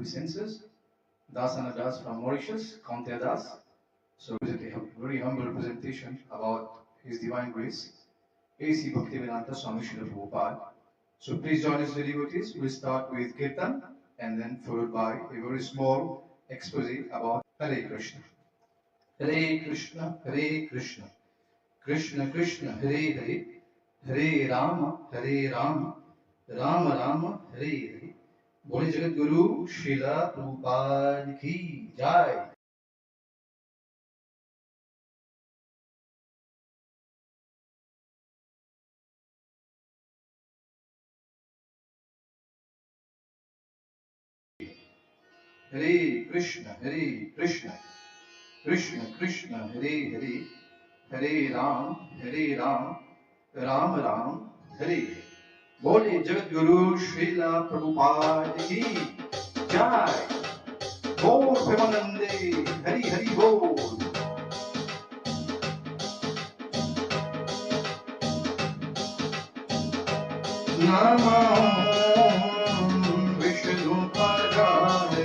Senses, Das and Das from Mauritius, Conte Das. So it's a very humble presentation about His Divine Grace, A.C. Bhaktivedanta Swami Srila Prabhupada. So please join us, devotees. We'll start with Kirtan and then followed by a very small expose about Hare Krishna. Hare Krishna, Hare Krishna, Krishna Krishna, Hare Hare, Hare Rama, Hare Rama, Rama Rama, Hare Hare. बोले जगत गुरु श्रीला प्रभुपाद की जय। हरे कृष्ण कृष्ण कृष्ण हरे हरे, हरे राम राम राम हरे हरे। बोले जगत गुरु श्रीला प्रभुपाद की जय। बोल प्रेमानंदे हरि हरि बोल। नमो विष्णुपदाय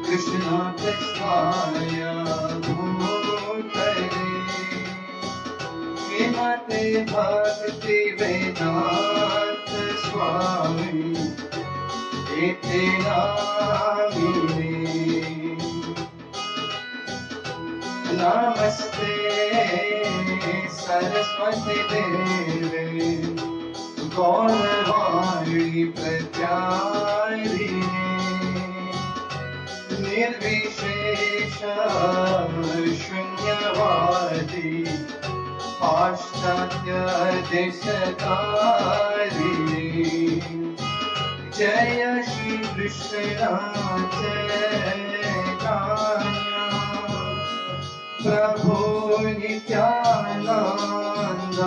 कृष्णाय भूतले श्रीमते भक्ति वेदांत स्वामी इति नामिने। नमस्ते सरस्वती देवे गौरवाणी प्रत्यारिणे निर्विशेष शून्यवादी पाश्चात्य देशकारिणे। जय श्री कृष्ण चैतन्य प्रभु नित्यानंद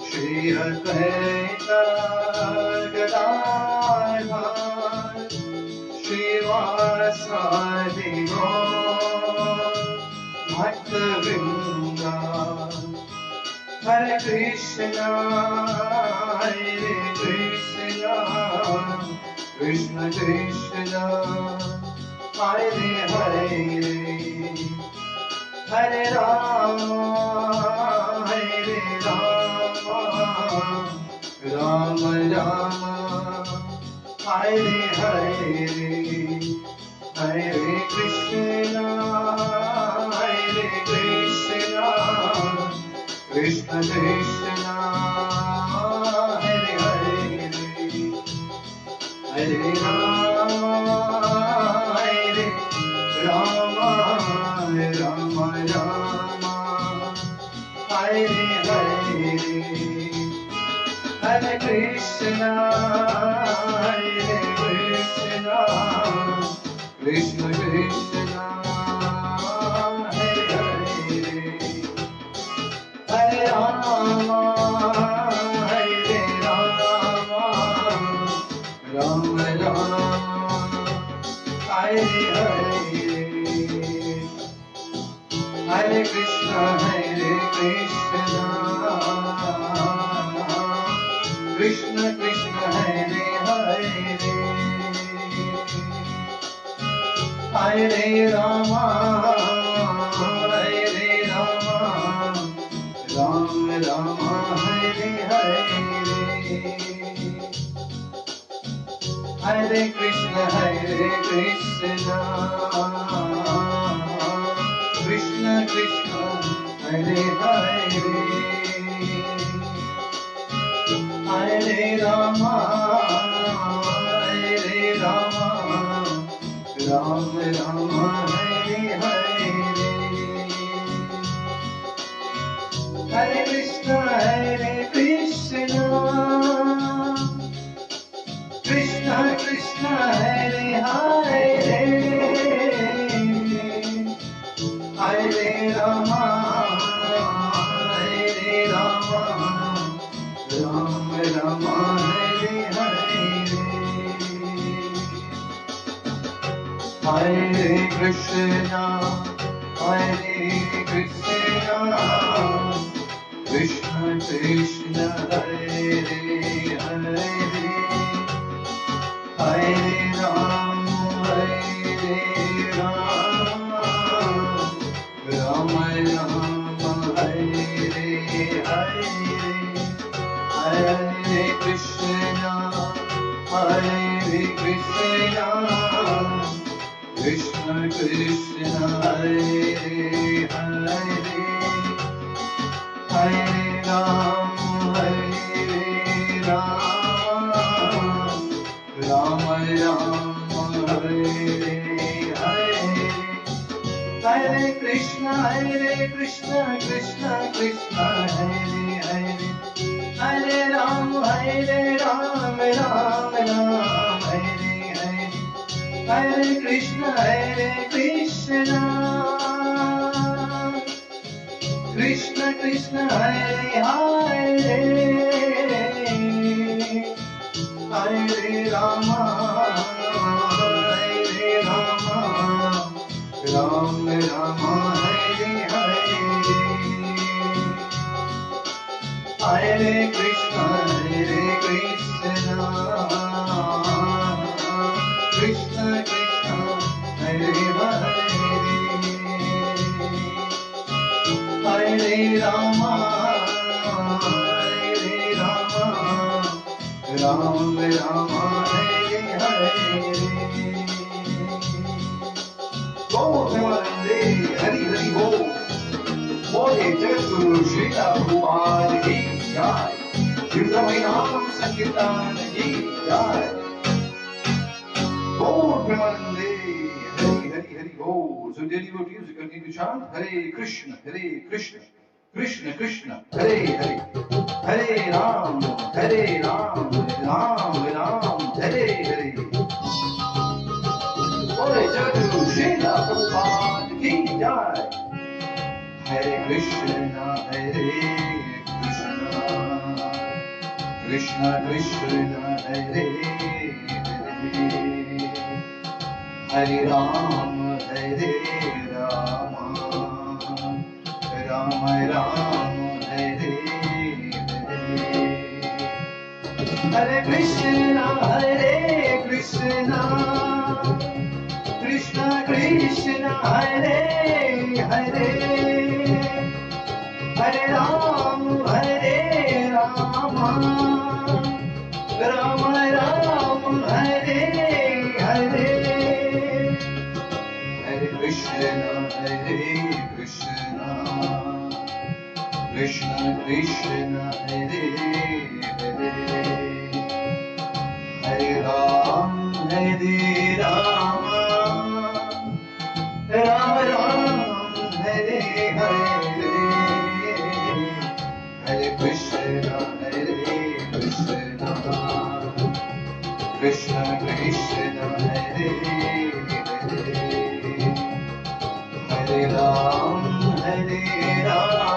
श्री अद्वैत गदाधर श्रीवासादि भक्तवृंद। हरे कृष्ण कृष्ण कृष्ण हरे हरे, हरे राम राम राम हरे हरे, हरे कृष्ण कृष्ण कृष्ण हरे हरे, हरे राम राम राम हरे हरे, हरे कृष्ण कृष्ण कृष्ण हरे हरे, हरे राम राम राम हरे हरे, हरे कृष्ण कृष्ण कृष्ण हरे हरे, हरे राम राम राम हरे हरे, हरे कृष्ण कृष्ण कृष्ण हरे हरे, हरे राम राम राम हरे हरे, हरे कृष्ण कृष्ण कृष्ण हरे हरे, हरे राम राम राम हरे हरे, हरे Krishna Krishna Krishna Hare Hare, Śravana-kīrtana ki jai. Gaur Premanande, Hari Hari Hari Gaur. So dear devotees, you continue to chant Hare Krishna, Krishna Krishna, Hare Hare, Hare Ram, Ram Ram, Hare Hare. Bole Jagatu Srila Prabhupada ki jai. Hare Krishna, Krishna Krishna, Hare Hare, Hare Ram, Ram Ram, Hare Hare. Hare Krishna, Krishna Krishna, Hare Hare, Hare Ram, Ram Ram, Hare Hare. Hare Krishna, Krishna Krishna, Hare Hare, Hare Ram, Ram Ram, Hare Hare. Hare Krishna, Krishna Krishna, Hare Hare, Hare Ram, Ram Ram, Hare Hare. Hare Krishna, Krishna Krishna, Hare Hare, Hare Ram,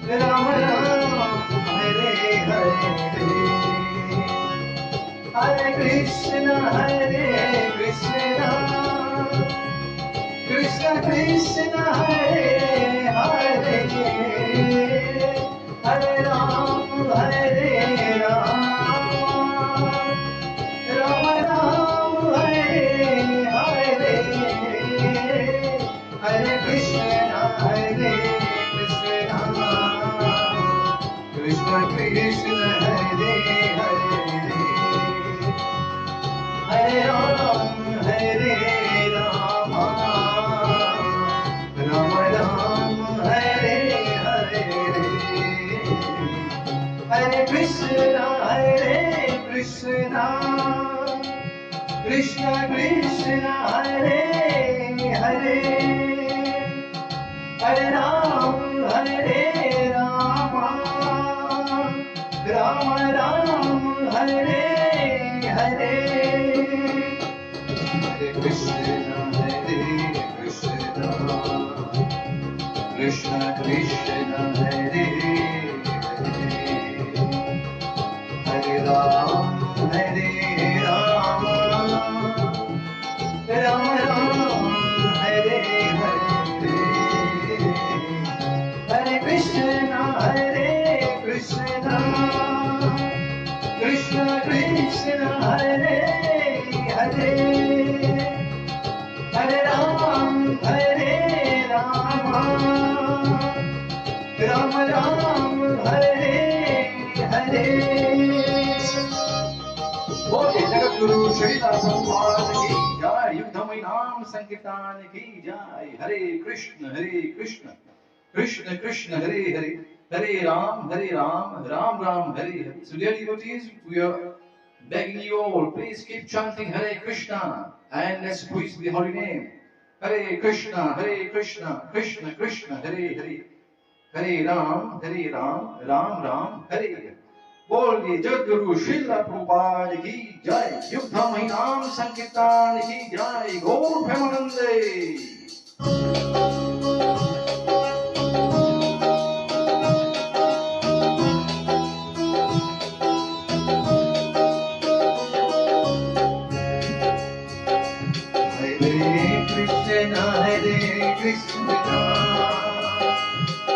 Ram Ram, Hare Hare. Hare Krishna, Krishna Krishna, Hare Hare, Hare Ram, Ram Ram, Hare Hare. Hare Krishna, Krishna Krishna, Hare Hare, Hare Ram, Ram Ram, Hare Hare. Hare Krishna, Krishna Krishna, Hare Hare, Hare Ram, Ram Ram, Hare Hare. Hare Krishna, Krishna Krishna, Hare Ram, Ram Ram, Hare Hare. बोले जगत गुरु श्रीला संवाद की जय, युद्धमय नाम संकीर्तन की जय। हरे कृष्ण कृष्ण कृष्ण हरे हरे, हरे Ram Ram Ram Hare Hare. So dear devotees, we are begging you all, please keep chanting Hare Krishna and let's praise the holy name. Hare Krishna Krishna Krishna Hare Hare, Hare Ram Ram Ram Hare Hare. बोलिए जगद्गुरु श्रीला प्रभुपाद की जय, युद्धमय नाम संकीर्तन की जय, गौर प्रेमानंदे.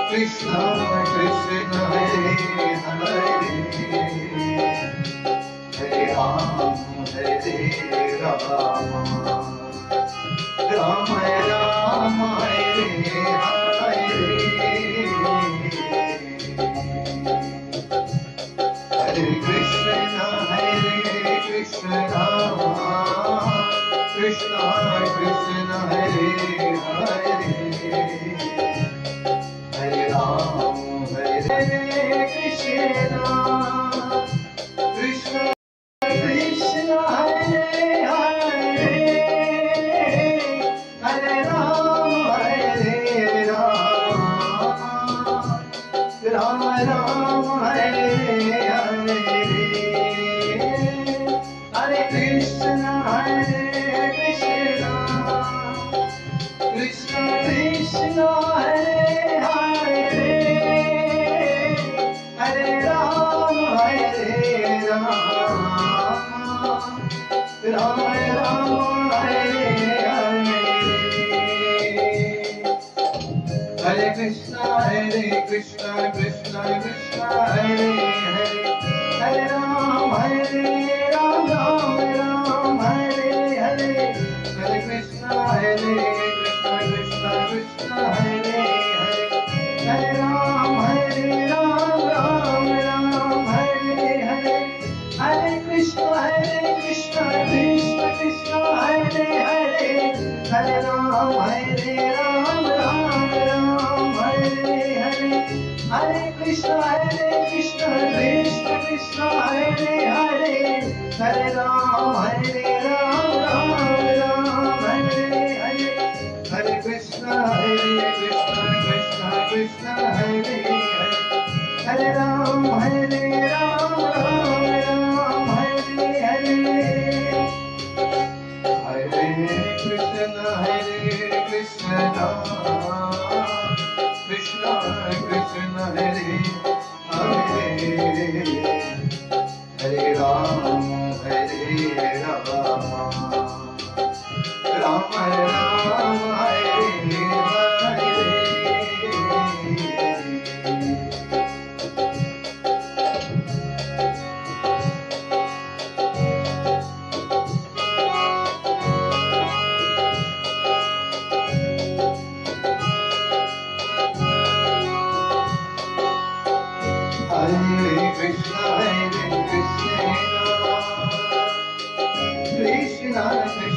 Krishna Krishna Hare Hare, Hare Ram Ram Ram Hare Hare, Hare Krishna Krishna Krishna Krishna Hare Hare, Hare Ram Hare Krishna Krishna Krishna Hare Hare, Hare Ram Ram Ram Hare Hare, Hare Krishna Krishna Krishna Krishna Hare Hare, Hare Ram Ram Ram Hare Hare, Hare Krishna Krishna Krishna Hare Hare, Hare Ram Ram Hare Hare, Hare Krishna Krishna Krishna Hare Hare, Hare Ram Ram Hare Hare, Hare Krishna Krishna Krishna Hare Hare, Hare Ram Hare Hare, Hare Krishna Krishna Krishna Hare Hare, Hare Ram Hare Hare, Hare Krishna Krishna Krishna Hare Hare, Hare Ram Hare Hare, Hare Krishna Krishna Krishna Krishna Hare Hare, Hare Ram Ram Ram Hare Hare. Hare Krishna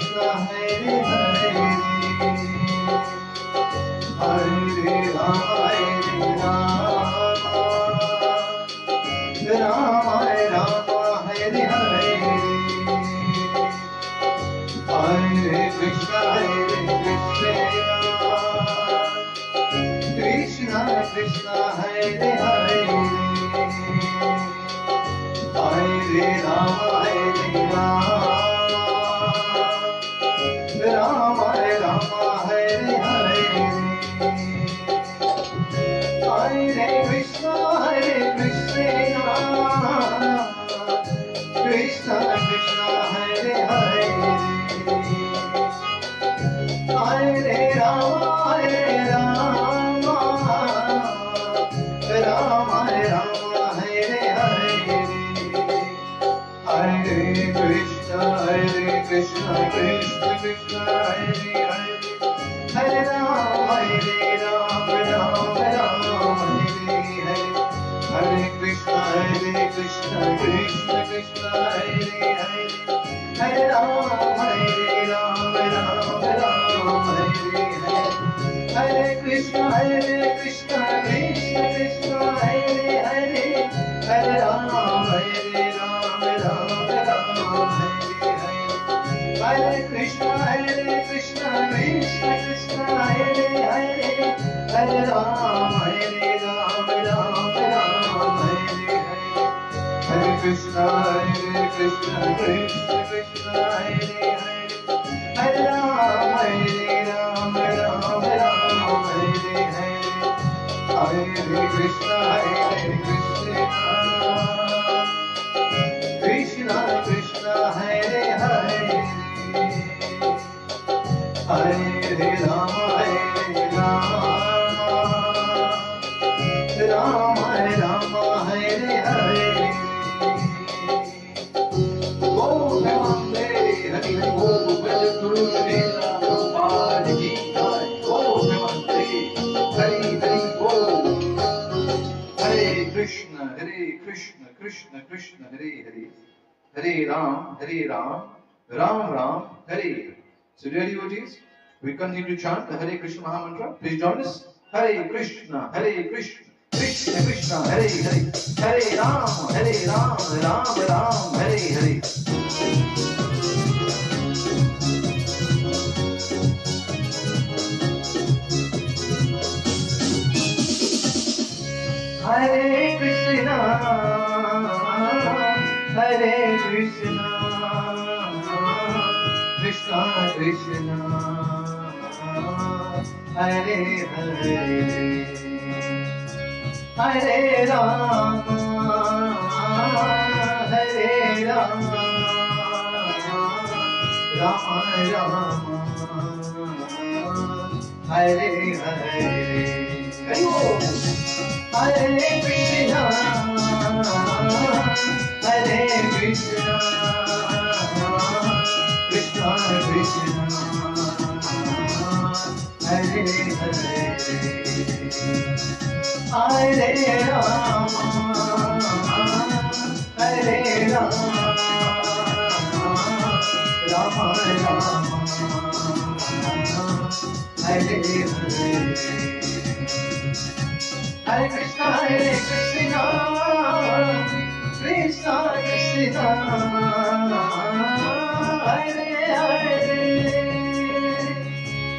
Krishna Krishna Hare Hare, Hare Ram Ram Ram Hare Hare, Hare Krishna Krishna Krishna Hare Hare, Hare Ram Ram Ram Hare Hare, Hare Krishna Krishna Krishna Hare Hare, Hare Ram Ram Ram Hare Hare, Hare Krishna Krishna Krishna Krishna Hare Hare Hare Ram Ram Hare Hare Hare Krishna Krishna Krishna Hare Hare Hare Ram Ram Hare Hare Hare Krishna Krishna Krishna Hare Hare Hare Ram Hare Krishna Krishna Krishna Hare Hare Hare Ram Hare Krishna Krishna Krishna Hare Hare Hare Ram Hare Krishna Krishna Krishna Hare Hare Hare Ram Ram Hare Hare Krishna Krishna Krishna Hare Hare Hare Ram Ram Ram Hare. So dear devotees, we continue to chant the Hare Krishna Maha Mantra. Please join us. Hare Krishna Krishna Krishna Hare Hare Hare Ram Ram Hare Hare. Hare Krishna Krishna Krishna Hare Hare Hare Ram Ram Hare Hare. Hare Krishna Krishna Krishna Hare Hare Hare Ram Ram Hare Hare. Hare Krishna Krishna Krishna Hare Hare Hare Rama Rama Hare Hare Hare Krishna Krishna Krishna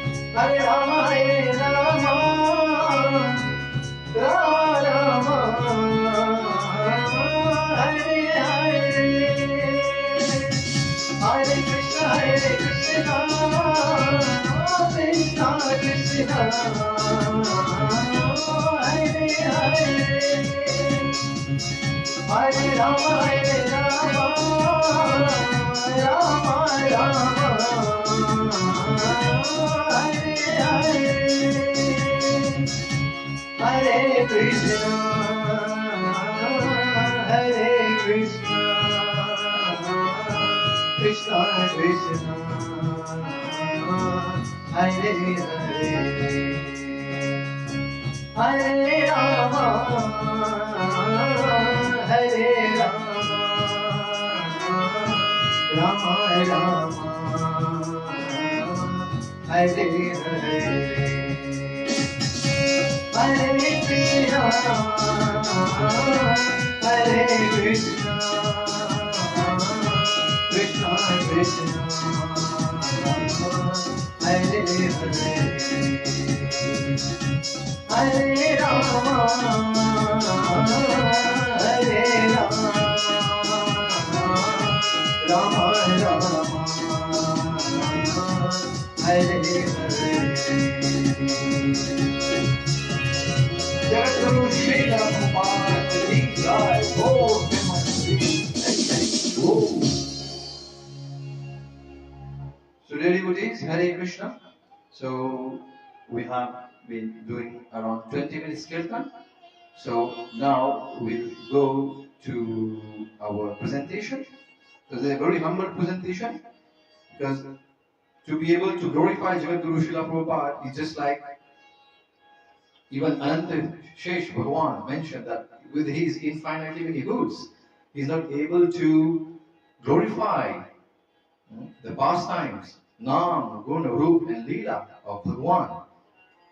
Hare Hare Hare Rama Rama Hare Hare Hare Krishna Krishna Krishna Hare Hare Hare Rama Rama Rama Hare Hare Hare Krishna Krishna Krishna Krishna Hare Hare Hare Rama Rama Rama Hare Hare. Jagadguru Srila Kumar Ji Jai Bol Himantri. So dear devotees, Hare Krishna. So we have been doing around 20 minutes kirtan. So now we'll go to our presentation. So this is a very humble presentation. Because to be able to glorify Jagadguru Srila Prabhupada is just like even Ananta Shesh Bhagavan mentioned that with his infinitely many goods, he is not able to glorify the pastimes, Nam, Guna, Rup and Leela of Bhagavan.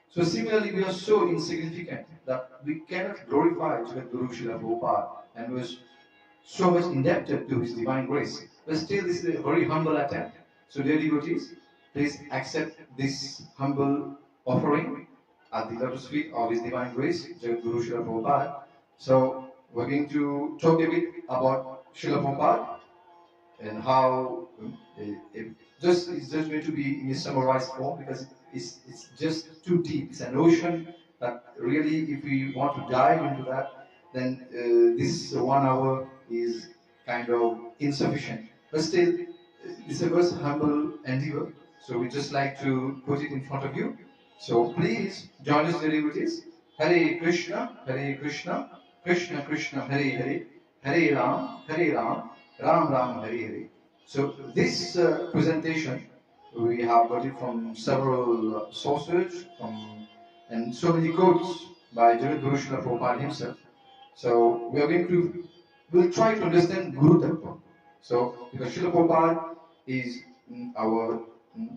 So similarly, we are so insignificant that we cannot glorify Jagadguru Srila Prabhupada, and we are so much indebted to his divine grace. But still, this is a very humble attempt. So dear devotees, please accept this humble offering at the lotus feet of his divine grace, Jagadguru Srila Prabhupada. So we're going to talk a bit about Srila Prabhupada and how it's just going to be in a summarized form, because it's just too deep. It's an ocean that really, if we want to dive into that, then this 1 hour is kind of insufficient. But still, it's a very humble endeavor. So we just like to put it in front of you. So please join us, dear devotees. Hare Krishna, Krishna Krishna, Hare Hare, Hare Ram, Ram Ram, Hare Hare. So this presentation, we have got it from several sources, and so many quotes by Jagadguru Srila Prabhupada himself. So we'll try to understand Guru Tattva. So because Srila Prabhupada is our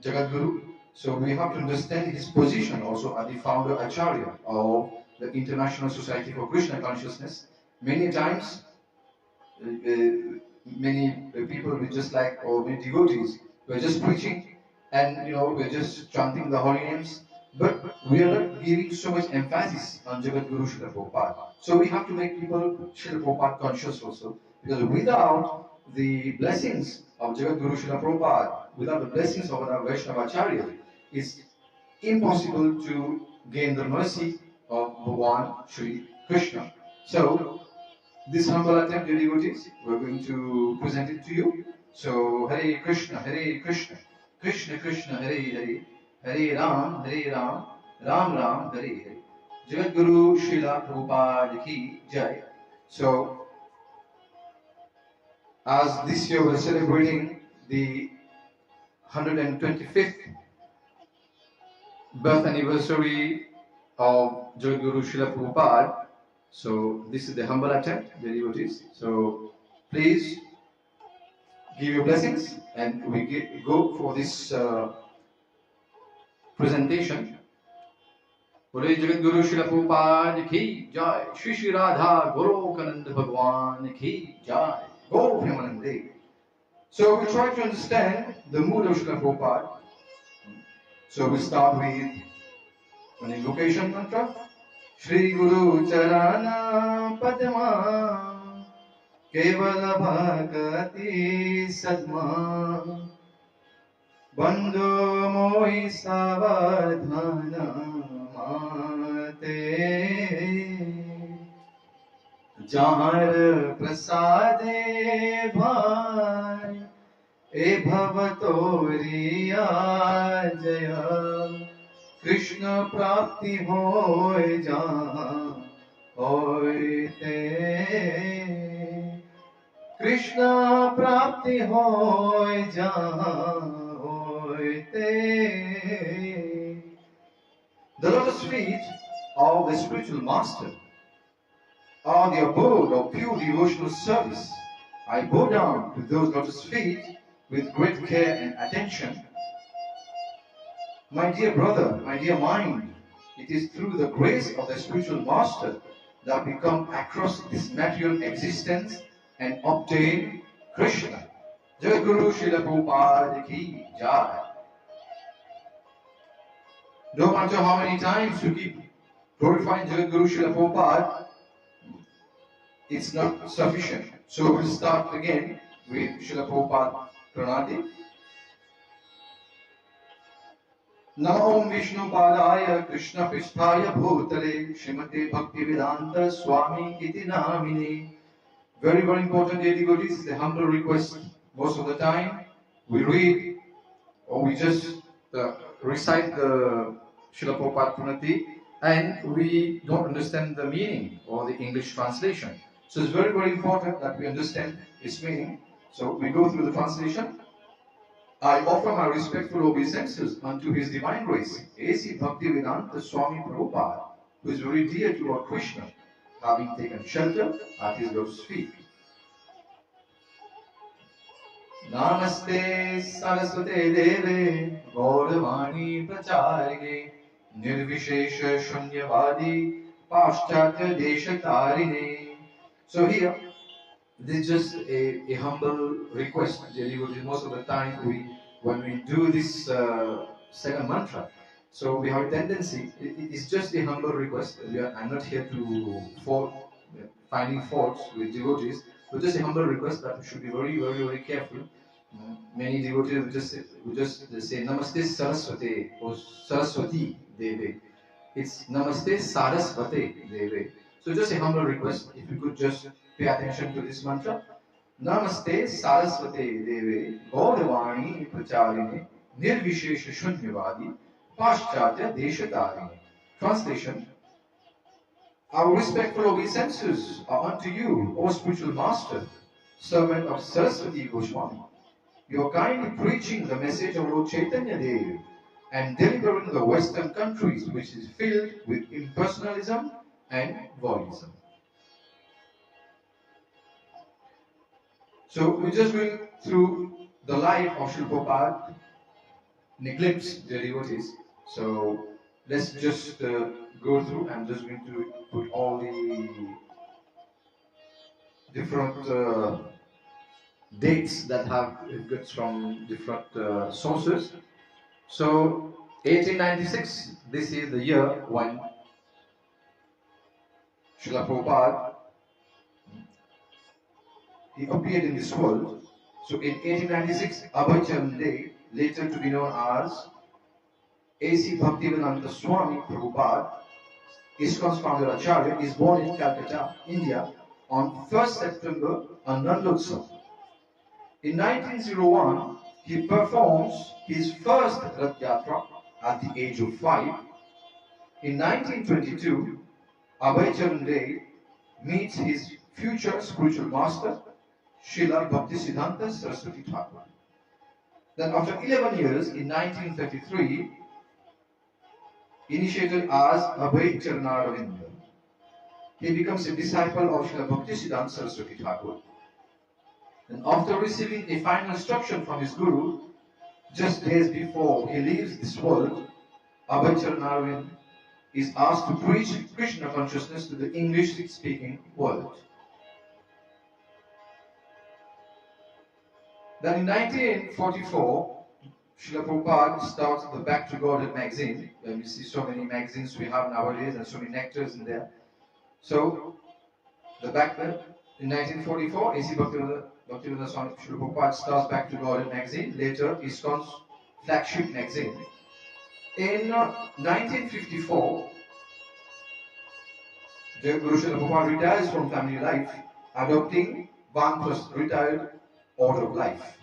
Jagadguru, so we have to understand his position also as the founder Acharya of the International Society for Krishna Consciousness. Many times, many people we just like, or many devotees, we're just preaching and we're just chanting the holy names, but we are not giving so much emphasis on Jagadguru Srila Prabhupada. So we have to make people Srila Prabhupada conscious also, because without the blessings of Jagadguru Srila Prabhupada, without the blessings of our Vaishnava Acharya, it's impossible to gain the mercy of Bhagavan Sri Krishna. So this humble attempt, dear devotees, we're going to present it to you. So Hare Krishna, Krishna Krishna, Hare Hare, Hare Ram, Ram Ram, Hare Hare. Jagadguru Srila Prabhupada Ki Jai. So as this year we're celebrating the 125th birth anniversary of Jagadguru Srila Prabhupada, so this is the humble attempt, dear devotees. So please give your blessings, and we go for this presentation. Bole Jagadguru Srila Prabhupada Ki Jai, Shri Shri Radha Golokananda Bhagwan Ki Jai, Go Premanande. So we try to understand the mood of Srila Prabhupada. So we start with an invocation mantra. Shri Guru Charana Padma Kevala Bhagati Sadma Bandho Moi Savadhana Mate Jahar Prasade Bhai E Bhavatoriya Jaya Krishna Prapti Hoy Jahan Hoy Te Krishna Prapti Hoy Jahan Hoy Te. The lotus feet of the spiritual master are the abode of pure devotional service. I bow down to those lotus feet with great care and attention. My dear brother, my dear mind, it is through the grace of the spiritual master that we come across this material existence and obtain Krishna. Jagadguru Srila Prabhupada Ki Jai. No matter how many times you keep glorifying Jagadguru Srila Prabhupada, it's not sufficient. So we'll start again with Srila Prabhupada Pranati. Namo Vishnu Padaya Krishna Pisthaya Bhutale Srimate Bhaktivedanta Swami Iti Namini. Very, very important, dear devotees, is the humble request. Most of the time we read or we just recite the Srila Prabhupada Pranati and we don't understand the meaning or the English translation. So it's very, very important that we understand its meaning. So we go through the translation. I offer my respectful obeisances unto His Divine Grace, A.C. Bhaktivedanta Swami Prabhupada, who is very dear to Lord Krishna, having taken shelter at His lotus feet. Namaste Saraswate Deve Gauravani Pracharine Nirvishesha Shunyavadi Paschatya Deshatarine. So here, this is just a humble request. Most of the time when we do this second mantra, so we have a tendency, it's just a humble request. I'm not here to finding faults with devotees, but just a humble request that we should be very, very, very careful. Many devotees will just say Namaste Saraswati or Saraswati Deve. It's Namaste Saraswati Deve. So just a humble request, if you could just pay attention to this mantra. Namaste Saraswati Deve Gauravani Pracharine Nirvishesha Shunyavadi Paschatya Deshatarine. Translation: Our respectful obeisances are unto you, O spiritual master, servant of Saraswati Goswami. You are kindly preaching the message of Lord Chaitanya Dev and delivering the Western countries, which is filled with impersonalism and voyeurism. So we're just going through the life of Srila Prabhupada, neglects the devotees. So let's just go through. I'm just going to put all the different dates that have got from different sources. So 1896, this is the year when Srila Prabhupada he appeared in this world. So in 1896, Abhay Day, later to be known as A.C. Bhaktivedanta Swami Prabhupada, ISKCON's founder Acharya, is born in Calcutta, India on 1st September on Nandotsav. In 1901, he performs his first Rath Yatra at the age of 5. In 1922, Abhay Day meets his future spiritual master, Srila Bhaktisiddhanta Saraswati Thakur. Then after 11 years, in 1933, initiated as Abhay Charanaravindra, he becomes a disciple of Srila Bhaktisiddhanta Saraswati Thakur. And after receiving a final instruction from his guru, just days before he leaves this world, Abhay Charanaravindra is asked to preach Krishna consciousness to the English-speaking world. Then in 1944, Srila Prabhupada starts the Back to Godhead magazine. When we see so many magazines we have nowadays and so many nectars in there. So, in 1944, A.C. Bhaktivedanta Swami Srila Prabhupada starts Back to Godhead magazine, later ISKCON's flagship magazine. In 1954, Guru Srila Prabhupada retires from family life, adopting Vanprastha retired order of life.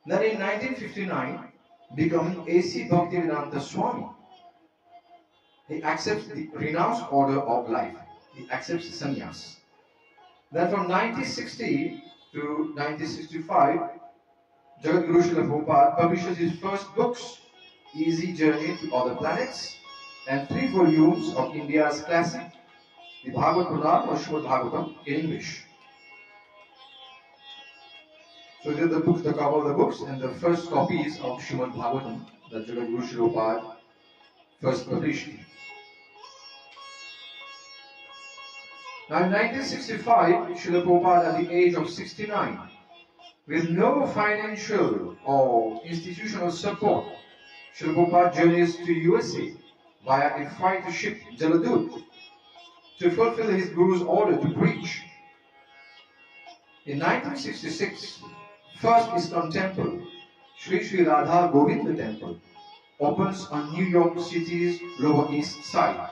Then in 1959, becoming A.C. Bhaktivedanta Swami, he accepts the renounced order of life. He accepts sannyas. Then from 1960 to 1965, Jagadguru Srila Prabhupada publishes his first books, Easy Journey to Other Planets, and 3 volumes of India's classic, the Bhagavad Puran or Srimad Bhagavatam in English. So these are the books, the cover of the books, and the first copies of Srimad Bhagavatam that Jagadguru Srila Prabhupada first published. Now in 1965, Srila Prabhupada at the age of 69, with no financial or institutional support, Srila Prabhupada journeys to USA via a fighter ship, Jaladut, to fulfill his Guru's order to preach. In 1966, first ISKCON temple, Sri Sri Radha Govinda temple, opens on New York City's Lower East Side,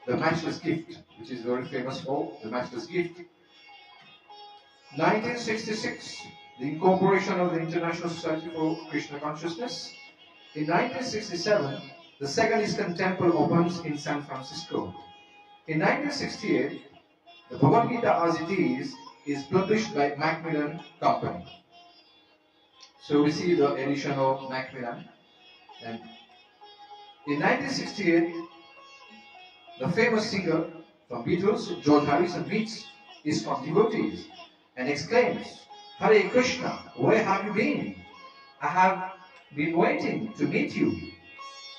the Matchless Gift, which is very famous for the Matchless Gift. 1966, the incorporation of the International Society for Krishna Consciousness. In 1967, the second ISKCON temple opens in San Francisco. In 1968, the Bhagavad Gita as it is published by Macmillan Company. So we see the edition of Macmillan. And in 1968, the famous singer from Beatles, George Harrison, meets ISKCON devotees and exclaims, "Hare Krishna, where have you been? I have been waiting to meet you."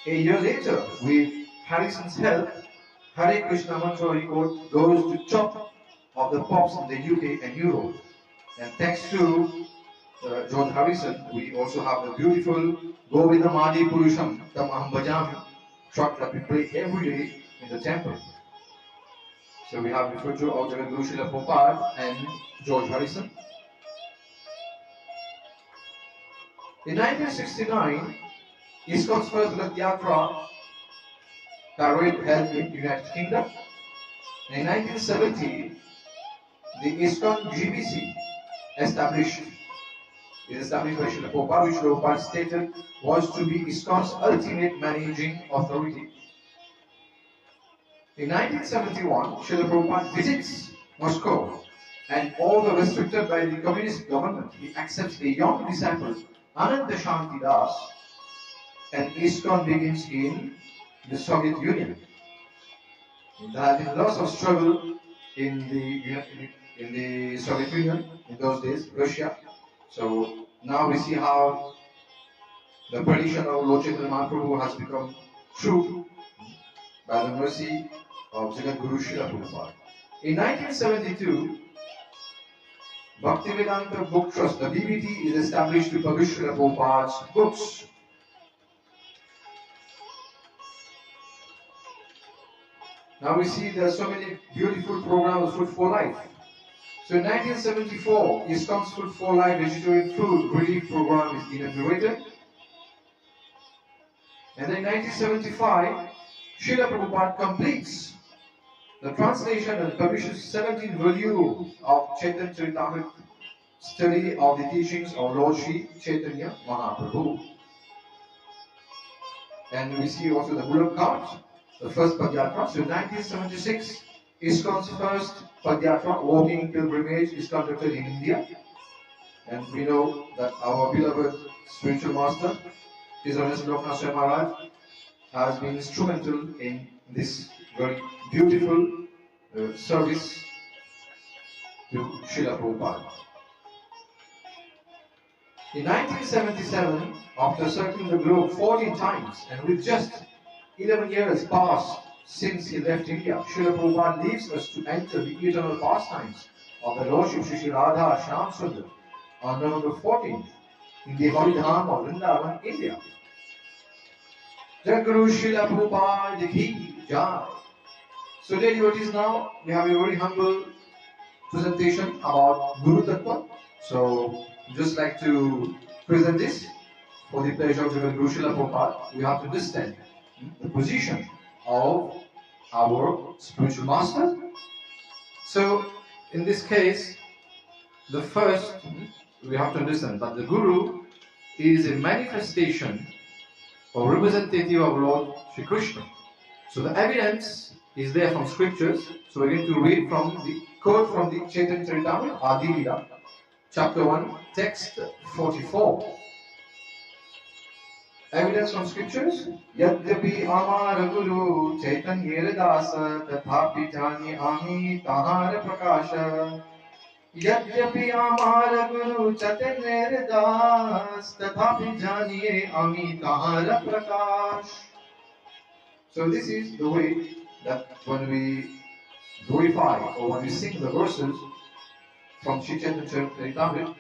A year later, with Harrison's help, Hare Krishna mantra record goes to top of the pops in the UK and Europe. And thanks to George Harrison, we also have the beautiful Govindam Adi Purusham Tam Aham Bhajami track that we play every day in the temple. So we have referred to our Jagat Guru Srila Prabhupada and George Harrison. In 1969, ISKCON's first Rath Yatra parade held in the United Kingdom. In 1970, the ISKCON GBC established by Srila Prabhupada, which Prabhupada stated was to be ISKCON's ultimate managing authority. In 1971, Srila Prabhupada visits Moscow, and although restricted by the communist government, he accepts a young disciple, Ananta Shanti Das, and ISKCON begins in the Soviet Union. There had been lots of struggle in the Soviet Union in those days, Russia. So now we see how the prediction of Lord Chaitanya Mahaprabhu has become true by the mercy of Jagat Guru Srila Prabhupada. In 1972, Bhaktivedanta Book Trust, the BBT, is established to publish Srila Prabhupada's books. Now we see there are so many beautiful programs of Food for Life. So in 1974, ISKCON's Food for Life Vegetarian Food Relief Program is inaugurated. And then in 1975, Srila Prabhupada completes the translation and publishes 17 volumes of Chaitanya Charitamrita, study of the teachings of Lord Sri Chaitanya Mahaprabhu. And we see also the Mulak Cart, the first Padyatra. So in 1976, ISKCON's first Padyatra, walking pilgrimage, is conducted in India. And we know that our beloved spiritual master, His Holiness Loknath Swami Maharaj, has been instrumental in this very beautiful service to Srila Prabhupada. In 1977, after circling the globe 14 times and with just 11 years passed since he left India, Srila Prabhupada leaves us to enter the eternal pastimes of the Lordship Shri Radha Shyam Sundar on November 14th in the Holy Dham of Vrindavan, India. Jagat Guru Srila Prabhupada Ki Jai. So dear devotees, now we have a very humble presentation about Guru Tattva. So just like to present this for the pleasure of Jagat Guru Srila Prabhupada, we have to understand the position of our spiritual master. So in this case, the first, we have to understand that the Guru is a manifestation or representative of Lord Shri Krishna. So the evidence is there from scriptures. So we're going to read from the quote from the Chaitanya Charitamrita, Adi Lila, chapter 1, text 44. Evidence from scriptures. Yadyapi amar guru Chaitanya dasa tathapi jani ami tahar prakasha. Yadyapi amar guru Chaitanya das tathapi jani ami tahar prakash. So this is the way that when we glorify or when we sing the verses from Shri Chaitanya Charitamrita,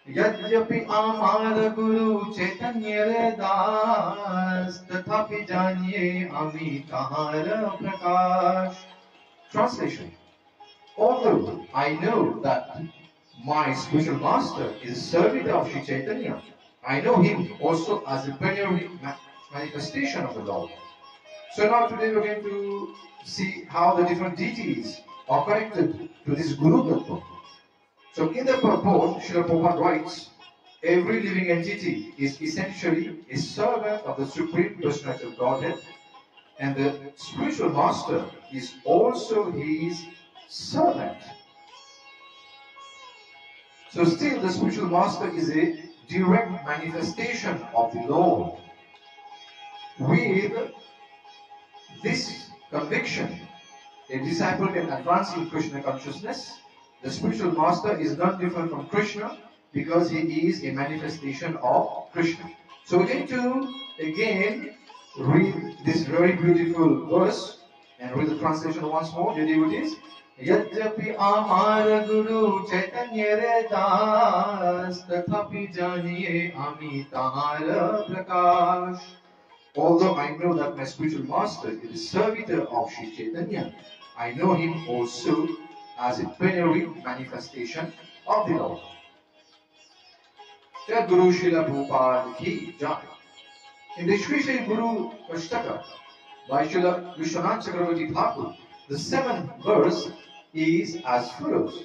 Yadyapi amar guru Chaitanya das tathapi janiye ami tahara prakash. Translation. Although I know that my spiritual master is a servant of Shri Chaitanya, I know him also as a plenary manifestation of the Lord. So now today we're going to see how the different deities are connected to this Guru Tattva. So in the purport, Srila Prabhupada writes, every living entity is essentially a servant of the Supreme Personality of Godhead, and the spiritual master is also his servant. So still the spiritual master is a direct manifestation of the Lord. With this conviction, a disciple can advance in Krishna consciousness. The spiritual master is not different from Krishna because he is a manifestation of Krishna. So we're going to again read this very beautiful verse and read the translation once more, dear devotees. Yadyapi amar guru chaitanya re das tathapi janiye ami tahara prakash. Although I know that my spiritual master is the servitor of Sri Chaitanya, I know him also as a plenary manifestation of the Lord. Jai Guru Srila Prabhupada Ki Jai. In the Sri Sri Guru Ashtaka by Srila Vishwanath Chakravarti Thakur, the 7th verse is as follows.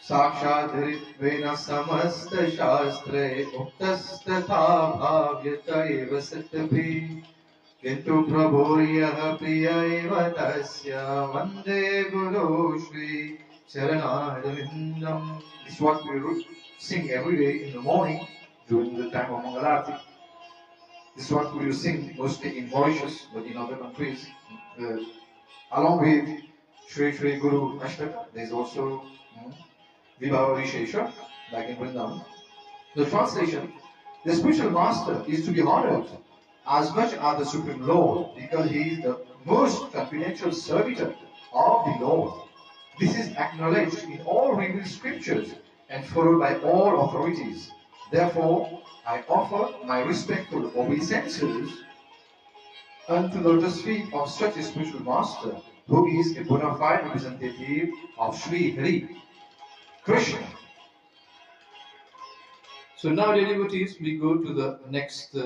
Sakshadharitvena samasta shastre uktastatha bhavyata eva sattaphi kintu prabhuryaha priya eva tasya vande guru shri charanarvindam. This is what we sing every day in the morning during the time of Mangalarti. This is what we sing mostly in Mauritius, but in other countries. Along with Shri Shri Guru Ashtaka, there is also Vibhava Vishesha, like in Vrindavan. The translation: the spiritual master is to be honored as much as the Supreme Lord because he is the most confidential servitor of the Lord. This is acknowledged in all revealed scriptures and followed by all authorities. Therefore, I offer my respectful obeisances unto the lotus feet of such a spiritual master who is a bona fide representative of Sri Hari Krishna. So now, dear devotees, we go to the next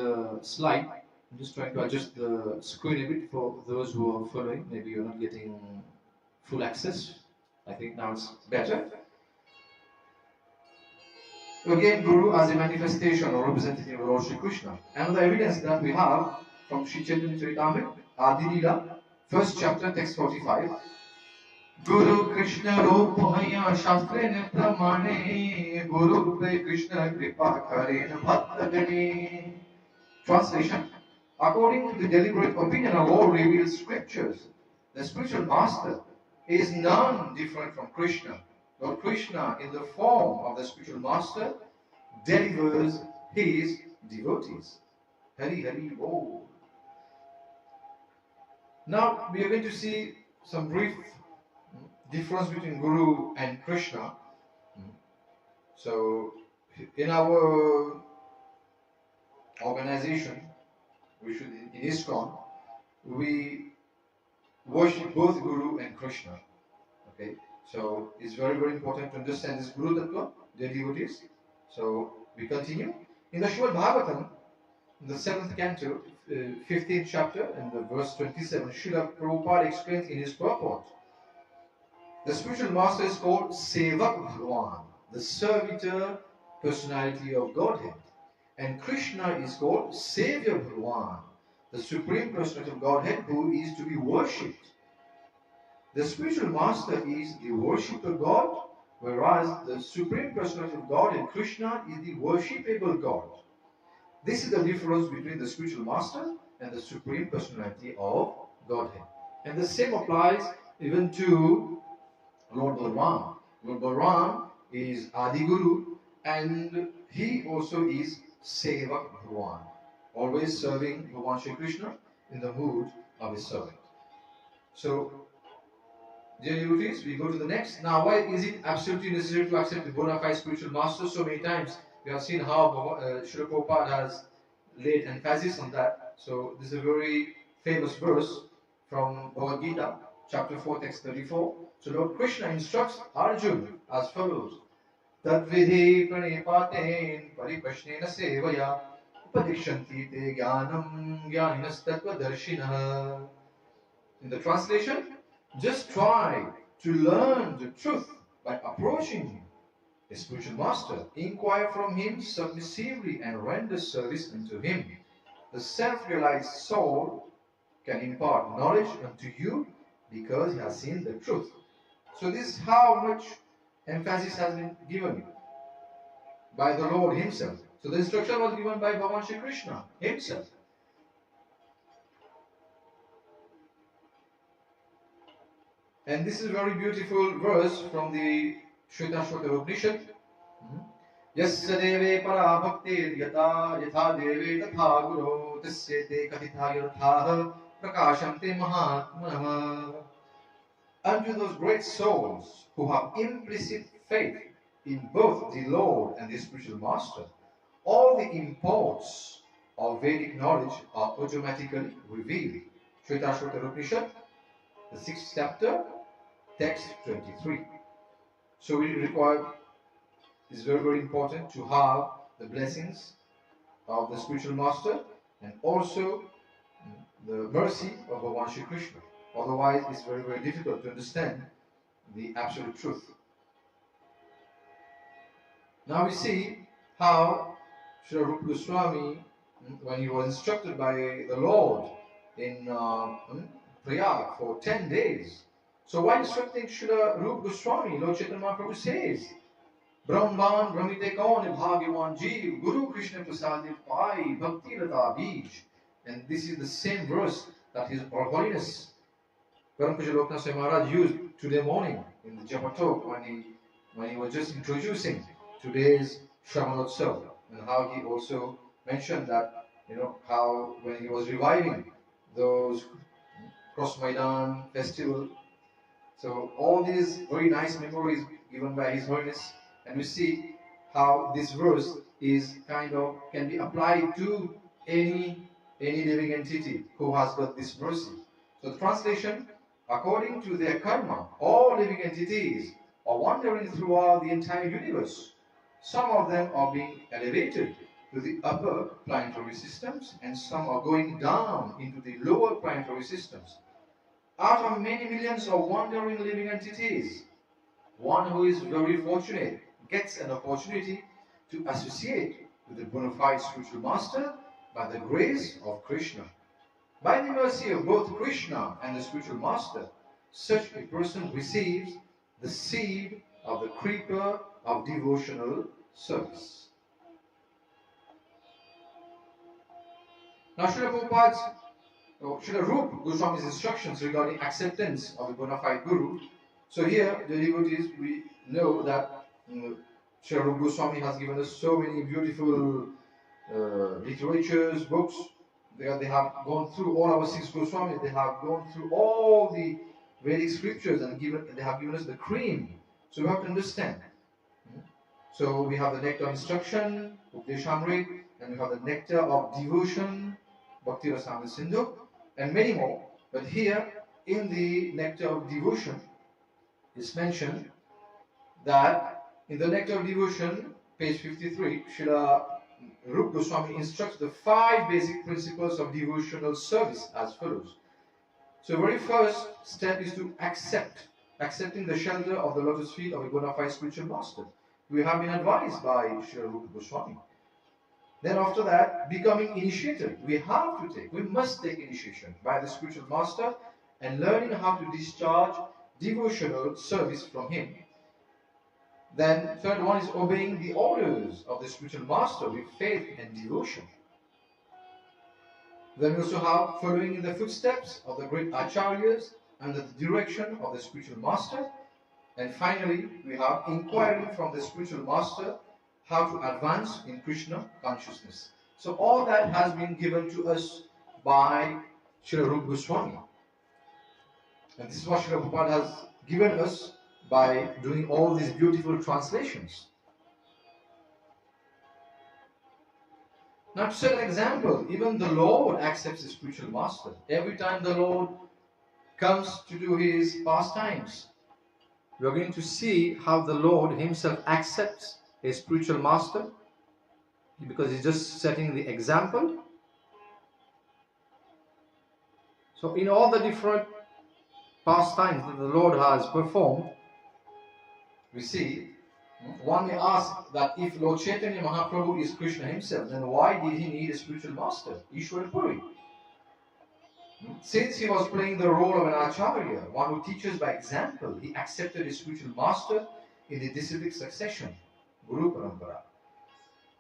slide. I'm just trying to adjust the screen a bit for those who are following. Maybe you're not getting full access. I think now it's better. Again, Guru as a manifestation or representative of Lord Shri Krishna. Another evidence that we have from Sri Chaitanya Charitamrita, Adi Leela, first chapter, text 45. Guru Krishna Rupaya Shastrena Pramane Guru Rupe Krishna Kripa Karena Bhattagani. Translation: according to the deliberate opinion of all revealed scriptures, the spiritual master is none different from Krishna. Lord Krishna, in the form of the spiritual master, delivers his devotees. Hari Hari Bo. Now we are going to see some brief difference between Guru and Krishna. So in our organization, in ISKCON, we worship both Guru and Krishna. Okay, so it's very, very important to understand this Guru Tattva, dear devotees. So we continue. In the Srimad Bhagavatam, in the 7th canto, 15th chapter, and the verse 27, Srila Prabhupada explains in his purport, the spiritual master is called Sevak Bhagavan, the servitor personality of Godhead. And Krishna is called Savior Bhagavan, the supreme personality of Godhead who is to be worshipped. The spiritual master is the worshipper God, whereas the supreme personality of Godhead, Krishna, is the worshipable God. This is the difference between the spiritual master and the supreme personality of Godhead. And the same applies even to Lord Balaram. Lord Balaram is Adi Guru, and he also is Sevak Bhagavan, always serving Bhagavan Shri Krishna in the mood of his servant. So, dear devotees, we go to the next. Now, why is it absolutely necessary to accept the bona fide spiritual master? So many times we have seen how Srila Prabhupada has laid emphasis on that. So, this is a very famous verse from Bhagavad Gita, chapter 4, text 34. So, Lord Krishna instructs Arjuna as follows: Tadvidhi pranipaten paripashnena sevaya upadikshanti te jnanam jnaninas tattva darshinah. In the translation, just try to learn the truth by approaching him, a spiritual master. Inquire from him submissively and render service unto him. The self-realized soul can impart knowledge unto you because he has seen the truth. So this is how much emphasis has been given by the Lord Himself. So the instruction was given by Bhagavan Shri Krishna Himself. And this is a very beautiful verse from the Shvetashvatara Upanishad. Yasya deve para bhaktir yatha deve tatha guru tasya te kathitha yatha prakashante mahatmanah. Unto those great souls who have implicit faith in both the Lord and the spiritual master, all the imports of Vedic knowledge are automatically revealed. Shvetashvatara Upanishad, the 6th chapter, text 23. So we require, it's very, very important to have the blessings of the spiritual master and also the mercy of Bhagavan Shri Krishna. Otherwise, it's very, very difficult to understand the absolute truth. Now we see how Sri Rupa Goswami, when he was instructed by the Lord in Prayag for 10 days. So while instructing Srila Rupa Goswami, Lord Chaitanya Mahaprabhu says, Brahman Brahmite Kaun Bhagyavan Jeev Guru Krishna Prasadit Pai Bhakti Rata Bij. And this is the same verse that His Holiness Param Pujya Loknath Swami Maharaj used today morning in the Japa talk when he was just introducing today's Shravanotsav, and how he also mentioned that, how when he was reviving those Cross Maidan festival. So all these very nice memories given by His Holiness, and we see how this verse is can be applied to any living entity who has got this mercy. So the translation, according to their karma, all living entities are wandering throughout the entire universe. Some of them are being elevated to the upper planetary systems, and some are going down into the lower planetary systems. Out of many millions of wandering living entities, one who is very fortunate gets an opportunity to associate with the bona fide spiritual master by the grace of Krishna. By the mercy of both Krishna and the spiritual master, such a person receives the seed of the creeper of devotional service. Now, Srila Rupa Goswami's instructions regarding acceptance of a bona fide guru. So here, the devotees, we know that Srila Rupa Goswami has given us so many beautiful literatures, books. They have gone through all our 6 Goswamis. They have gone through all the Vedic scriptures and they have given us the cream. So we have to understand. So we have the nectar of instruction, Updeshamrit, and we have the nectar of devotion, Bhakti Rasamrita Sindhu, and many more. But here, in the nectar of devotion, it's mentioned that in the nectar of devotion, page 53, Srila Rupa Goswami instructs the 5 basic principles of devotional service as follows. So, very first step is to accepting the shelter of the lotus feet of a bona fide spiritual master. We have been advised by Srila Rupa Goswami. Then after that, becoming initiated. We must take initiation by the spiritual master and learning how to discharge devotional service from him. Then third one is obeying the orders of the spiritual master with faith and devotion. Then we also have following in the footsteps of the great acharyas under the direction of the spiritual master. And finally, we have inquiring from the spiritual master how to advance in Krishna consciousness. So all that has been given to us by Srila Rupa Goswami. And this is what Srila Prabhupada has given us by doing all these beautiful translations. Now, to set an example, even the Lord accepts the spiritual master. Every time the Lord comes to do his pastimes, we are going to see how the Lord himself accepts a spiritual master, because he's just setting the example. So in all the different pastimes that the Lord has performed, we see, one may ask that if Lord Chaitanya Mahaprabhu is Krishna himself, then why did he need a spiritual master, Ishwar Puri? Since he was playing the role of an acharya, one who teaches by example, he accepted a spiritual master in the disciplic succession, Guru Parampara.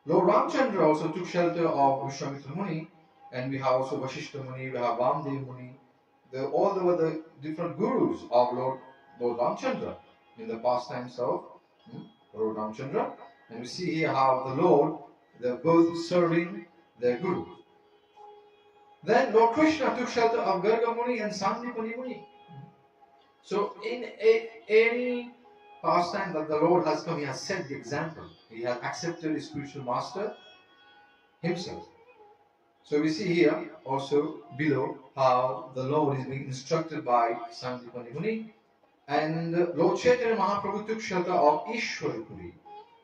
Lord Ramchandra also took shelter of Vishwamitra Muni, and we have also Vashishta Muni, we have Vamdev Muni. All were the different gurus of Lord Ramchandra in the pastimes of Lord Ramchandra. And we see here how the Lord, they're both serving their guru. Then Lord Krishna took shelter of Garga Muni and Sandipani Muni. So in any pastime that the Lord has come, He has set the example. He has accepted His spiritual master Himself. So we see here also below how the Lord is being instructed by Sandipani Muni. And Lord Chaitanya Mahaprabhu took shelter of Ishwarapuri.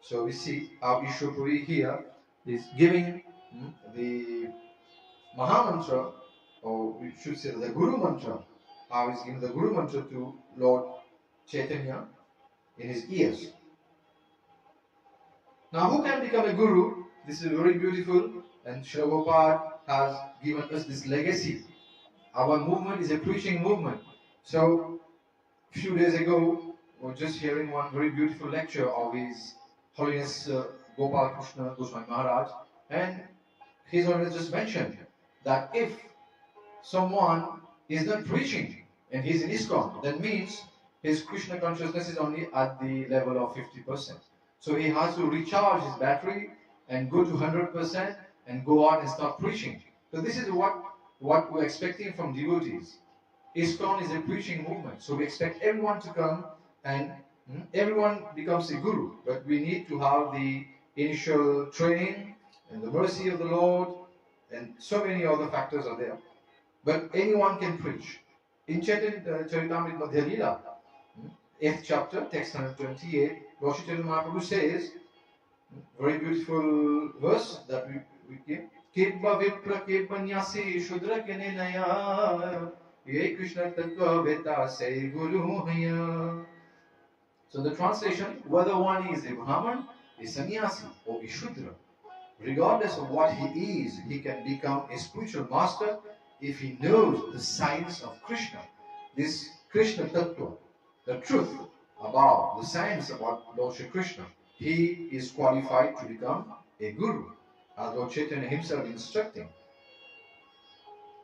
So we see how Ishwarapuri here is giving the Mahamantra, or we should say the Guru Mantra, how he's giving the Guru Mantra to Lord Chaitanya in his ears. Now who can become a Guru? This is very beautiful, and Srila Prabhupada has given us this legacy. Our movement is a preaching movement. So a few days ago, we were just hearing one very beautiful lecture of His Holiness Gopal Krishna Goswami Maharaj, and His Holiness just mentioned that if someone is not preaching and he's in ISKCON, that means his Krishna consciousness is only at the level of 50%. So he has to recharge his battery and go to 100% and go out and start preaching. So this is what we're expecting from devotees. ISKCON is a preaching movement, so we expect everyone to come and everyone becomes a guru. But we need to have the initial training and the mercy of the Lord, and so many other factors are there. But anyone can preach. In Charitamrita Madhya Leela, 8th chapter, text 128, Lord Chaitanya Mahaprabhu says, very beautiful verse that we give. Kebba vipra kebba nyasi shudra kene naya ye Krishna tattva veta say guru haya. So the translation, whether one is a Brahman, a sannyasi, or a Shudra, regardless of what he is, he can become a spiritual master if he knows the science of Krishna. This Krishna Tattva, the truth about the science about Lord Shri Krishna, he is qualified to become a guru, as Lord Chaitanya himself instructing.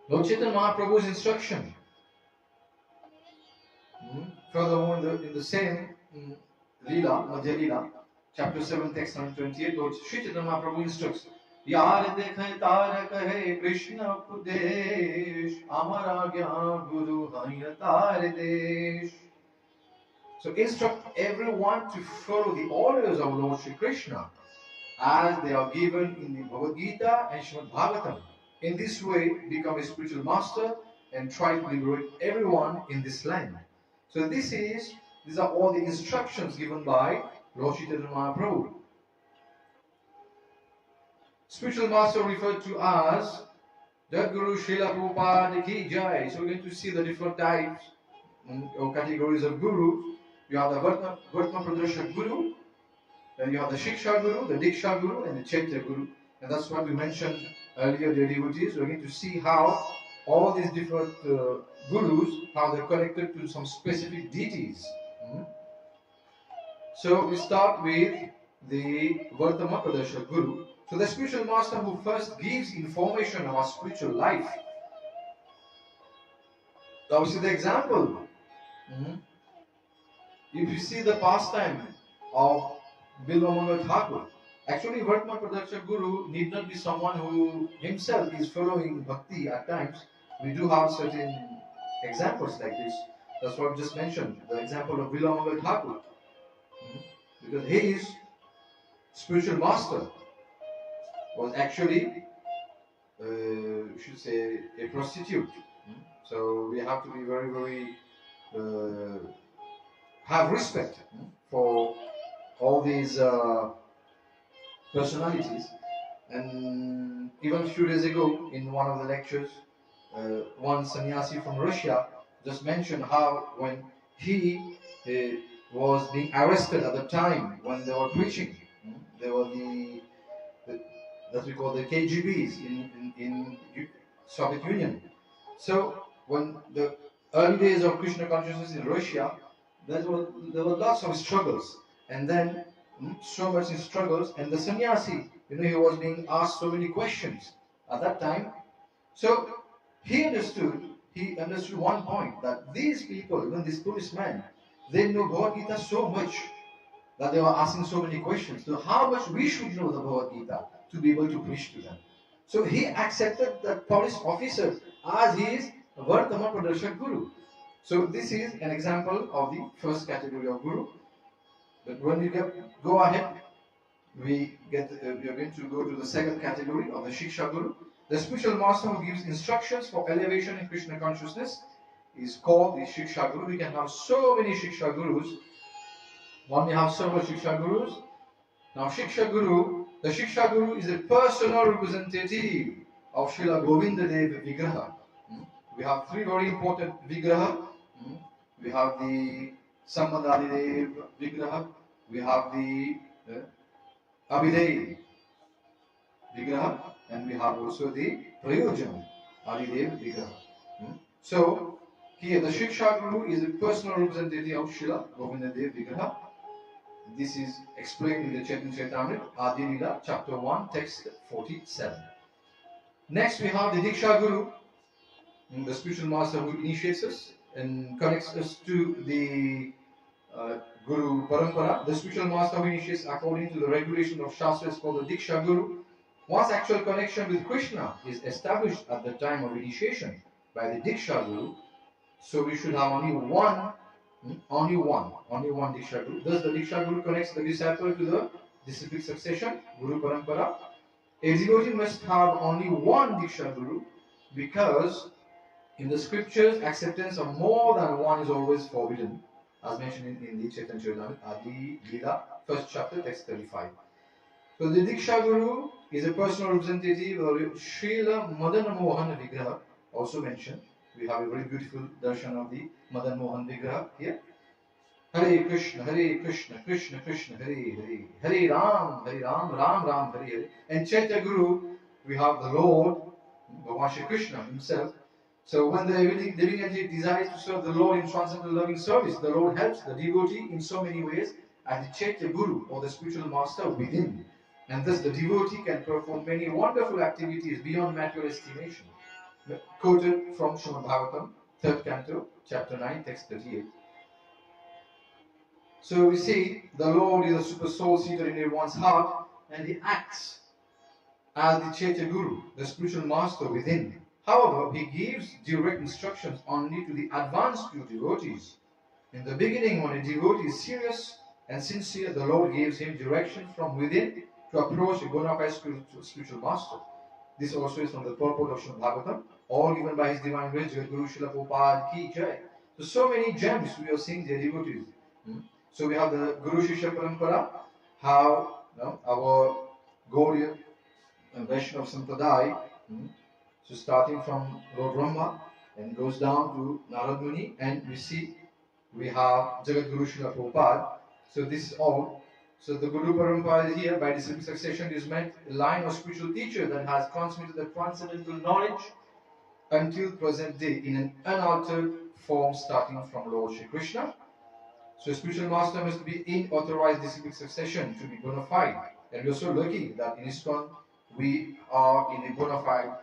Lord Chaitanya Mahaprabhu's instruction. Furthermore, in the same Leela, Madhya Leela, chapter 7, text 128, Lord Shri Chaitanya Mahaprabhu instructs, Yar dekhe tar kahe Krishna Pudesh, Amar agya Guru haya tar desh. So instruct everyone to follow the orders of Lord Shri Krishna as they are given in the Bhagavad Gita and Srimad Bhagavatam. In this way, become a spiritual master and try to liberate everyone in this land. So these are all the instructions given by Lord Chaitanya Mahaprabhu. Spiritual master referred to as Jaguru Srila Prabhupada Ki Jai. So we're going to see the different types or categories of guru. You have the Vartma Pradarshak Guru, then you have the Shiksha Guru, the Diksha Guru, and the Chaitya Guru. And that's what we mentioned earlier, dear devotees. We're going to see how all these different gurus, how they're connected to some specific deities. So we start with the Vartama Pradarshak Guru. So the spiritual master who first gives information about spiritual life. Now we see the example. If you see the pastime of Bilvamangal Thakur, actually Vartma Pradarshak Guru need not be someone who himself is following bhakti at times. We do have certain examples like this. That's what I just mentioned, the example of Bilvamangal Thakur. Because his spiritual master was actually, we should say, a prostitute. So we have to be very, very, have respect for all these personalities. And even a few days ago, in one of the lectures, one sannyasi from Russia just mentioned how when he was being arrested at the time when they were preaching, there were that we call the KGBs in Soviet Union. So when the early days of Krishna consciousness in Russia, there were lots of struggles, and then so much in struggles, and the sannyasi, he was being asked so many questions at that time. So he understood one point, that these people, even this policeman, they know Bhagavad Gita so much that they were asking so many questions. So how much we should know the Bhagavad Gita to be able to preach to them. So he accepted that police officer as his Vartama Pradarshak Guru. So this is an example of the first category of Guru. But when we go ahead, we are going to go to the second category of the Shiksha Guru. The spiritual master who gives instructions for elevation in Krishna consciousness is called the Shiksha Guru. We can have so many Shiksha Gurus. One may have several Shiksha Gurus. Now Shiksha Guru, the Shiksha Guru is a personal representative of Srila Govinda Dev Vigraha. We have three very important Vigraha. We have the Sambandhadi Dev Vigraha. We have the Abhidev Vigraha. And we have also the Prayojan Adidev Vigraha. So here the Shiksha Guru is a personal representative of Srila Govinda Dev Vigraha. This is explained in the Chaitanya Charitamrita, Adi Lila, chapter 1, text 47. Next we have the Diksha Guru, the spiritual master who initiates us and connects us to the Guru Parampara. The spiritual master who initiates according to the regulation of Shastra is called the Diksha Guru. Once actual connection with Krishna is established at the time of initiation by the Diksha Guru, so we should have only one Diksha Guru. Thus the Diksha Guru connects the disciple to the disciplic succession, Guru Parampara. A devotee must have only one Diksha Guru because in the scriptures acceptance of more than one is always forbidden, as mentioned in the Chaitanya Charitamrita, Adi Gita, first chapter, text 35. So the Diksha Guru is a personal representative of Srila Madan Mohan Vigraha, also mentioned. We have a very beautiful darshan of the Madan Mohan Vigraha here. Hare Krishna, Krishna Krishna, Hare Hare, Hare Ram, Ram Ram, Hare Hare. And Chaitya Guru, we have the Lord, Bhagavan Shri Krishna himself. So when the living entity desires to serve the Lord in transcendental loving service, the Lord helps the devotee in so many ways as the Chaitya Guru or the spiritual master within. And thus the devotee can perform many wonderful activities beyond material estimation. Quoted from Srimad Bhagavatam, 3rd canto, chapter 9, text 38. So we see the Lord is a super soul seated in everyone's heart, and he acts as the Chaitya Guru, the spiritual master within. However, he gives direct instructions only to the advanced pure devotees. In the beginning, when a devotee is serious and sincere, the Lord gives him direction from within to approach a bona fide spiritual master. This also is from the purport of Srimad Bhagavatam, all given by His Divine Grace, Guru Srila Prabhupada Ki Jai. So many gems we are seeing their devotees. So we have the Guru Shishya Parampara, how our Gauriya and Vaishnava Sampradaya, so starting from Lord Brahma and goes down to Narad Muni, and we see we have Jagat Guru Srila Prabhupada. So this is all. So the Guru Parampara is here. By disciplic succession is meant a line of spiritual teacher that has transmitted the transcendental knowledge until present day in an unaltered form starting from Lord Shri Krishna. So spiritual master must be in authorized disciplic succession to be bona fide. And we are so lucky that in ISKCON we are in a bona fide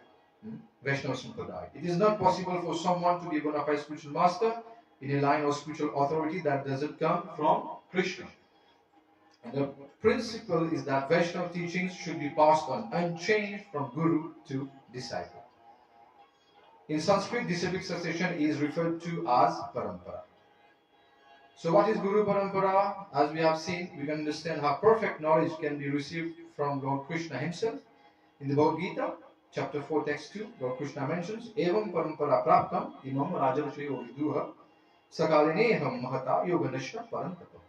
Vaishnava Sampradaya. It is not possible for someone to be a bona fide spiritual master in a line of spiritual authority that doesn't come from Krishna. And the principle is that Vaishnava teachings should be passed on unchanged from Guru to disciple. In Sanskrit, disciplic succession is referred to as Parampara. So what is Guru Parampara? As we have seen, we can understand how perfect knowledge can be received from Lord Krishna himself. In the Bhagavad Gita, chapter 4, text 2, Lord Krishna mentions, Evam Parampara Praptam Imam Rajarashriyo Viduha Sakalineham Mahata Yoganashna Parantapa.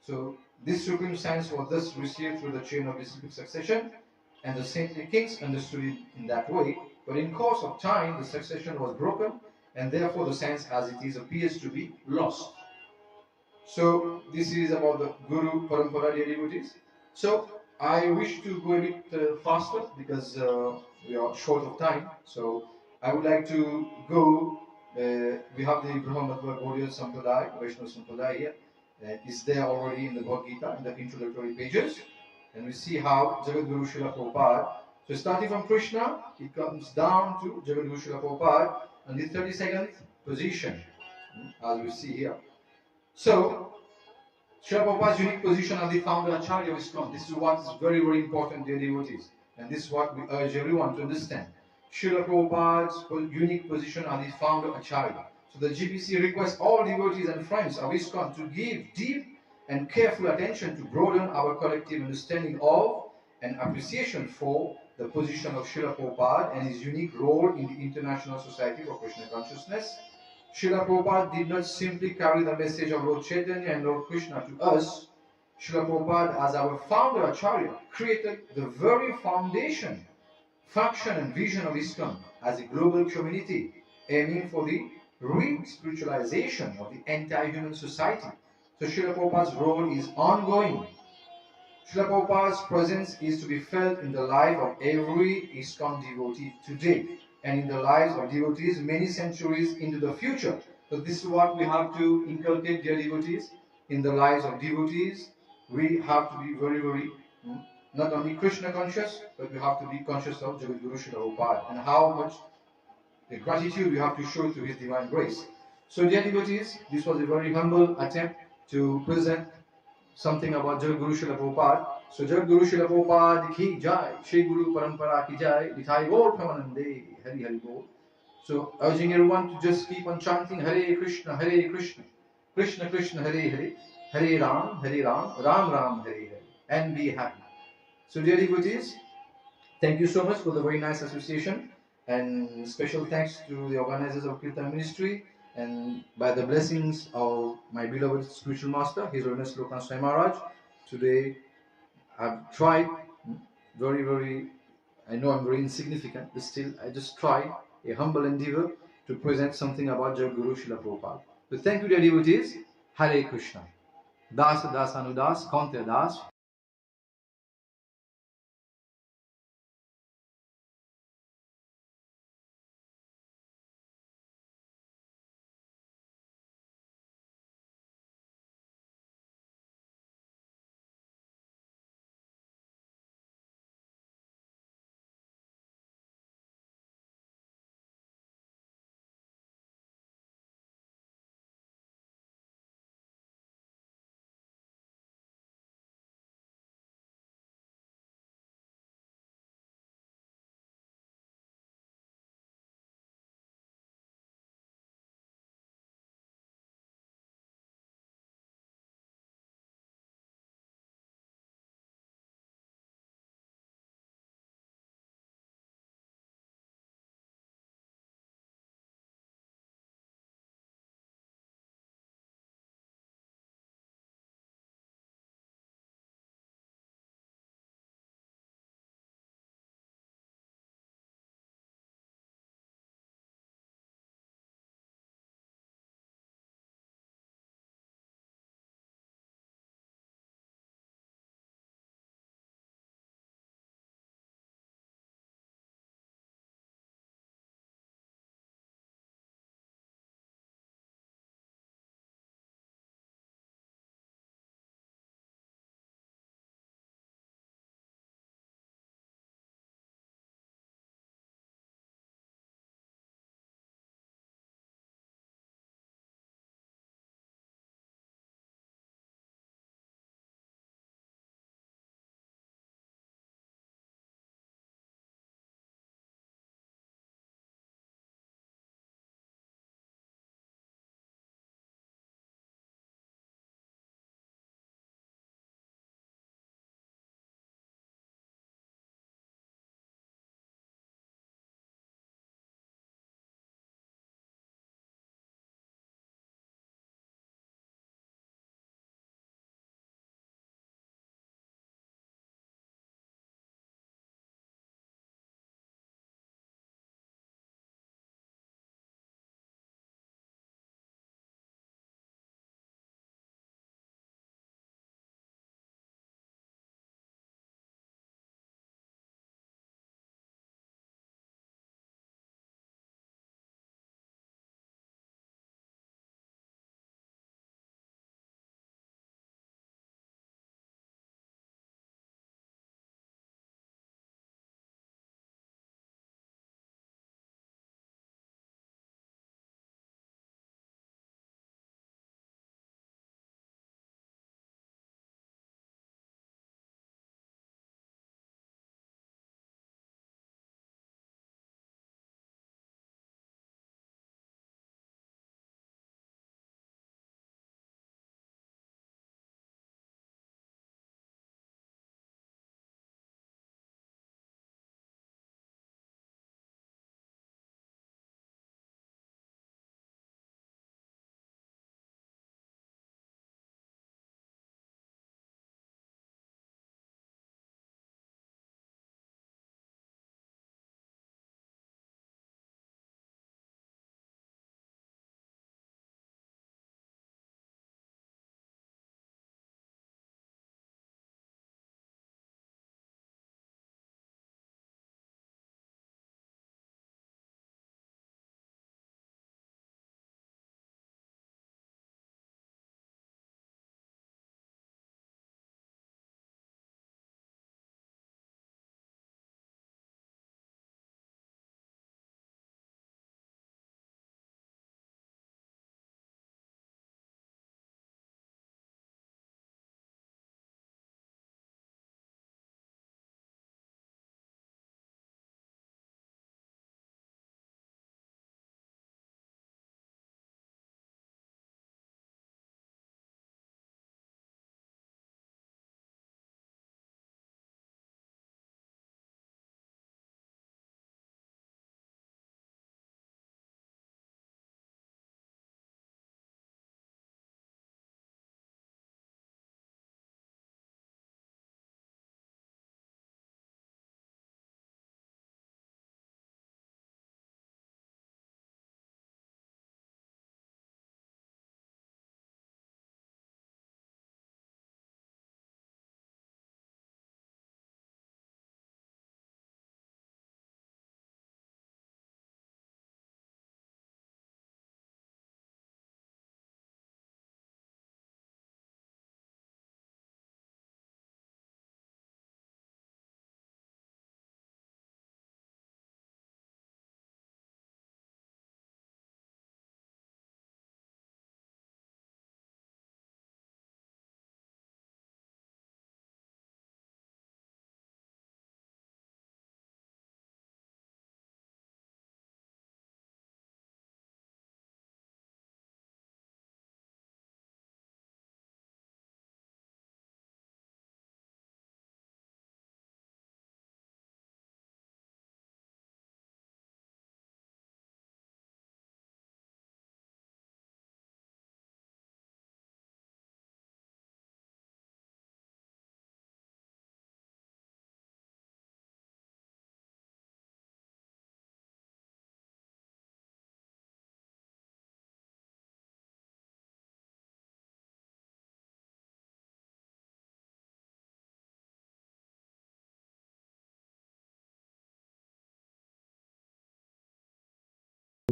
So this supreme science was thus received through the chain of disciplic succession, and the saintly kings understood it in that way. But in course of time, the succession was broken, and therefore the science as it is appears to be lost. So this is about the Guru Parampara devotees. So I wish to go a bit faster because we are short of time. So I would like to go. We have the Brahma Madhva Gaudiya Sampradaya, Vaishnava Sampradaya here. is there already in the Bhagavad Gita in the introductory pages. And we see how Jagadguru Srila Prabhupada, so starting from Krishna, it comes down to Jagadguru Srila Prabhupada on the 32nd position, as we see here. So, Srila Prabhupada's unique position as the founder Acharya of ISKCON. This is what is very, very important, dear devotees. And this is what we urge everyone to understand. Srila Prabhupada's unique position as the founder Acharya. So the GBC requests all devotees and friends of ISKCON to give deep and careful attention to broaden our collective understanding of and appreciation for the position of Srila Prabhupada and his unique role in the International Society for Krishna Consciousness. Srila Prabhupada did not simply carry the message of Lord Chaitanya and Lord Krishna to us. Srila Prabhupada, as our founder Acharya, created the very foundation, function and vision of ISKCON as a global community, aiming for the re-spiritualization of the entire human society. So Srila Prabhupada's role is ongoing. Srila Prabhupada's presence is to be felt in the life of every ISKCON devotee today and in the lives of devotees many centuries into the future. So this is what we have to inculcate, dear devotees, in the lives of devotees. We have to be very, very, not only Krishna conscious, but we have to be conscious of Jagadguru Srila Prabhupada and how much the gratitude we have to show to his divine grace. So dear devotees, this was a very humble attempt to present something about Jagadguru Srila Prabhupada. So Jagadguru Srila Prabhupada ki jai, Shri Guru Parampara ki jai, Nithai Gaur Pramanande, Hari Hari Bol. So urging everyone to just keep on chanting Hare Krishna, Krishna Krishna, Hare Hare, Hare Ram, Ram Ram, Hare Hare, and be happy. So dear devotees, thank you so much for the very nice association, and special thanks to the organizers of Kirtan Ministry, and by the blessings of my beloved spiritual master, His Holiness Lokan Swami Maharaj. Today I've tried very, I know I'm very insignificant, but still I just try a humble endeavor to present something about Jagadguru Srila Prabhupada. So thank you dear devotees, Hare Krishna. Das Das Anudas, Kante Das.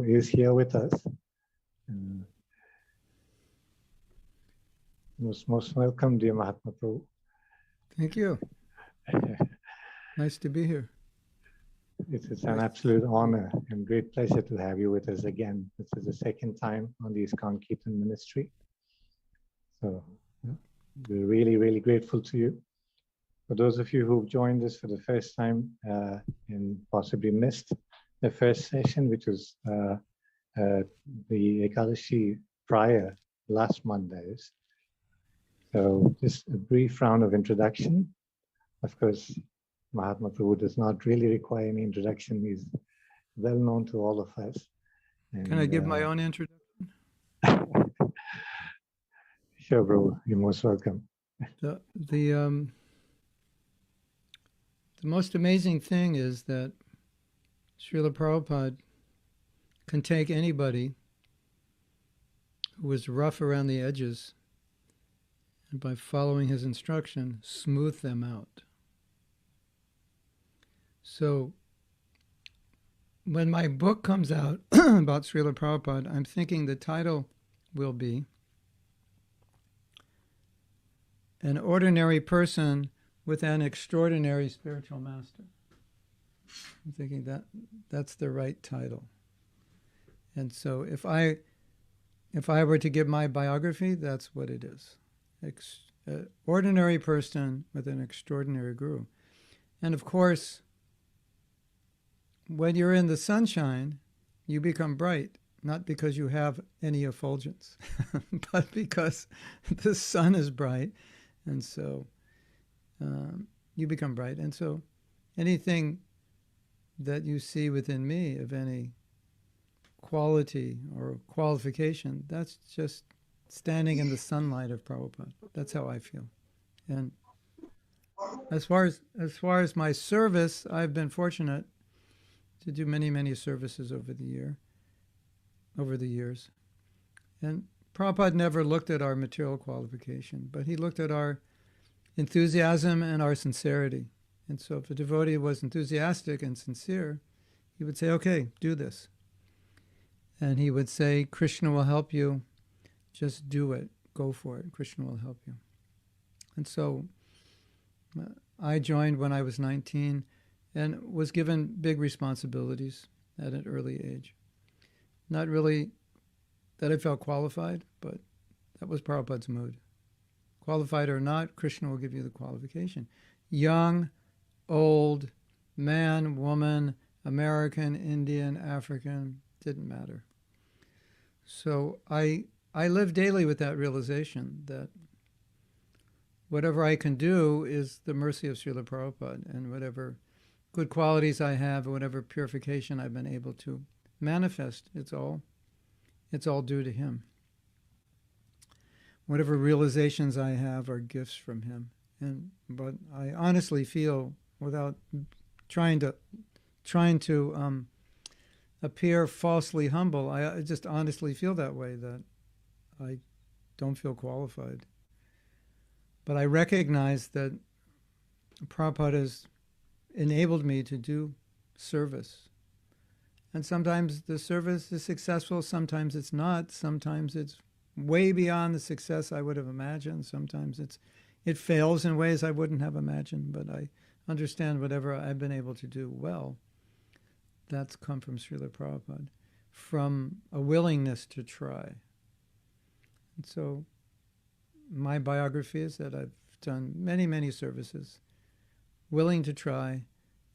is here with us. Most welcome, dear Mahatma Prabhu. Thank you. Nice to be here. It's an absolute honor and great pleasure to have you with us again. This is the second time on the ISKCON Kirtan ministry. So we're really, really grateful to you. For those of you who've joined us for the first time and possibly missed the first session, which was the EKΑDAŞީ prior last Mondays. So just a brief round of introduction. Of course, Mahatma Prabhu does not really require any introduction. He's well known to all of us. And, can I give my own introduction? Sure, Prabhu. You're most welcome. The most amazing thing is that Srila Prabhupada can take anybody who is rough around the edges and by following his instruction, smooth them out. So when my book comes out about Srila Prabhupada, I'm thinking the title will be An Ordinary Person with an Extraordinary Spiritual Master. I'm thinking that's the right title. And so if I were to give my biography, that's what it is. Ordinary person with an extraordinary guru. And of course, when you're in the sunshine, you become bright, not because you have any effulgence, but because the sun is bright, and so you become bright. And so anything that you see within me of any quality or qualification, that's just standing in the sunlight of Prabhupada. That's how I feel. And as far as my service, I've been fortunate to do many services over the years. And Prabhupada never looked at our material qualification, but he looked at our enthusiasm and our sincerity. And so if a devotee was enthusiastic and sincere, he would say, okay, do this. And he would say, Krishna will help you. Just do it. Go for it. Krishna will help you. And so I joined when I was 19 and was given big responsibilities at an early age. Not really that I felt qualified, but that was Prabhupada's mood. Qualified or not, Krishna will give you the qualification. Young, old, man, woman, American, Indian, African, didn't matter. So I live daily with that realization that whatever I can do is the mercy of Srila Prabhupada, and whatever good qualities I have, or whatever purification I've been able to manifest, it's all due to him. Whatever realizations I have are gifts from him. But I honestly feel, without trying to appear falsely humble, I just honestly feel that way, that I don't feel qualified. But I recognize that Prabhupada has enabled me to do service. And sometimes the service is successful, sometimes it's not, sometimes it's way beyond the success I would have imagined, sometimes it fails in ways I wouldn't have imagined, but I understand whatever I've been able to do well, that's come from Srila Prabhupada, from a willingness to try. And so my biography is that I've done many services, willing to try.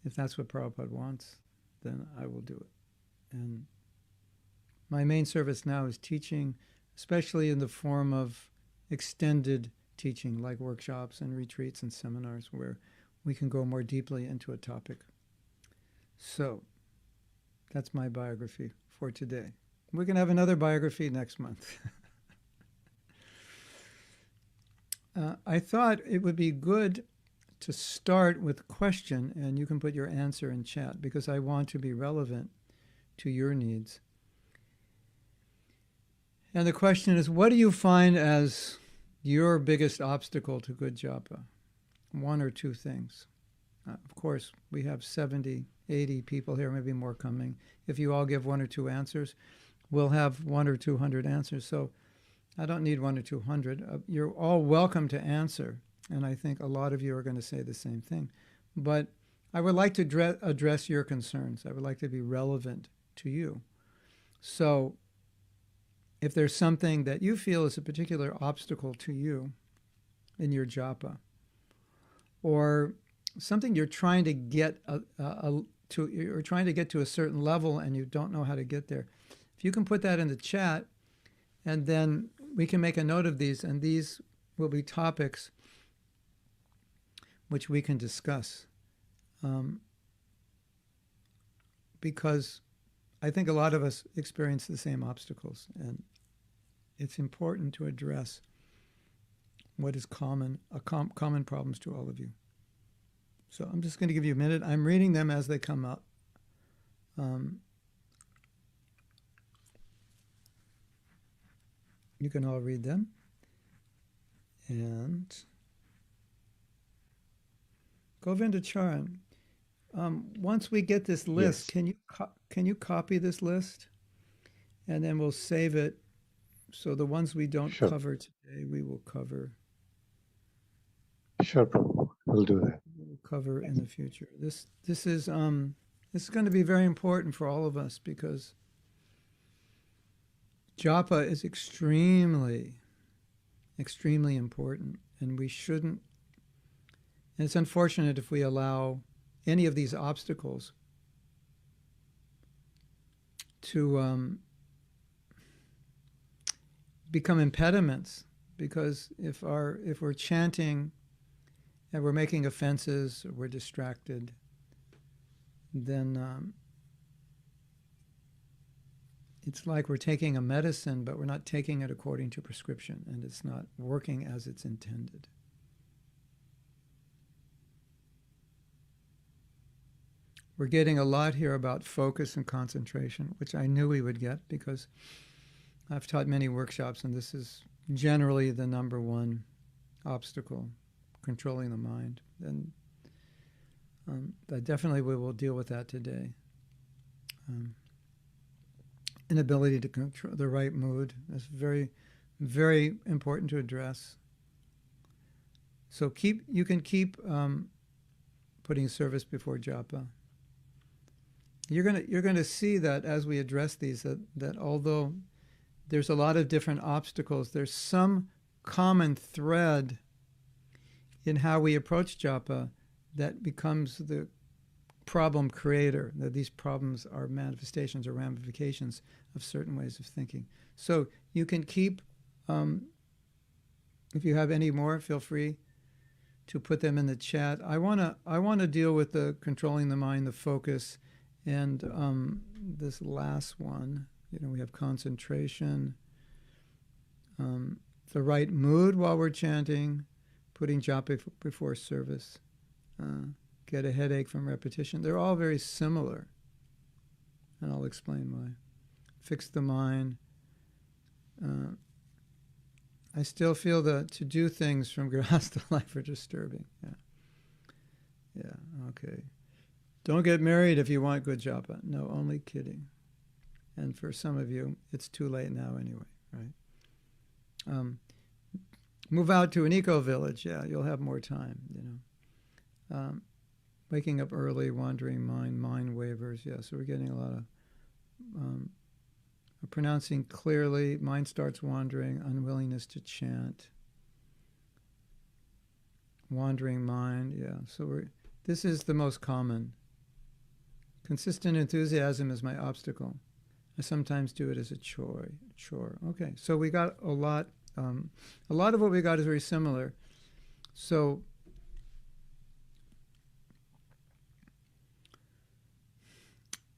If that's what Prabhupada wants, then I will do it. And my main service now is teaching, especially in the form of extended teaching, like workshops and retreats and seminars where we can go more deeply into a topic. So that's my biography for today. We can have another biography next month. I thought it would be good to start with a question, and you can put your answer in chat, because I want to be relevant to your needs. And the question is, what do you find as your biggest obstacle to good japa? One or two things. Of course, we have 70 80 people here, maybe more coming. If you all give 1 or 2 answers, we'll have 100 or 200 answers. So I don't need 100 or 200. You're all welcome to answer, and I think a lot of you are going to say the same thing. But I would like to address your concerns. I would like to be relevant to you. So if there's something that you feel is a particular obstacle to you in your japa, or something you're trying to get you're trying to get to a certain level and you don't know how to get there, if you can put that in the chat, and then we can make a note of these, and these will be topics which we can discuss. Because I think a lot of us experience the same obstacles, and it's important to address what is common problems to all of you. So I'm just going to give you a minute. I'm reading them as they come up. You can all read them. And Govinda Charan, once we get this list, Yes. can you copy this list? And then we'll save it. So the ones we don't Sure. cover today, we will cover. Sure, Prabhu. We'll do that. We'll cover in the future. This is going to be very important for all of us, because japa is extremely important, and we shouldn't. And it's unfortunate if we allow any of these obstacles to become impediments, because if we're chanting and we're making offenses, or we're distracted, then it's like we're taking a medicine, but we're not taking it according to prescription, and it's not working as it's intended. We're getting a lot here about focus and concentration, which I knew we would get, because I've taught many workshops, and this is generally the number one obstacle, controlling the mind. And definitely we will deal with that today. Inability to control the right mood is very, very important to address. So you can keep putting service before japa. You're gonna see that as we address these, that although there's a lot of different obstacles, there's some common thread in how we approach japa that becomes the problem creator, that these problems are manifestations or ramifications of certain ways of thinking. So you can keep, if you have any more, feel free to put them in the chat. I wanna deal with the controlling the mind, the focus, and this last one. We have concentration, the right mood while we're chanting, putting japa before service, get a headache from repetition. They're all very similar, and I'll explain why. Fix the mind. I still feel that to do things from grihastha life are disturbing. Yeah, okay. Don't get married if you want good japa. No, only kidding. And for some of you, it's too late now anyway, right? Move out to an eco-village. Yeah, you'll have more time, waking up early, wandering mind wavers. Yeah, so we're getting a lot of pronouncing clearly, mind starts wandering, unwillingness to chant. Wandering mind, yeah. So this is the most common. Consistent enthusiasm is my obstacle. I sometimes do it as a chore. Okay, so we got a lot of what we got is very similar. So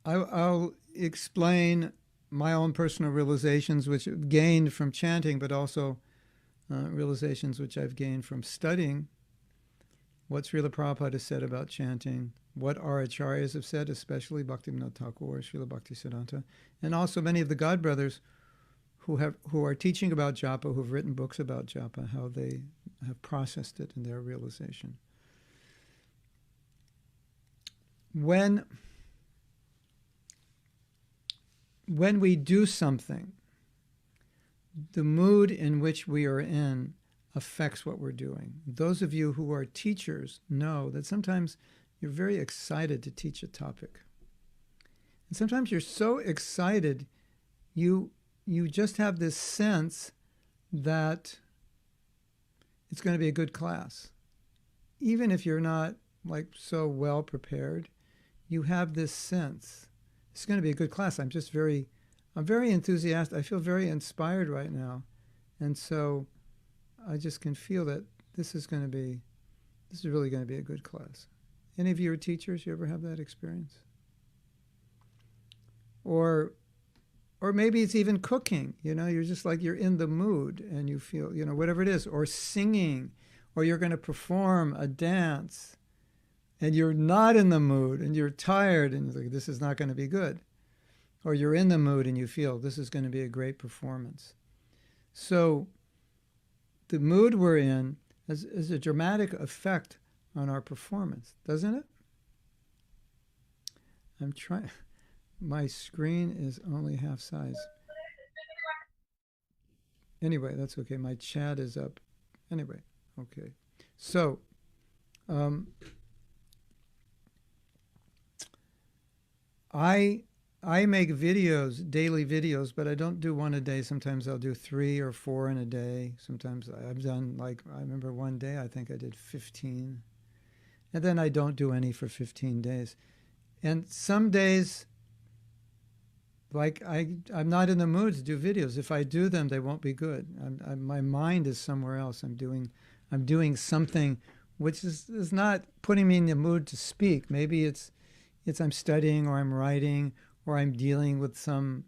I'll explain my own personal realizations, which I've gained from chanting, but also realizations which I've gained from studying what Srila Prabhupada has said about chanting, what our acharyas have said, especially Bhaktivinoda Thakur, Srila Bhaktisiddhanta, and also many of the God brothers who are teaching about japa, who've written books about japa, how they have processed it in their realization. When when we do something, the mood in which we are in affects what we're doing. Those of you who are teachers know that sometimes you're very excited to teach a topic. And sometimes you're so excited, you just have this sense that it's going to be a good class. Even if you're not like so well prepared, you have this sense it's going to be a good class. I'm very enthusiastic. I feel very inspired right now. And so I just can feel that this is really going to be a good class. Any of you are teachers? You ever have that experience? Or maybe it's even cooking, you're just like you're in the mood and you feel, whatever it is, or singing, or you're going to perform a dance and you're not in the mood and you're tired and you're like, this is not going to be good. Or you're in the mood and you feel this is going to be a great performance. So the mood we're in has a dramatic effect on our performance, doesn't it? I'm trying. My screen is only half size. Anyway, that's okay. My chat is up. Anyway, okay. So, I make videos, daily videos, but I don't do one a day. Sometimes I'll do 3 or 4 in a day. Sometimes I've done, I remember one day, I think I did 15. And then I don't do any for 15 days. And some days, I'm not in the mood to do videos. If I do them, they won't be good. My mind is somewhere else. I'm doing something which is not putting me in the mood to speak. Maybe it's I'm studying or I'm writing or I'm dealing with some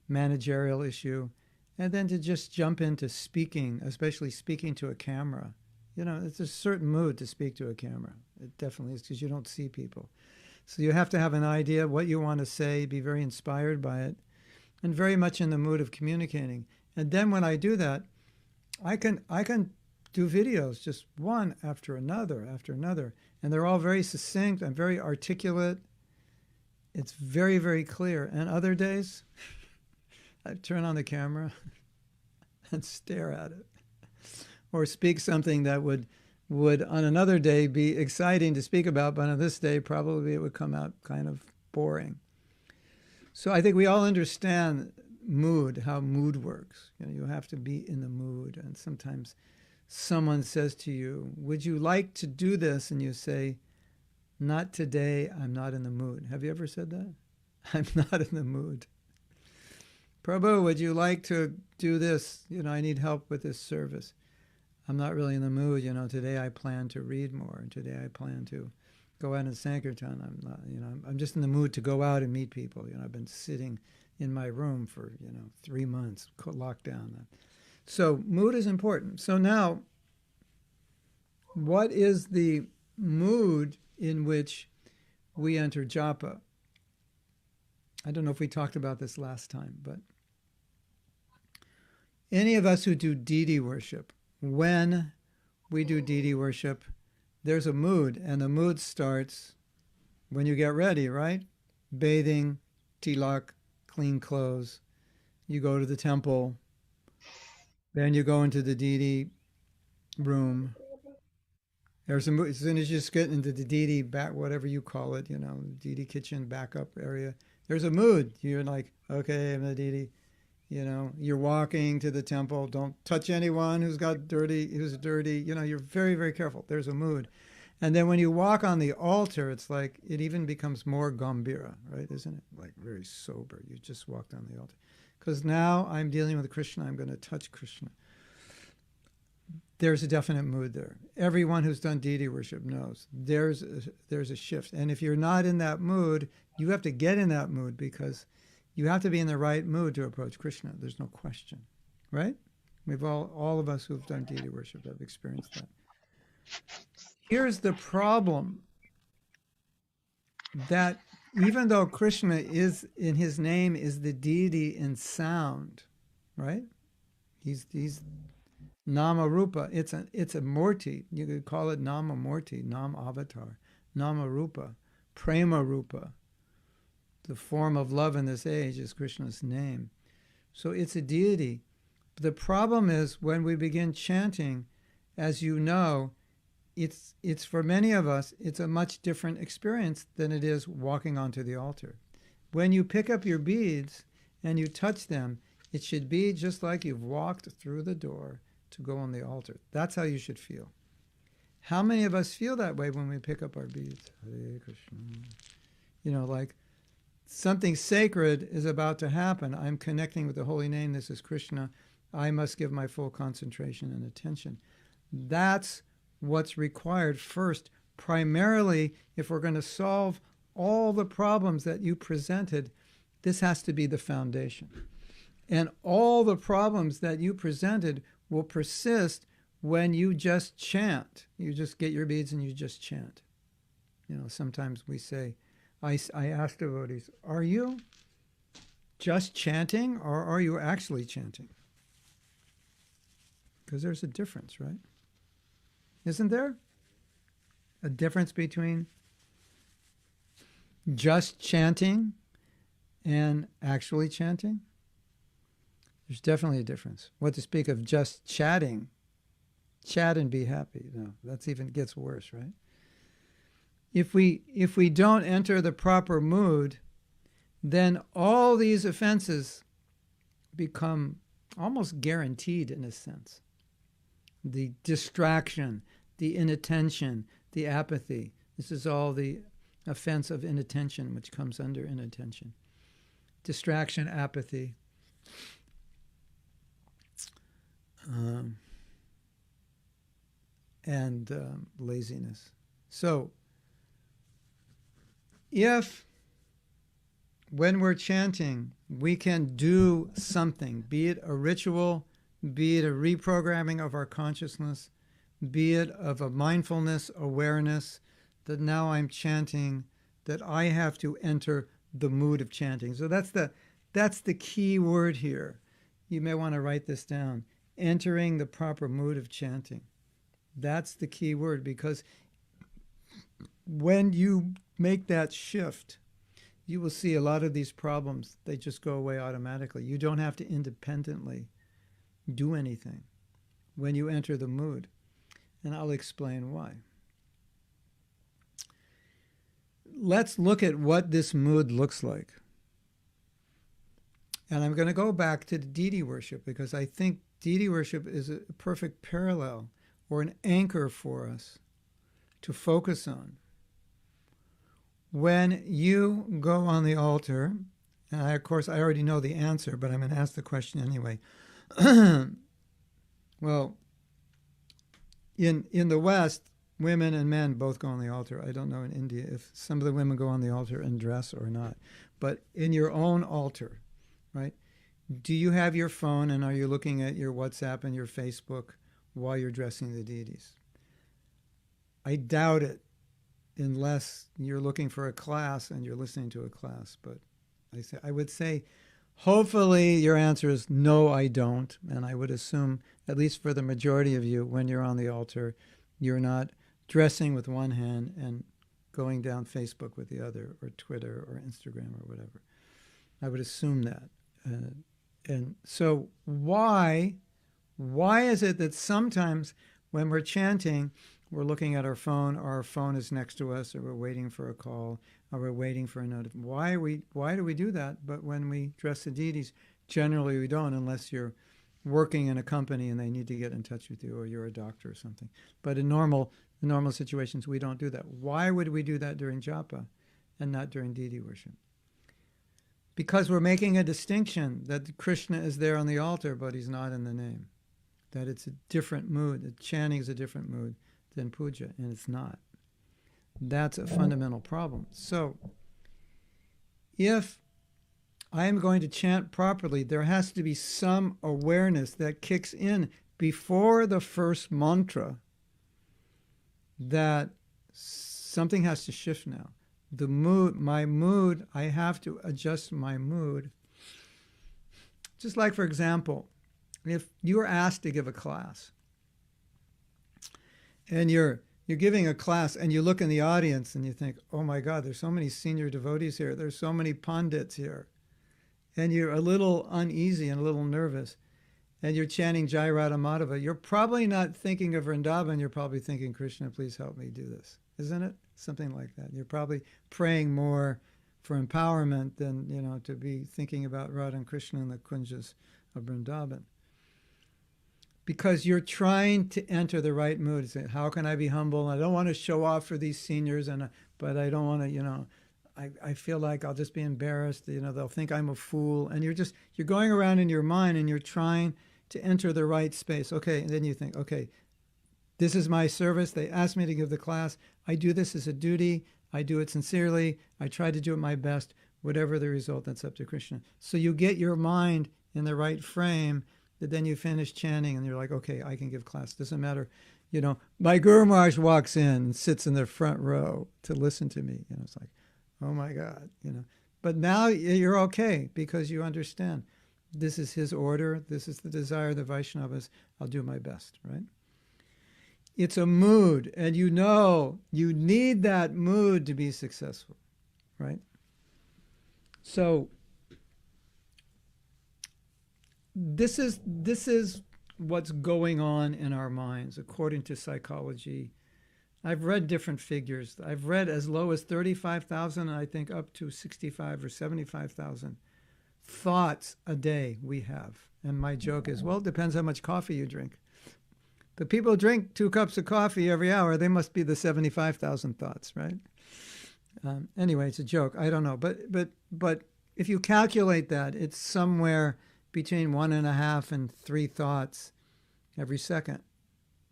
managerial issue. And then to just jump into speaking, especially speaking to a camera. It's a certain mood to speak to a camera. It definitely is, because you don't see people. So you have to have an idea what you want to say, be very inspired by it, and very much in the mood of communicating. And then when I do that, I can do videos, just one after another, and they're all very succinct and very articulate. It's very, very clear. And other days, I turn on the camera and stare at it, or speak something that would on another day be exciting to speak about, but on this day probably it would come out kind of boring. So I think we all understand mood, how mood works. You have to be in the mood. And sometimes someone says to you, would you like to do this? And you say, not today, I'm not in the mood. Have you ever said that? I'm not in the mood. Prabhu, would you like to do this? I need help with this service. I'm not really in the mood. Today I plan to read more. And today I plan to go out and Sankirtan. I'm not, I'm just in the mood to go out and meet people. I've been sitting in my room for, 3 months, locked down. So mood is important. So now, what is the mood in which we enter japa? I don't know if we talked about this last time, but any of us who do deity worship, when we do deity worship, there's a mood, and the mood starts when you get ready, right? Bathing, tilak, clean clothes. You go to the temple. Then you go into the deity room. There's a mood. As soon as you get into the deity back, whatever you call it, deity kitchen backup area, there's a mood. You're like, okay, I'm the deity. You're walking to the temple. Don't touch anyone who's dirty. You're very, very careful. There's a mood. And then when you walk on the altar, it's like it even becomes more gambhira, right? Isn't it? Like very sober. You just walked on the altar. Because now I'm dealing with Krishna. I'm going to touch Krishna. There's a definite mood there. Everyone who's done deity worship knows there's a shift. And if you're not in that mood, you have to get in that mood, because you have to be in the right mood to approach Krishna. There's no question, right? We've all of us who've done deity worship have experienced that. Here's the problem, that even though Krishna is, in his name, is the deity in sound, right? He's Nama Rupa. It's a Murti. You could call it Nama Murti, Nam Avatar, Nama Rupa, Prema Rupa. the form of love in this age is Krishna's name. So it's a deity. The problem is when we begin chanting, as you know, it's for many of us, it's a much different experience than it is walking onto the altar. When you pick up your beads and you touch them, it should be just like you've walked through the door to go on the altar. That's how you should feel. How many of us feel that way when we pick up our beads? Hare Krishna. You know, like something sacred is about to happen. I'm connecting with the holy name. This is Krishna. I must give my full concentration and attention. That's what's required first. Primarily, if we're going to solve all the problems that you presented, this has to be the foundation. And all the problems that you presented will persist when you just chant. You just get your beads and you just chant. You know, sometimes we say, I ask devotees, are you just chanting or are you actually chanting? Because there's a difference, right? Isn't there a difference between just chanting and actually chanting? There's definitely a difference. What to speak of just chatting? Chat and be happy. No, that's even gets worse, right? If we don't enter the proper mood, then all these offenses become almost guaranteed in a sense. The distraction, the inattention, the apathy. This is all the offense of inattention, which comes under inattention. Distraction, apathy. And laziness. So, if when we're chanting, we can do something, be it a ritual, be it a reprogramming of our consciousness, be it of a mindfulness awareness that now I'm chanting, that I have to enter the mood of chanting. So that's the key word here. You may want to write this down. Entering the proper mood of chanting. That's the key word, because when you make that shift, you will see a lot of these problems, they just go away automatically. You don't have to independently do anything when you enter the mood. And I'll explain why. Let's look at what this mood looks like. And I'm going to go back to the deity worship, because I think deity worship is a perfect parallel or an anchor for us to focus on. When you go on the altar, and of course I already know the answer, but I'm going to ask the question anyway. Well, in the West, women and men both go on the altar. I don't know in India if some of the women go on the altar and dress or not. But in your own altar, right? Do you have your phone and are you looking at your WhatsApp and your Facebook while you're dressing the deities? I doubt it, unless you're looking for a class and you're listening to a class. But I would say, hopefully your answer is no, I don't. And I would assume, at least for the majority of you, when you're on the altar, you're not dressing with one hand and going down Facebook with the other, or Twitter or Instagram or whatever. I would assume that. And so why is it that sometimes when we're chanting, we're looking at our phone, or our phone is next to us, or we're waiting for a call, or we're waiting for a notification? Why do we do that? But when we dress the deities, generally we don't, unless you're working in a company and they need to get in touch with you, or you're a doctor or something. But in normal situations, we don't do that. Why would we do that during japa and not during deity worship? Because we're making a distinction that Krishna is there on the altar, but he's not in the name. That it's a different mood, that chanting is a different mood than puja, and it's not. That's a fundamental problem. So, if I am going to chant properly, there has to be some awareness that kicks in before the first mantra that something has to shift now. The mood, my mood, I have to adjust my mood. Just like, for example, if you are asked to give a class and you're you're giving a class and you look in the audience and you think, oh my God, there's so many senior devotees here. There's so many pandits here. And you're a little uneasy and a little nervous. And you're chanting Jai Radha Madhava. You're probably not thinking of Vrindavan. You're probably thinking, Krishna, please help me do this. Isn't it? Something like that. You're probably praying more for empowerment than, to be thinking about Radha and Krishna and the kunjas of Vrindavan. Because you're trying to enter the right mood. Say, how can I be humble? I don't want to show off for these seniors, but I don't want to, I feel like I'll just be embarrassed. They'll think I'm a fool. And you're going around in your mind and you're trying to enter the right space. Okay, and then you think, okay, this is my service. They asked me to give the class. I do this as a duty. I do it sincerely. I try to do it my best. Whatever the result, that's up to Krishna. So you get your mind in the right frame, that then you finish chanting and you're like, okay, I can give class. Doesn't matter. My Guru Maharaj walks in and sits in the front row to listen to me. It's like, oh my God, But now you're okay because you understand this is his order. This is the desire of the Vaishnavas. I'll do my best, right? It's a mood, and you need that mood to be successful, right? So this is what's going on in our minds according to psychology. I've read different figures. I've read as low as 35,000 and I think up to 65 or 75,000 thoughts a day we have. And my joke is, well, it depends how much coffee you drink. The people who drink 2 cups of coffee every hour, they must be the 75,000 thoughts, right? Anyway, it's a joke. I don't know. But if you calculate that, it's somewhere between 1.5 and 3 thoughts every second,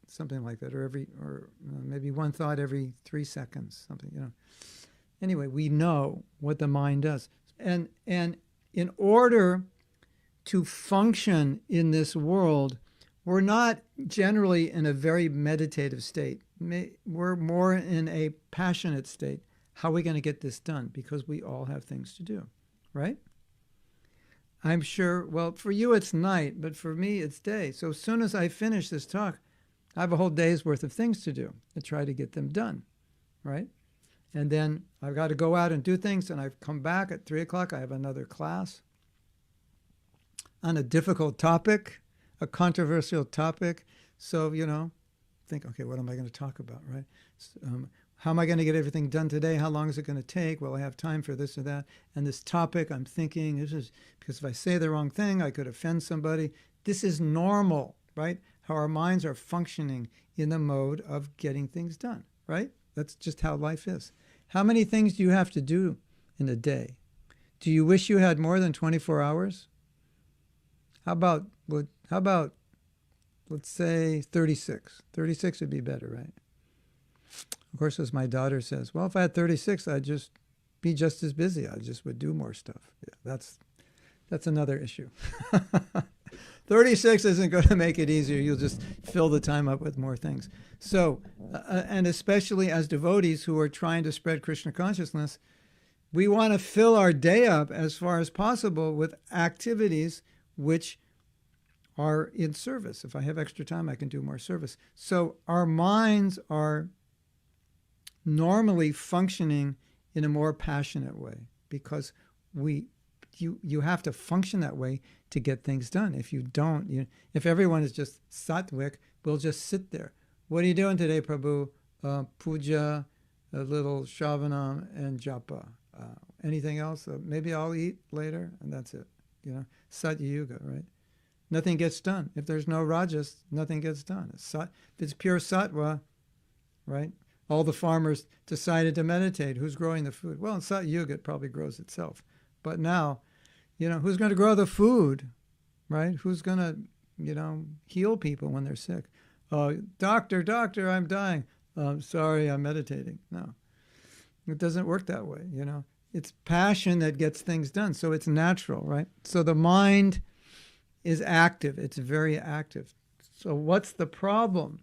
something like that, or maybe 1 thought every 3 seconds, something, Anyway, we know what the mind does. And in order to function in this world, we're not generally in a very meditative state. We're more in a passionate state. How are we going to get this done? Because we all have things to do, right? I'm sure, well, for you it's night, but for me it's day. So as soon as I finish this talk, I have a whole day's worth of things to do to try to get them done, right? And then I've got to go out and do things, and I've come back at 3 o'clock. I have another class on a difficult topic, a controversial topic. So, think, okay, what am I going to talk about, right? How am I going to get everything done today? How long is it going to take? Will I have time for this or that? And this topic, I'm thinking, this is because if I say the wrong thing, I could offend somebody. This is normal, right? How our minds are functioning in the mode of getting things done, right? That's just how life is. How many things do you have to do in a day? Do you wish you had more than 24 hours? How about, let's say 36? 36 would be better, right? Of course, as my daughter says, well, if I had 36, I'd just be just as busy. I just would do more stuff. Yeah, that's another issue. 36 isn't going to make it easier. You'll just fill the time up with more things. So, and especially as devotees who are trying to spread Krishna consciousness, we want to fill our day up as far as possible with activities which are in service. If I have extra time, I can do more service. So our minds are normally functioning in a more passionate way because you have to function that way to get things done. If you don't, if everyone is just sattvic, we'll just sit there. What are you doing today, Prabhu? Puja, a little Śravana and japa. Anything else? Maybe I'll eat later, and that's it. Satya Yuga, right? Nothing gets done. If there's no rajas, nothing gets done. If it's pure sattva, right? All the farmers decided to meditate. Who's growing the food? Well, in Satya Yuga, it probably grows itself. But now, who's going to grow the food, right? Who's going to, heal people when they're sick? Doctor, I'm dying. Sorry, I'm meditating. No, it doesn't work that way, It's passion that gets things done, so it's natural, right? So the mind is active. It's very active. So what's the problem?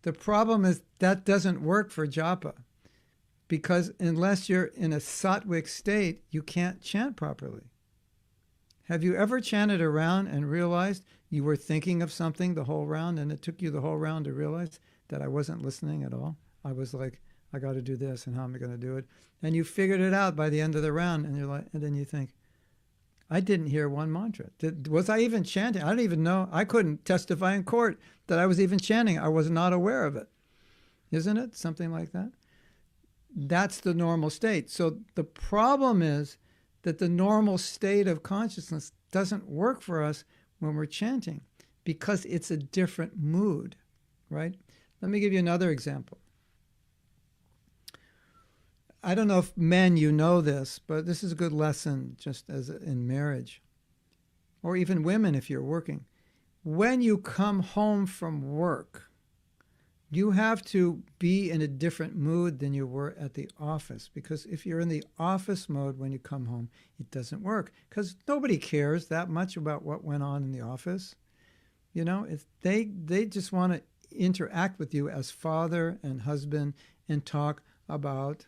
The problem is that doesn't work for japa, because unless you're in a sattvic state, you can't chant properly. Have you ever chanted a round and realized you were thinking of something the whole round and it took you the whole round to realize? that I wasn't listening at all. I was like, I got to do this, and how am I going to do it? And you figured it out by the end of the round, and you're like, and then you think, I didn't hear one mantra. Was I even chanting? I don't even know. I couldn't testify in court that I was even chanting. I was not aware of it. Isn't it? Something like that. That's the normal state. So the problem is that the normal state of consciousness doesn't work for us when we're chanting because it's a different mood, right? Let me give you another example. I don't know if men, you know this, but this is a good lesson just as in marriage, or even women if you're working. When you come home from work, you have to be in a different mood than you were at the office, because if you're in the office mode when you come home, it doesn't work because nobody cares that much about what went on in the office. You know, they just want to interact with you as father and husband and talk about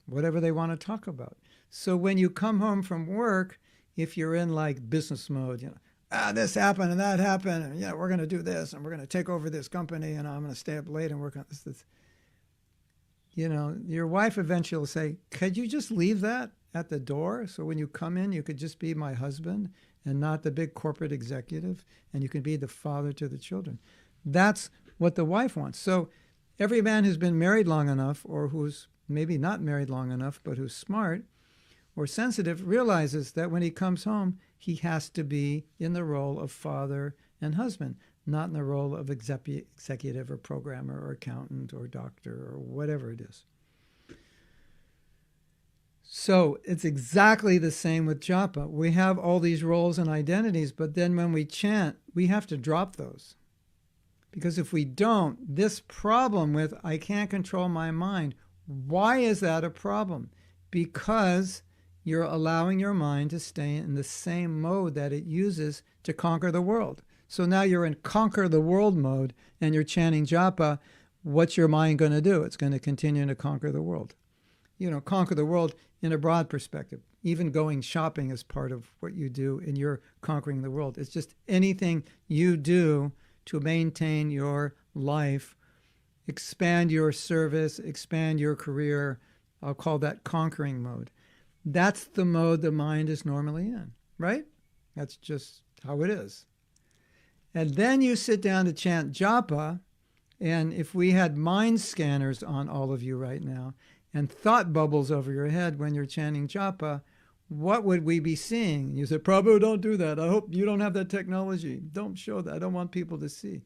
whatever they want to talk about. So when you come home from work, if you're in like business mode, you know, this happened and that happened, and yeah, we're going to do this, and we're going to take over this company, and I'm going to stay up late and work on this. You know, your wife eventually will say, could you just leave that at the door? So when you come in, you could just be my husband and not the big corporate executive, and you can be the father to the children. That's what the wife wants. So every man who's been married long enough, or who's maybe not married long enough, but who's smart or sensitive, realizes that when he comes home, he has to be in the role of father and husband, not in the role of executive or programmer or accountant or doctor or whatever it is. So it's exactly the same with japa. We have all these roles and identities, but then when we chant, we have to drop those. Because if we don't, this problem with I can't control my mind, why is that a problem? Because you're allowing your mind to stay in the same mode that it uses to conquer the world. So now you're in conquer the world mode and you're chanting japa. What's your mind going to do? It's going to continue to conquer the world. You know, conquer the world in a broad perspective. Even going shopping is part of what you do in your conquering the world. It's just anything you do to maintain your life, expand your service, expand your career. I'll call that conquering mode. That's the mode the mind is normally in, right? That's just how it is. And then you sit down to chant japa, and if we had mind scanners on all of you right now, and thought bubbles over your head when you're chanting japa, what would we be seeing? You said, Prabhu, don't do that. I hope you don't have that technology. Don't show that. I don't want people to see.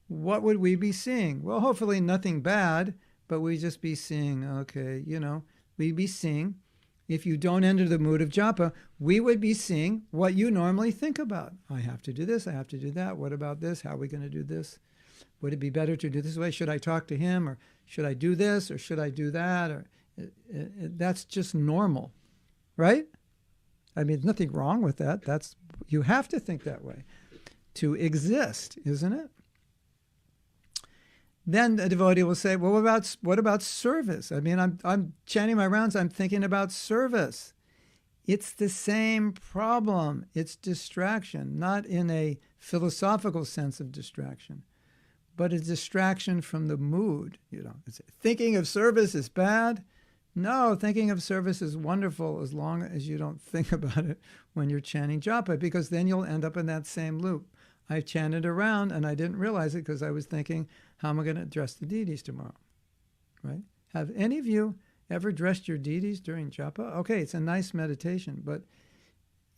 What would we be seeing? Well, hopefully nothing bad, but we just be seeing, okay, you know, we'd be seeing, if you don't enter the mood of japa, we would be seeing what you normally think about. I have to do this. I have to do that. What about this? How are we going to do this? Would it be better to do this way? Should I talk to him? Or should I do this? Or should I do that? Or that's just normal, right? I mean, nothing wrong with that. You have to think that way to exist, isn't it? Then the devotee will say, well, what about service? I mean, I'm chanting my rounds, I'm thinking about service. It's the same problem. It's distraction, not in a philosophical sense of distraction, but a distraction from the mood. You know, thinking of service is bad. No, thinking of service is wonderful as long as you don't think about it when you're chanting japa, because then you'll end up in that same loop. I chanted around and I didn't realize it because I was thinking, how am I going to address the deities tomorrow? Right? Have any of you ever addressed your deities during japa? Okay, it's a nice meditation, but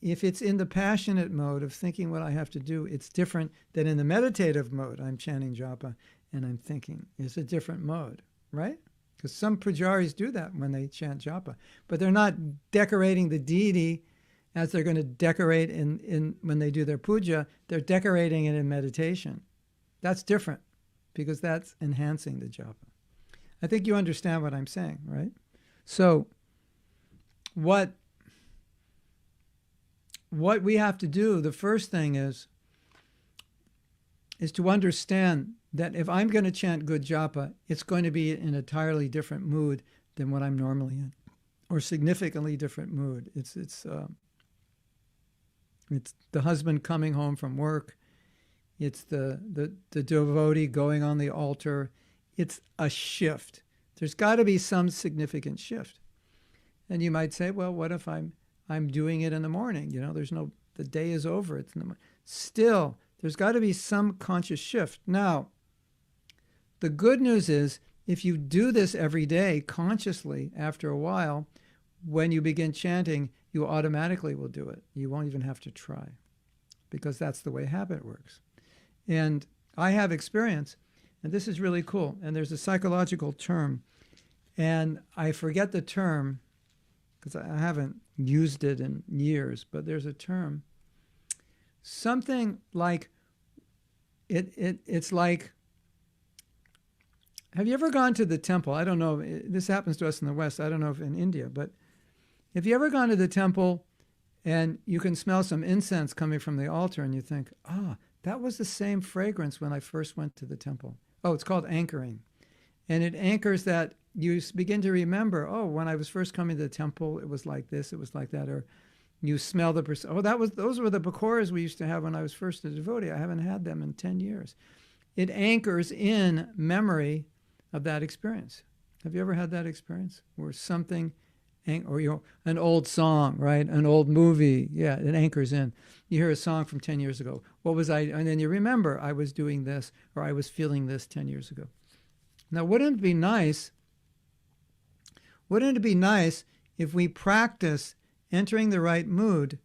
if it's in the passionate mode of thinking what I have to do, it's different than in the meditative mode. I'm chanting japa and I'm thinking. It's a different mode, right? Because some pujaris do that when they chant japa, but they're not decorating the deity as they're going to decorate in when they do their puja. They're decorating it in meditation. That's different because that's enhancing the japa. I think you understand what I'm saying, right? So what we have to do, the first thing is to understand that if I'm going to chant good japa, it's going to be in an entirely different mood than what I'm normally in, or significantly different mood. It's the husband coming home from work. It's the devotee going on the altar. It's a shift. There's got to be some significant shift. And you might say, well, what if I'm doing it in the morning? The day is over. It's in the morning. Still, there's got to be some conscious shift. Now, the good news is, if you do this every day consciously, after a while, when you begin chanting, you automatically will do it. You won't even have to try, because that's the way habit works. And I have experience, and this is really cool. And there's a psychological term, and I forget the term because I haven't used it in years, but there's a term. Something like, it's like, have you ever gone to the temple? I don't know. This happens to us in the West. I don't know if in India, but have you ever gone to the temple and you can smell some incense coming from the altar and you think, that was the same fragrance when I first went to the temple. Oh, it's called anchoring. And it anchors that you begin to remember, when I was first coming to the temple, it was like this, it was like that. Or you smell those were the pakoras we used to have when I was first a devotee. I haven't had them in 10 years. It anchors in memory of that experience. Have you ever had that experience where something, or an old song, right? An old movie, yeah, it anchors in. You hear a song from 10 years ago. What was I? And then you remember, I was doing this, or I was feeling this 10 years ago. Now, wouldn't it be nice if we practice entering the right mood,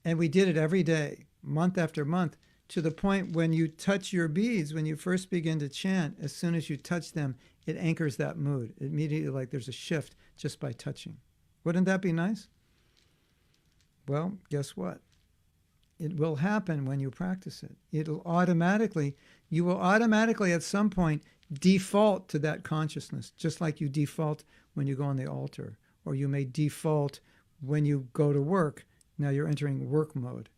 and we did it every day, month after month, to the point when you touch your beads, when you first begin to chant, as soon as you touch them, it anchors that mood. Immediately, like there's a shift just by touching. Wouldn't that be nice? Well, guess what? It will happen when you practice it. You will automatically at some point default to that consciousness, just like you default when you go on the altar, or you may default when you go to work. Now you're entering work mode.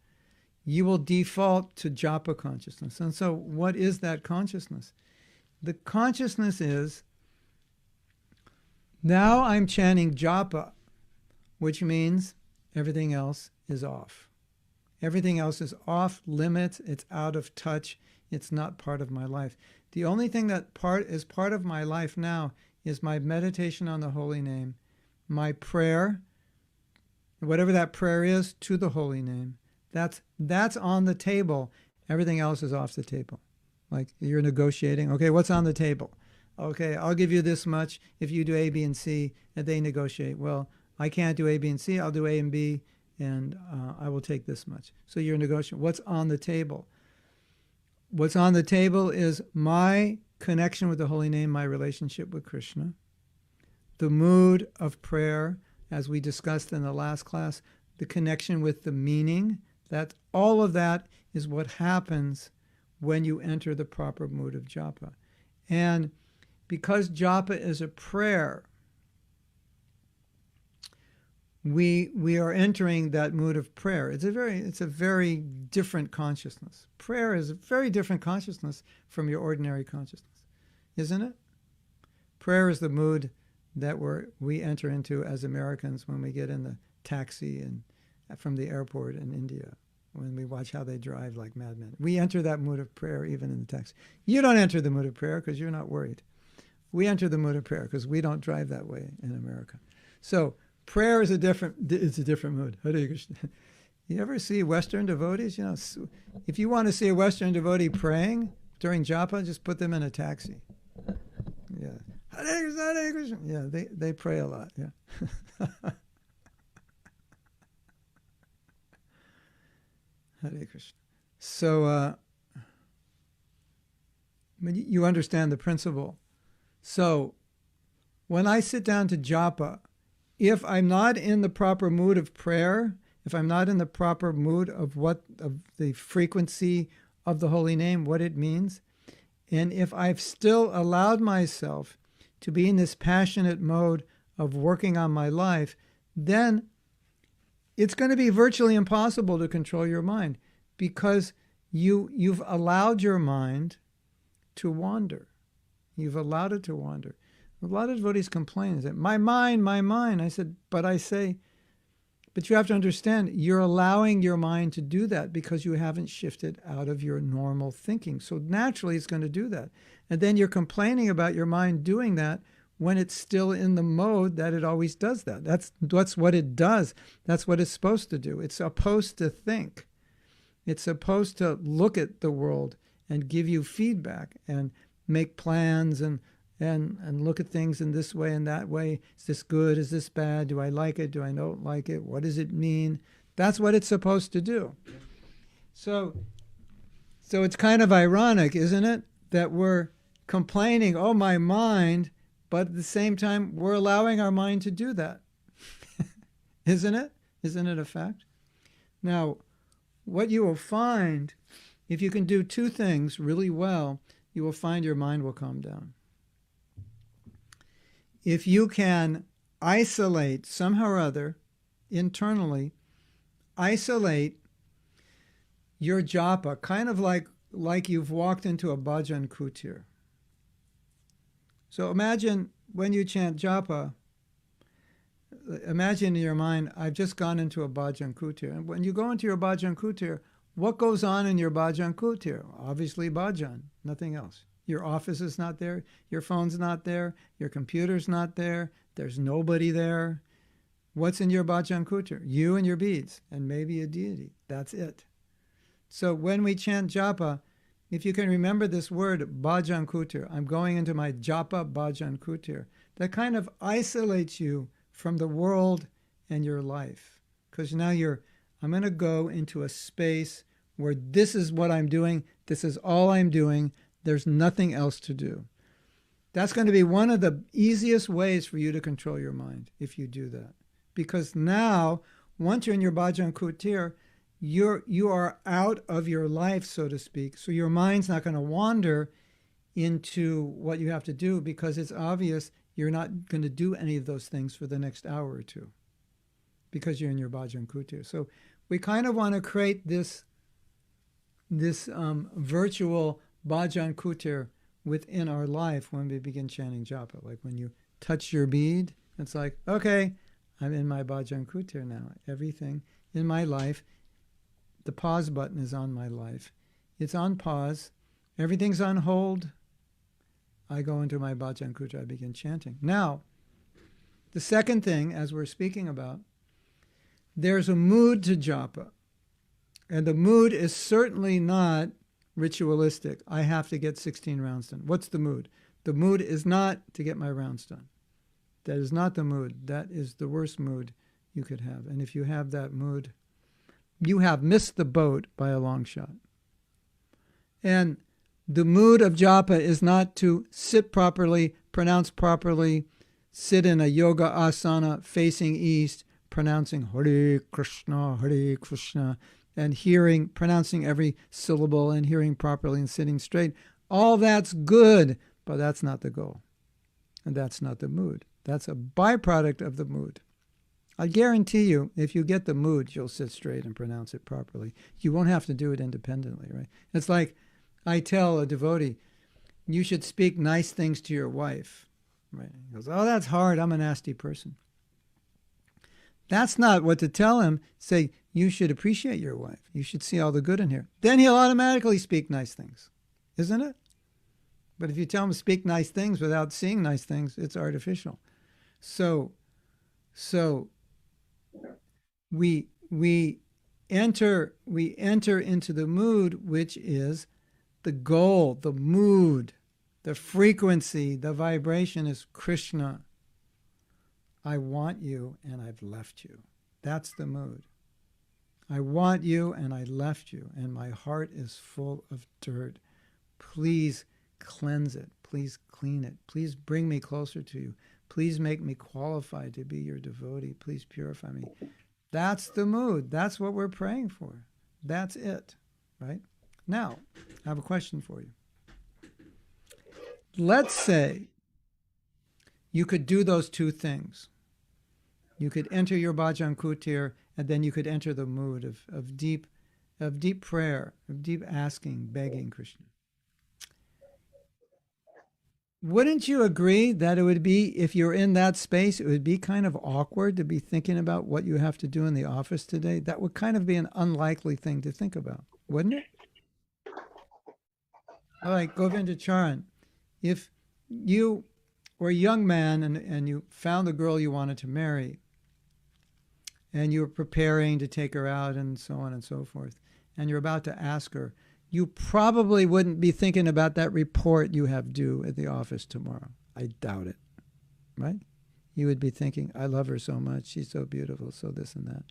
You will default to japa consciousness. And so what is that consciousness? The consciousness is, now I'm chanting japa, which means everything else is off. Everything else is off limits. It's out of touch. It's not part of my life. The only thing that is part of my life now is my meditation on the holy name, my prayer, whatever that prayer is, to the holy name. That's on the table. Everything else is off the table. Like you're negotiating. Okay, what's on the table? Okay, I'll give you this much if you do A, B, and C, and they negotiate. Well, I can't do A, B, and C. I'll do A and B, and I will take this much. So you're negotiating. What's on the table? What's on the table is my connection with the holy name, my relationship with Krishna, the mood of prayer, as we discussed in the last class, the connection with the meaning. That all of that is what happens when you enter the proper mood of japa. And because japa is a prayer, we are entering that mood of prayer. It's a very different consciousness. Prayer is a very different consciousness from your ordinary consciousness, isn't it? Prayer is the mood that we enter into as Americans when we get in the taxi and from the airport in India, when we watch how they drive like madmen. We enter that mood of prayer even in the taxi. You don't enter the mood of prayer because you're not worried. We enter the mood of prayer because we don't drive that way in America. So prayer is a different mood. Hare Krishna. You ever see Western devotees? If you want to see a Western devotee praying during japa, just put them in a taxi. Yeah. Hare Krishna, Hare Krishna. Yeah, they pray a lot. Yeah. Hare Krishna. So, you understand the principle. So, when I sit down to japa, if I'm not in the proper mood of prayer, if I'm not in the proper mood of the frequency of the holy name, what it means, and if I've still allowed myself to be in this passionate mode of working on my life, then it's going to be virtually impossible to control your mind, because you've allowed your mind to wander. You've allowed it to wander. A lot of devotees complain, they say, my mind, my mind. I said, but But you have to understand, you're allowing your mind to do that because you haven't shifted out of your normal thinking. So naturally it's going to do that. And then you're complaining about your mind doing that when it's still in the mode that it always does that. That's what it does. That's what it's supposed to do. It's supposed to think. It's supposed to look at the world and give you feedback and make plans and look at things in this way and that way. Is this good? Is this bad? Do I like it? Do I not like it? What does it mean? That's what it's supposed to do. So it's kind of ironic, isn't it, that we're complaining, oh, my mind, but at the same time, we're allowing our mind to do that. Isn't it? Isn't it a fact? Now, what you will find, if you can do two things really well, you will find your mind will calm down. If you can isolate somehow or other, internally, isolate your japa, kind of like you've walked into a bhajan kutir. So imagine when you chant japa, imagine in your mind, I've just gone into a bhajan kutir. And when you go into your bhajan kutir, what goes on in your bhajan kutir? Obviously bhajan, nothing else. Your office is not there, your phone's not there, your computer's not there, there's nobody there. What's in your bhajan kutir? You and your beads, and maybe a deity. That's it. So when we chant japa, if you can remember this word, bhajan kutir, I'm going into my japa bhajan kutir, that kind of isolates you from the world and your life. Because now I'm going to go into a space where this is what I'm doing, this is all I'm doing, there's nothing else to do. That's going to be one of the easiest ways for you to control your mind, if you do that. Because now, once you're in your bhajan kutir, you are out of your life, so to speak. So your mind's not going to wander into what you have to do, because it's obvious you're not going to do any of those things for the next hour or two, because you're in your bhajan kutir. So we kind of want to create this virtual bhajan kutir within our life when we begin chanting japa. Like when you touch your bead, it's like, okay, I'm in my bhajan kutir now. Everything in my life, the pause button is on my life. It's on pause. Everything's on hold. I go into my bhajan kutir, I begin chanting. Now, the second thing, as we're speaking about, there's a mood to japa. And the mood is certainly not ritualistic. I have to get 16 rounds done. What's the mood? The mood is not to get my rounds done. That is not the mood. That is the worst mood you could have. And if you have that mood, you have missed the boat by a long shot. And the mood of japa is not to sit properly, pronounce properly, sit in a yoga asana facing east, pronouncing Hare Krishna, and pronouncing every syllable and hearing properly and sitting straight. All that's good, but that's not the goal. And that's not the mood. That's a byproduct of the mood. I guarantee you, if you get the mood, you'll sit straight and pronounce it properly. You won't have to do it independently, right? It's like I tell a devotee, you should speak nice things to your wife. Right? He goes, oh, that's hard. I'm a nasty person. That's not what to tell him. Say, you should appreciate your wife. You should see all the good in her. Then he'll automatically speak nice things, isn't it? But if you tell him to speak nice things without seeing nice things, it's artificial. So we enter into the mood, which is the goal, the mood, the frequency, the vibration is Krishna. I want you and I've left you. That's the mood. I want you and I left you, and my heart is full of dirt. Please cleanse it. Please clean it. Please bring me closer to you. Please make me qualified to be your devotee. Please purify me. That's the mood. That's what we're praying for. That's it, right? Now, I have a question for you. Let's say you could do those two things. You could enter your bhajan kutir, and then you could enter the mood of deep prayer, of deep asking, begging Krishna. wouldn't you agree that it would be, if you're in that space, it would be kind of awkward to be thinking about what you have to do in the office today? That would kind of be an unlikely thing to think about, wouldn't it? All right, Govinda Charan, if you were a young man and you found the girl you wanted to marry, and you were preparing to take her out and so on and so forth, and you're about to ask her, you probably wouldn't be thinking about that report you have due at the office tomorrow. I doubt it, right? You would be thinking, I love her so much. She's so beautiful, so this and that.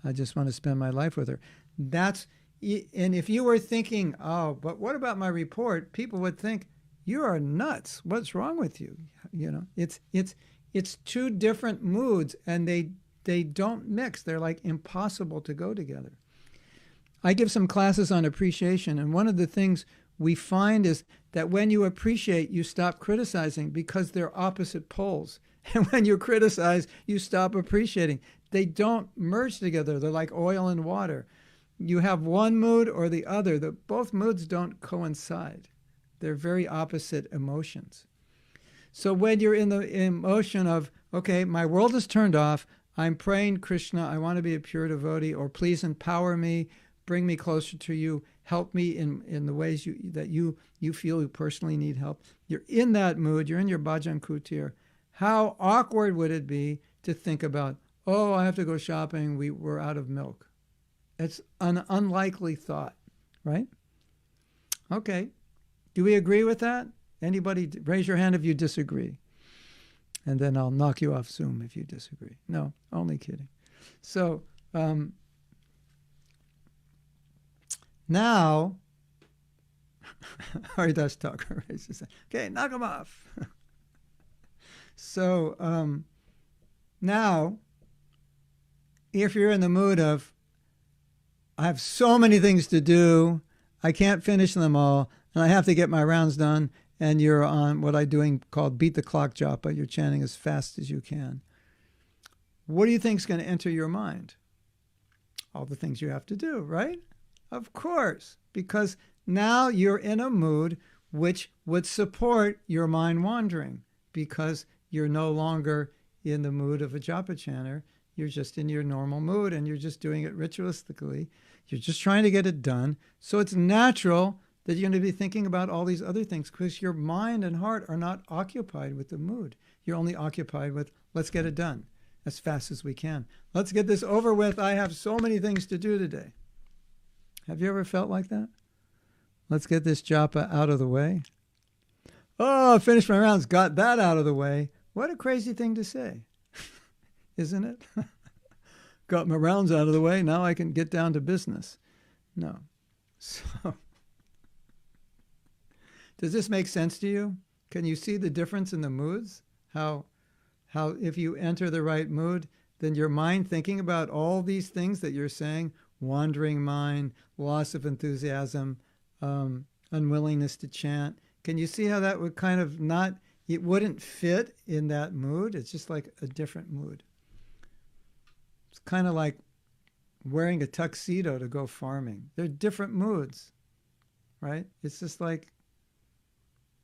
I just want to spend my life with her. And if you were thinking, oh, but what about my report? People would think, you are nuts. What's wrong with you? You know, it's two different moods, and they don't mix. They're like impossible to go together. I give some classes on appreciation, and one of the things we find is that when you appreciate, you stop criticizing because they're opposite poles. And when you criticize, you stop appreciating. They don't merge together. They're like oil and water. You have one mood or the other. Both moods don't coincide. They're very opposite emotions. So when you're in the emotion of, okay, my world is turned off, I'm praying Krishna, I want to be a pure devotee, or please empower me, bring me closer to you, help me in the ways that you feel you personally need help. You're in that mood, you're in your bhajan kutir. How awkward would it be to think about, oh, I have to go shopping, we're out of milk. It's an unlikely thought, right? Okay. Do we agree with that? Anybody, raise your hand if you disagree. And then I'll knock you off Zoom if you disagree. No, only kidding. So now, Haridas Thakur raised his hand. Okay, knock him off. So now, if you're in the mood of, I have so many things to do, I can't finish them all, and I have to get my rounds done, and you're on what I'm doing called beat the clock japa, you're chanting as fast as you can. What do you think is going to enter your mind? All the things you have to do, right? Of course, because now you're in a mood which would support your mind wandering, because you're no longer in the mood of a japa chanter. You're just in your normal mood, and you're just doing it ritualistically. You're just trying to get it done. So it's natural that you're going to be thinking about all these other things, because your mind and heart are not occupied with the mood. You're only occupied with, let's get it done as fast as we can. Let's get this over with. I have so many things to do today. Have you ever felt like that? Let's get this japa out of the way. Oh, I finished my rounds, got that out of the way. What a crazy thing to say, isn't it? Got my rounds out of the way, now I can get down to business. No. So, does this make sense to you? Can you see the difference in the moods? How if you enter the right mood, then your mind thinking about all these things that you're saying, wandering mind, loss of enthusiasm, unwillingness to chant. Can you see how that would kind of not, it wouldn't fit in that mood? It's just like a different mood. It's kind of like wearing a tuxedo to go farming. They're different moods, right? It's just like,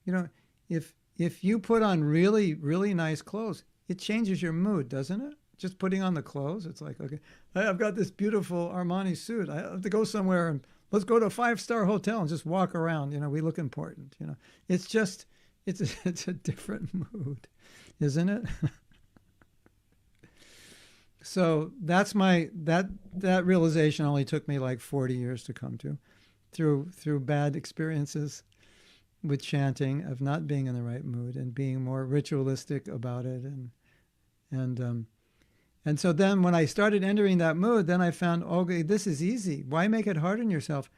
you know, if you put on really, really nice clothes, it changes your mood, doesn't it? Just putting on the clothes, it's like, okay, I've got this beautiful Armani suit. I have to go somewhere and let's go to a 5-star hotel and just walk around. You know, we look important. You know, it's just, it's a different mood, isn't it? So that's that realization only took me like 40 years to come to, through bad experiences with chanting, of not being in the right mood and being more ritualistic about it, and so then when I started entering that mood, then I found, okay, this is easy. Why make it hard on yourself?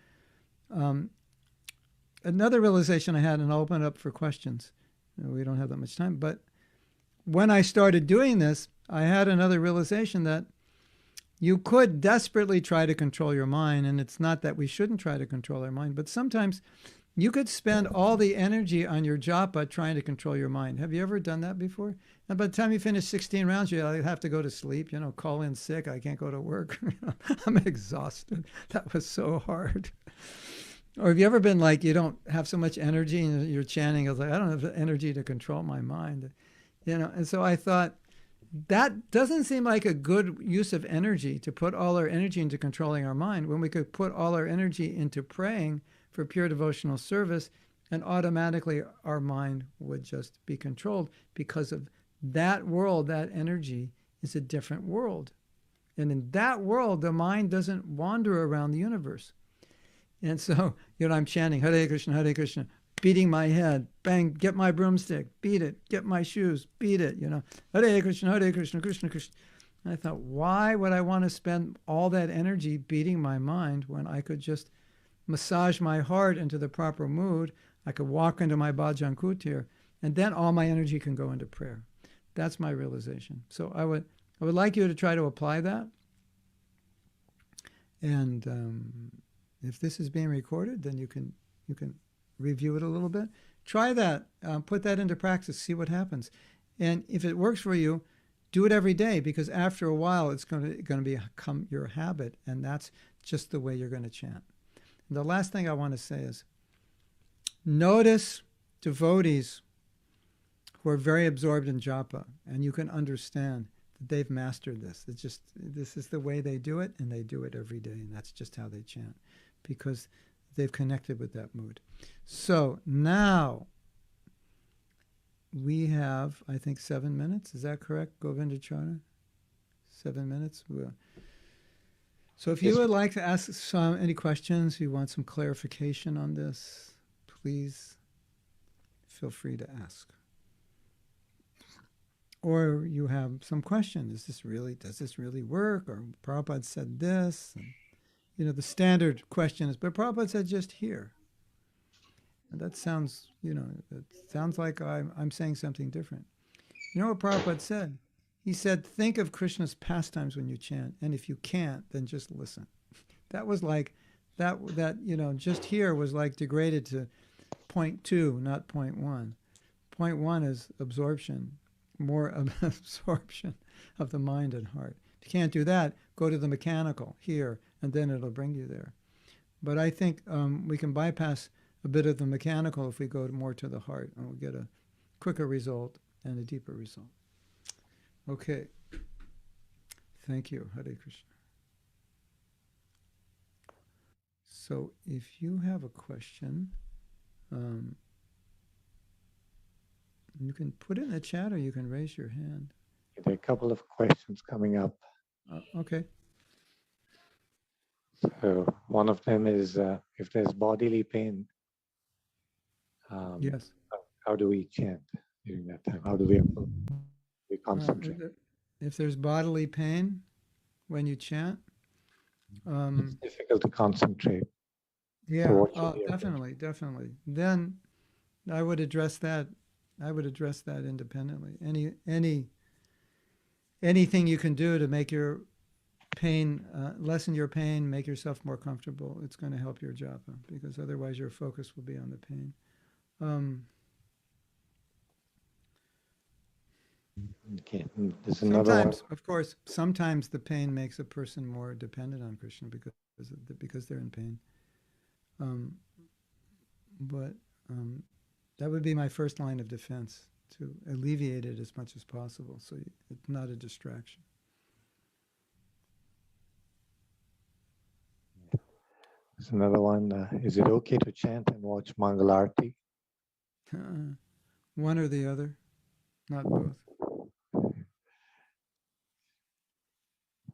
Another realization I had, and I'll open it up for questions. We don't have that much time, but when I started doing this, I had another realization that you could desperately try to control your mind, and it's not that we shouldn't try to control our mind, but sometimes you could spend all the energy on your japa trying to control your mind. Have you ever done that before? And by the time you finish 16 rounds, you have to go to sleep, you know, call in sick, I can't go to work. I'm exhausted. That was so hard. Or have you ever been like, you don't have so much energy and you're chanting, it's like, I don't have the energy to control my mind, you know? And so I thought, that doesn't seem like a good use of energy, to put all our energy into controlling our mind, when we could put all our energy into praying for pure devotional service, and automatically our mind would just be controlled, because of that world. That energy is a different world. And in that world, the mind doesn't wander around the universe. And so, you know, I'm chanting Hare Krishna, beating my head, bang, get my broomstick, beat it, get my shoes, beat it, you know, Hare Krishna, Krishna Krishna. And I thought, why would I want to spend all that energy beating my mind when I could just massage my heart into the proper mood? I could walk into my bhajan kutir, and then all my energy can go into prayer. That's my realization. So I would like you to try to apply that. And if this is being recorded, then you can review it a little bit. Try that. Put that into practice. See what happens. And if it works for you, do it every day, because after a while, it's going to become your habit, and that's just the way you're going to chant. And the last thing I want to say is, notice devotees who are very absorbed in japa, and you can understand that they've mastered this. This is the way they do it, and they do it every day, and that's just how they chant, because they've connected with that mood. So now we have, I think, 7 minutes. Is that correct, Govindacharya? 7 minutes? So if you would like to ask any questions, you want some clarification on this, please feel free to ask. Or you have some question. Does this really work? Or Prabhupada said this. And, you know, the standard question is, but Prabhupada said just here. And that sounds, you know, it sounds like I'm saying something different. You know what Prabhupada said? He said, think of Krishna's pastimes when you chant, and if you can't, then just listen. That was like, that you know, just here was like degraded to 0.2, not 0.1. 0.1 is absorption, more absorption of the mind and heart. If you can't do that, go to the mechanical here, and then it'll bring you there. But I think we can bypass a bit of the mechanical if we go more to the heart, and we'll get a quicker result and a deeper result. Okay. Thank you. Hare Krishna. So if you have a question, you can put it in the chat, or you can raise your hand. There are a couple of questions coming up. Okay. So one of them is, if there's bodily pain, Yes. how do we chant during that time? How do we concentrate? If there's bodily pain when you chant, it's difficult to concentrate. Yeah, definitely. Then I would address that. Independently. Anything you can do to make your pain, lessen your pain, make yourself more comfortable, it's going to help your japa, because otherwise your focus will be on the pain. Okay, there's another sometimes, one. of course, sometimes the pain makes a person more dependent on Krishna because they're in pain. But that would be my first line of defense, to alleviate it as much as possible, so it's not a distraction. There's another one. Is it okay to chant and watch Mangalarti? One or the other, not both.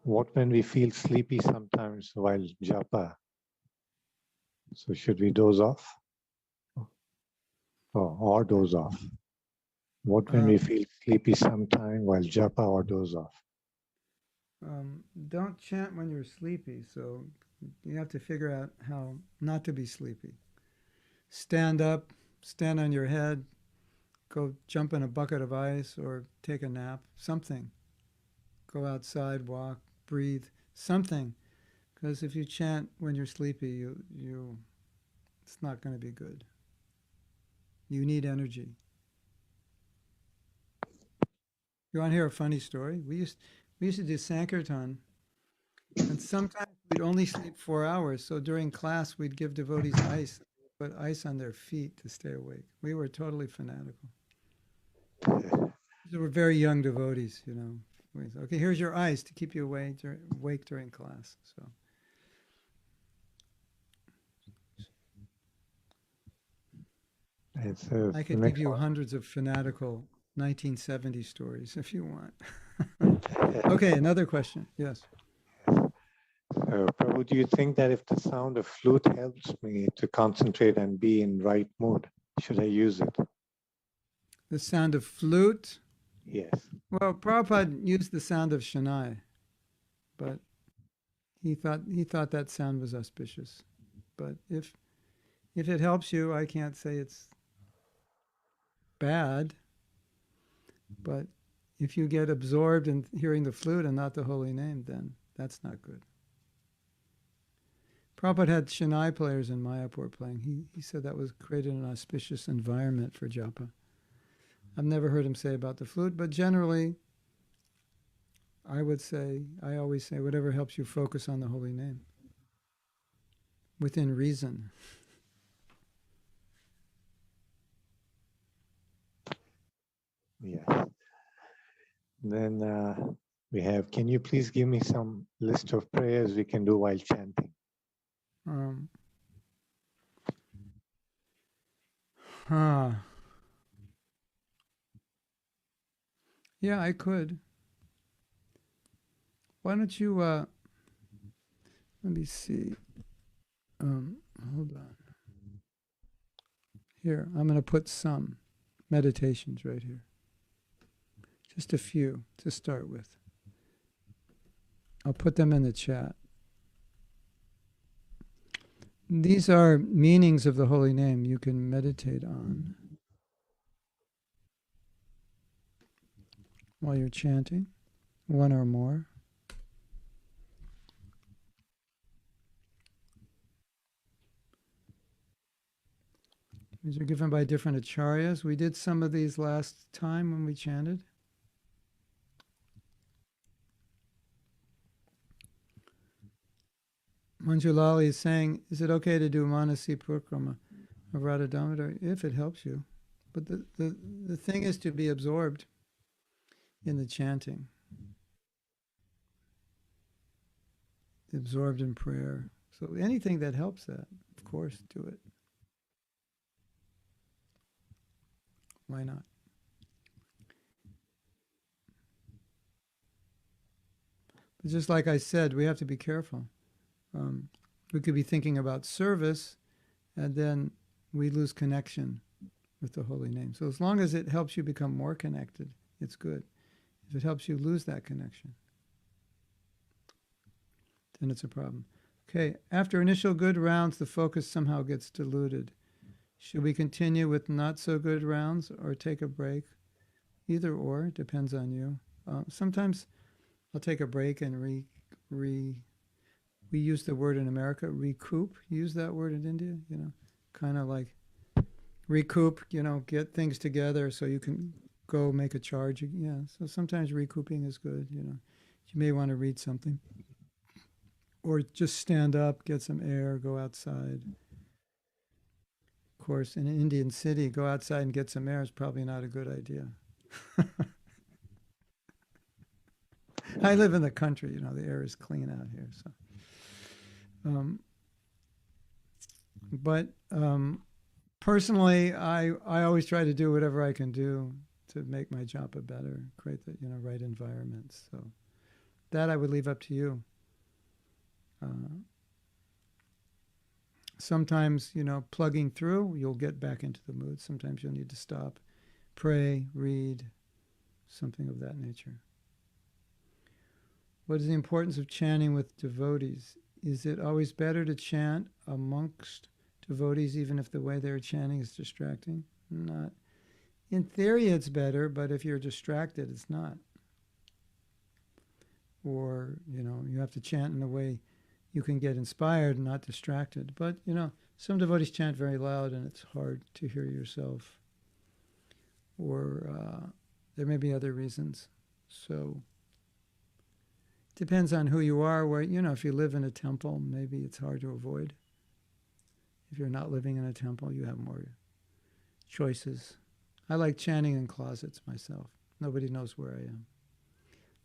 What when we feel sleepy sometimes while japa? So should we doze off? Or doze off? What when we feel sleepy sometime while japa, or doze off? Don't chant when you're sleepy, so you have to figure out how not to be sleepy. Stand up, stand on your head, go jump in a bucket of ice, or take a nap, something. Go outside, walk, breathe, something. Because if you chant when you're sleepy, it's not going to be good. You need energy. You want to hear a funny story? We used to do Sankirtan, and sometimes we'd only sleep 4 hours. So during class, we'd give devotees ice, put ice on their feet to stay awake. We were totally fanatical. They were very young devotees, you know. We said, okay, here's your ice to keep you awake during class. So. I could give you hundreds of fanatical 1970 stories if you want. Okay, another question. Yes. So, Prabhu, do you think that if the sound of flute helps me to concentrate and be in right mood, should I use it? The sound of flute? Yes. Well, Prabhupada used the sound of Shania, but he thought that sound was auspicious. But if it helps you, I can't say it's bad. But if you get absorbed in hearing the flute and not the holy name, then that's not good. Prabhupada had Shania players in Mayapur playing. He said that was created an auspicious environment for japa. I've never heard him say about the flute, but generally, I always say, whatever helps you focus on the holy name. Within reason. Yes. Then we have, can you please give me some list of prayers we can do while chanting? Yeah, I could. Why don't you, let me see. Hold on. Here, I'm going to put some meditations right here. Just a few to start with. I'll put them in the chat. These are meanings of the holy name you can meditate on while you're chanting, one or more. These are given by different acharyas. We did some of these last time when we chanted. Manjulali is saying, is it okay to do Manasi Purikrama of Radha Damodar if it helps you? But the thing is to be absorbed in the chanting. Absorbed in prayer. So anything that helps that, of course, do it. Why not? But just like I said, we have to be careful. We could be thinking about service, and then we lose connection with the holy name. So as long as it helps you become more connected, it's good. If it helps you lose that connection, then it's a problem. Okay, after initial good rounds, the focus somehow gets diluted. Should we continue with not so good rounds or take a break? Either or, depends on you. Sometimes I'll take a break and we use the word in America, recoup. Use that word in India, kind of like recoup, get things together so you can go make a charge. Yeah, so sometimes recouping is good, You may want to read something. Or just stand up, get some air, go outside. Of course, in an Indian city, go outside and get some air is probably not a good idea. I live in the country, the air is clean out here, so. But personally, I always try to do whatever I can do to make my japa better, create the right environments. So that I would leave up to you. Sometimes, plugging through, you'll get back into the mood. Sometimes you'll need to stop, pray, read, something of that nature. What is the importance of chanting with devotees? Is it always better to chant amongst devotees even if the way they're chanting is distracting? Not. In theory it's better, but if you're distracted, it's not. Or, you have to chant in a way you can get inspired and not distracted. But, some devotees chant very loud and it's hard to hear yourself. Or there may be other reasons. So Depends on who you are. Where, you know, if you live in a temple, maybe it's hard to avoid. If you're not living in a temple, you have more choices. I like chanting in closets myself. Nobody knows where I am.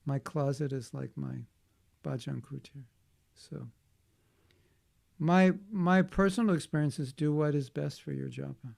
My closet is like my bhajan kutir. So my personal experience is do what is best for your japa.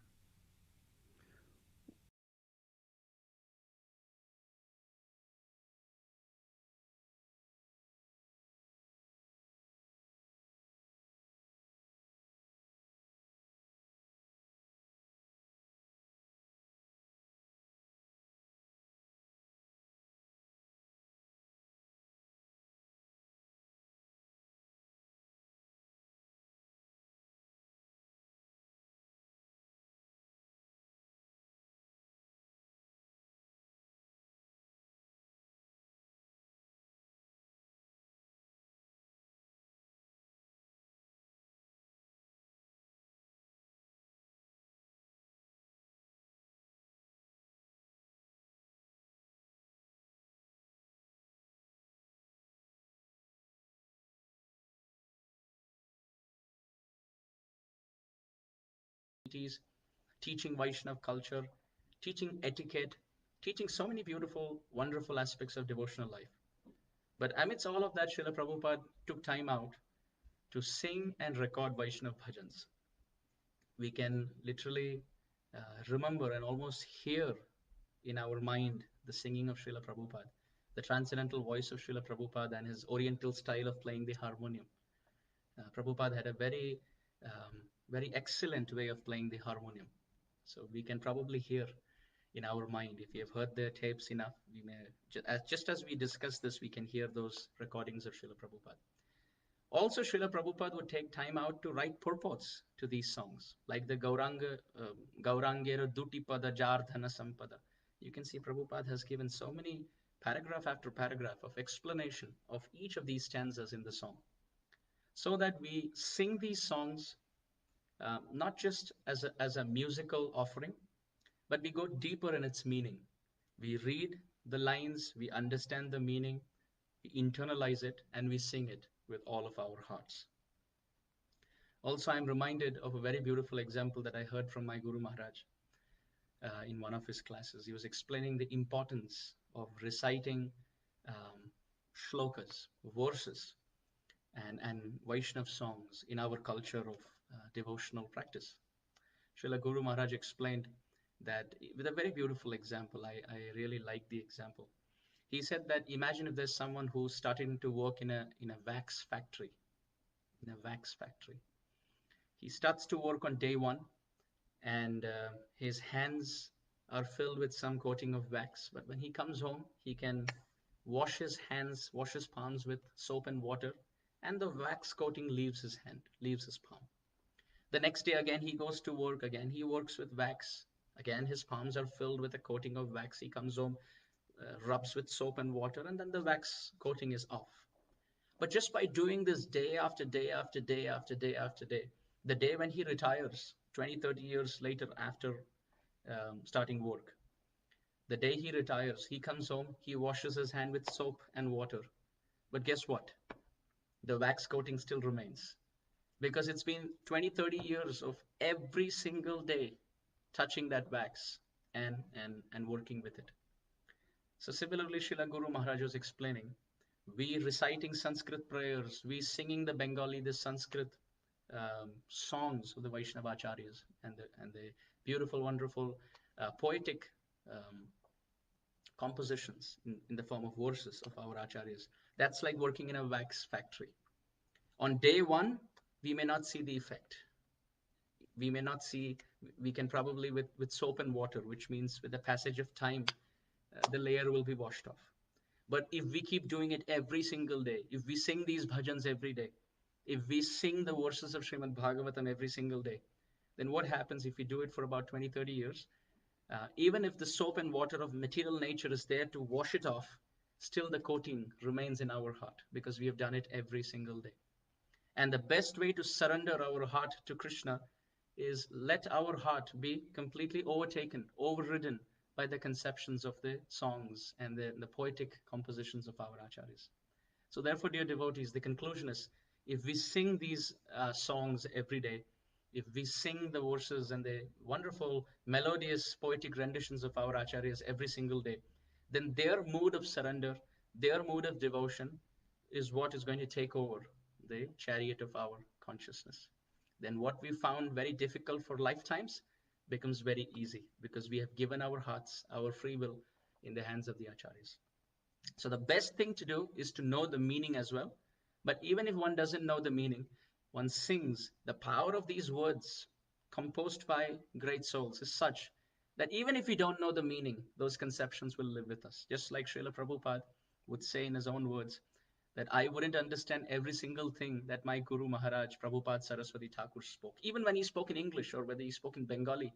teaching Vaishnav culture, teaching etiquette, teaching so many beautiful, wonderful aspects of devotional life. But amidst all of that, Srila Prabhupada took time out to sing and record Vaishnav bhajans. We can literally remember and almost hear in our mind the singing of Srila Prabhupada, the transcendental voice of Srila Prabhupada and his oriental style of playing the harmonium. Prabhupada had a very excellent way of playing the harmonium. So we can probably hear in our mind, if we have heard the tapes enough, we may, just as we discuss this, we can hear those recordings of Srila Prabhupada. Also, Srila Prabhupada would take time out to write purports to these songs, like the Gaurangera Dutipada Jardhana Sampada. You can see Prabhupada has given so many paragraph after paragraph of explanation of each of these stanzas in the song, so that we sing these songs not just as a musical offering, but we go deeper in its meaning. We read the lines, we understand the meaning, we internalize it, and we sing it with all of our hearts. Also, I'm reminded of a very beautiful example that I heard from my Guru Maharaj in one of his classes. He was explaining the importance of reciting shlokas, verses, and Vaishnav songs in our culture of devotional practice. Srila Guru Maharaj explained that with a very beautiful example. I really like the example. He said that imagine if there's someone who's starting to work in a wax factory. In a wax factory, he starts to work on day one, and his hands are filled with some coating of wax. But when he comes home, he can wash his hands, wash his palms with soap and water, and the wax coating leaves his hand, leaves his palm. The next day again, he goes to work. Again, he works with wax. Again, his palms are filled with a coating of wax. He comes home, rubs with soap and water, and then the wax coating is off. But just by doing this day after day after day after day after day, the day when he retires, 20, 30 years later after starting work, the day he retires, he comes home, he washes his hand with soap and water. But guess what? The wax coating still remains, because it's been 20, 30 years of every single day touching that wax and working with it. So similarly, Srila Guru Maharaj was explaining, we reciting Sanskrit prayers, we singing the Bengali, the Sanskrit songs of the Vaishnava Acharyas, and the beautiful, wonderful, poetic compositions in the form of verses of our Acharyas. That's like working in a wax factory. On day one, we may not see the effect. We may not see, we can probably with soap and water, which means with the passage of time, the layer will be washed off. But if we keep doing it every single day, if we sing these bhajans every day, if we sing the verses of Srimad Bhagavatam every single day, then what happens if we do it for about 20, 30 years? Even if the soap and water of material nature is there to wash it off, still the coating remains in our heart because we have done it every single day. And the best way to surrender our heart to Krishna is let our heart be completely overtaken, overridden by the conceptions of the songs and the poetic compositions of our acharyas. So therefore, dear devotees, the conclusion is, if we sing these songs every day, if we sing the verses and the wonderful melodious poetic renditions of our acharyas every single day, then their mood of surrender, their mood of devotion is what is going to take over the chariot of our consciousness. Then what we found very difficult for lifetimes becomes very easy, because we have given our hearts, our free will, in the hands of the acharyas. So the best thing to do is to know the meaning as well. But even if one doesn't know the meaning, one sings. The power of these words composed by great souls is such that even if we don't know the meaning, those conceptions will live with us. Just like Srila Prabhupada would say in his own words, that I wouldn't understand every single thing that my Guru Maharaj, Prabhupada Saraswati Thakur spoke, even when he spoke in English or whether he spoke in Bengali.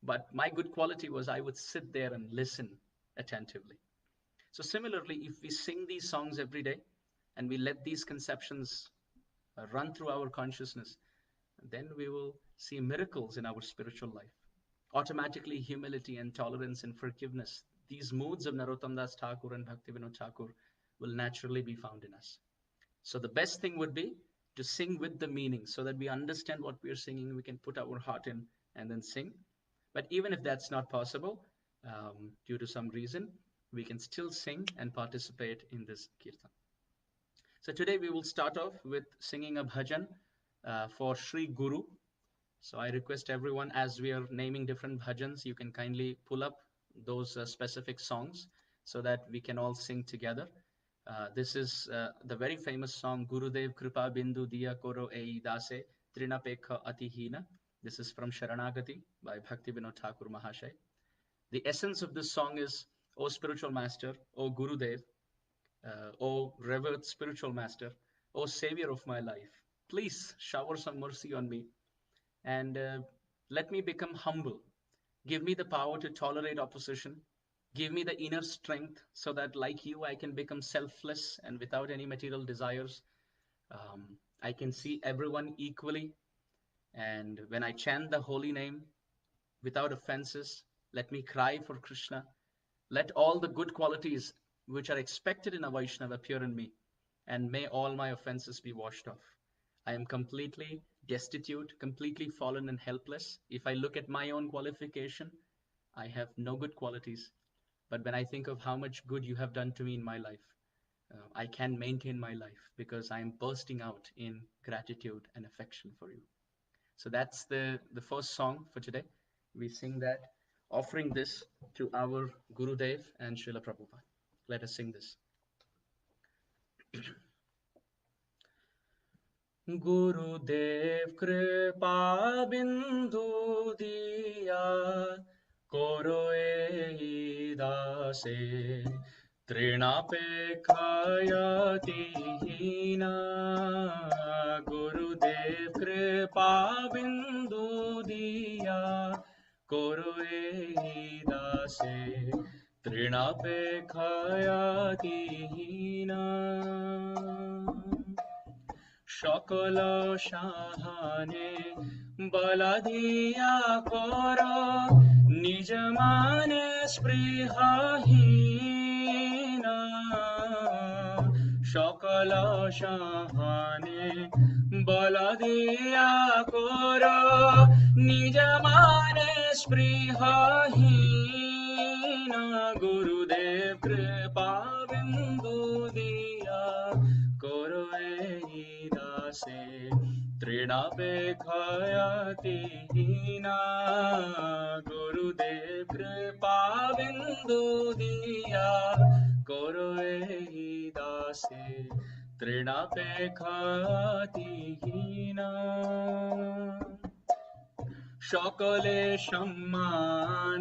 But my good quality was I would sit there and listen attentively. So similarly, if we sing these songs every day and we let these conceptions run through our consciousness, then we will see miracles in our spiritual life. Automatically, humility and tolerance and forgiveness, these moods of Narottam Das Thakur and Bhaktivinoda Thakur, will naturally be found in us. So the best thing would be to sing with the meaning, so that we understand what we are singing, we can put our heart in and then sing. But even if that's not possible, due to some reason, we can still sing and participate in this kirtan. So today we will start off with singing a bhajan for Sri Guru. So I request everyone, as we are naming different bhajans, you can kindly pull up those specific songs so that we can all sing together. This is the very famous song, Gurudev Kripa Bindu Diya Koro EKΑΔAŞΗ Trinapekha Atihina. This is from Sharanagati by Bhaktivinoda Thakur Mahashay. The essence of this song is, O spiritual master, O Gurudev, O revered spiritual master, O savior of my life, please shower some mercy on me and let me become humble. Give me the power to tolerate opposition. Give me the inner strength so that, like you, I can become selfless and without any material desires. I can see everyone equally. And when I chant the holy name without offenses, let me cry for Krishna. Let all the good qualities which are expected in a Vaishnava appear in me, and may all my offenses be washed off. I am completely destitute, completely fallen and helpless. If I look at my own qualification, I have no good qualities. But when I think of how much good you have done to me in my life, I can maintain my life because I am bursting out in gratitude and affection for you. So that's the first song for today. We sing that, offering this to our Gurudev and Srila Prabhupada. Let us sing this. Gurudev Kripa Bindu Diya Koro EKΑΔAŞΗ Trinapekha Atihina. Gurudev Kripa Bindu Diya Koro EKAΔAŞΗ Trinapekha Atihina. সকল সাহানে বলা দিয়া কর নিজ মানে স্পৃহহীন। সকল সাহানে বলা দিয়া কর নিজ মানে স্পৃহহীন। গুরুদেব কৃপা বিন্দু দিয়া করো EKΑΔAŞΗ Trinapekha Atihina. Gurudev Kripa Bindu Diya Koro EKAΔAŞΗ Trinapekha Atihina. সকলে সম্মান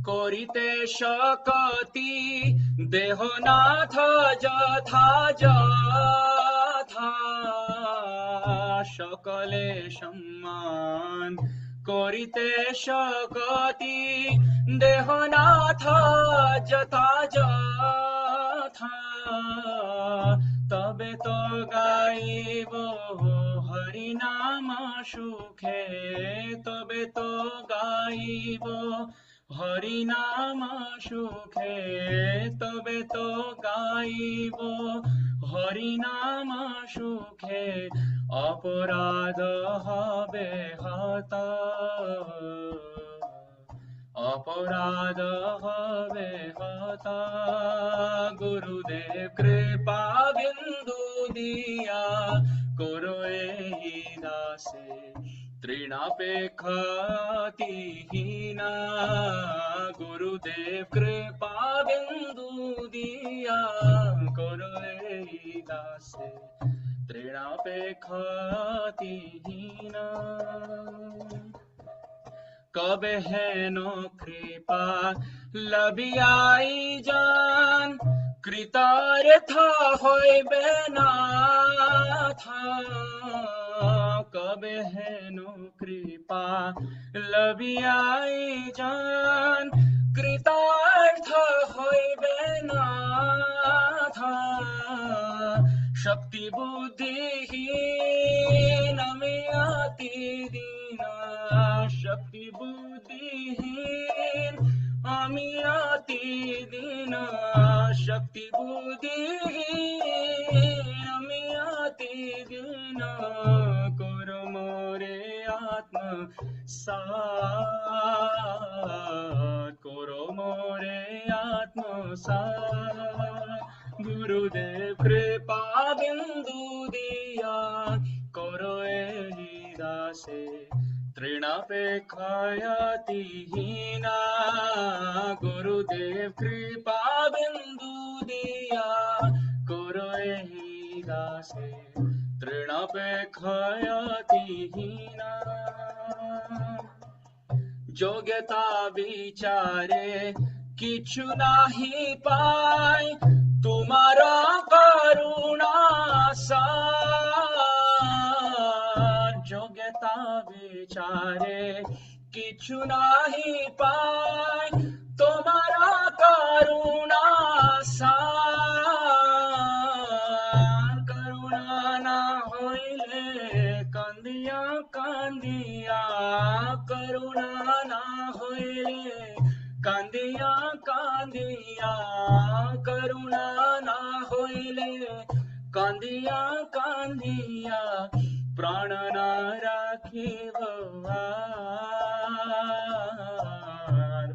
করিতে শকতি দেহনাথ যথা যথা। সকলে সম্মান করিতে শকতি দেহনাথ যথা যথা। তবে তো গাইব হরিনাম সুখে, তবে তো গাইব হরিনাম সুখে তবে তো গাইব, হরিনাম সুখে অপরাধ হবে হত, অপরাধ হবে হত। গুরুদেব কৃপা বিন্দু দিয়া করো এই দাসে তৃণাপেক্ষাতিহীনা। গুরুদেব কৃপা বিন্দু দিয়া করো এই দাসে তৃণাপেক্ষাতিহীনা। কবে হেন কৃপা লবিয়াই যান, কৃতার্থ হইবে নাথ। কবে হেন কৃপা লবিয়াই যান, কৃতার্থ হইবে নাথ। শক্তি বুদ্ধিহীন আমি অতি দীনা, শক্তি বুদ্ধিহীন আমি অতি দীনা, শক্তি বুদ্ধিহীন আমি অতি দীনা। করো মোরে আত্মসাৎ, করো মোরে আত্মসাৎ। গুরুদেব কৃপা বিন্দু দিয়া করো এই দাসে তৃণাপেক্ষাতিহীনা। গুরুদেব কৃপা বিন্দু দিয়া করো এই দাসে তৃণাপেক্ষাতিহীনা। যোগ্যতা বিচারে কিছু নাহি পাই, তোমার করুণা সার। যোগ্যতা বিচারে কিছু নাহি পাই, তোমার করুণা সার। করুণা না হইলে কান্দিয়া কান্দিয়া, করুণা না হইলে কান্দিয়া কান্দিয়া, করুণা না হইলে কান্দিয়া কান্দিয়া। প্রাণ না রাখিব আর,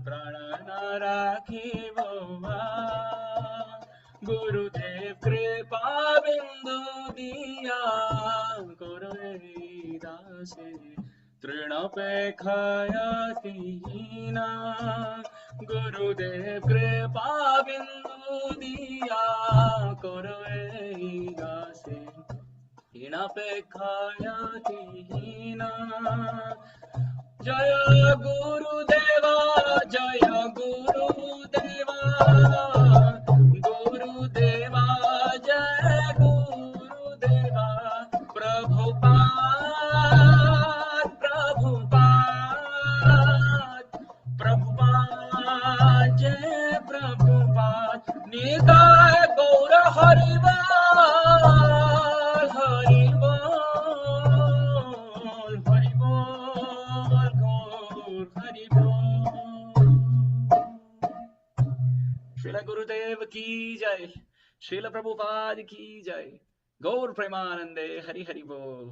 প্রাণ না রাখিব আর। গুরুদেব কৃপা বিন্দু দিয়া করো এই দাসে তৃণাপেক্ষাতিহীনা। গুরুদেব কৃপা বিন্দু দিয়া করো এই দাসে তৃণাপেক্ষাতিহীনা। জয় গুরুদেবা, জয় গুরুদেবা, গুরুদেবা জয় গুরুদেবা। প্রভুপাদ, প্রভুপাদ, প্রভুপাদ জয় প্রভুপাদ। নিতাই গৌর হরিবল, হরিবল, হরিবল, গৌর হরিবল। श्रील गुरुदेव की जय, श्रील प्रभुपाद की जय, गौर प्रेमानंदे हरि हरि बोल.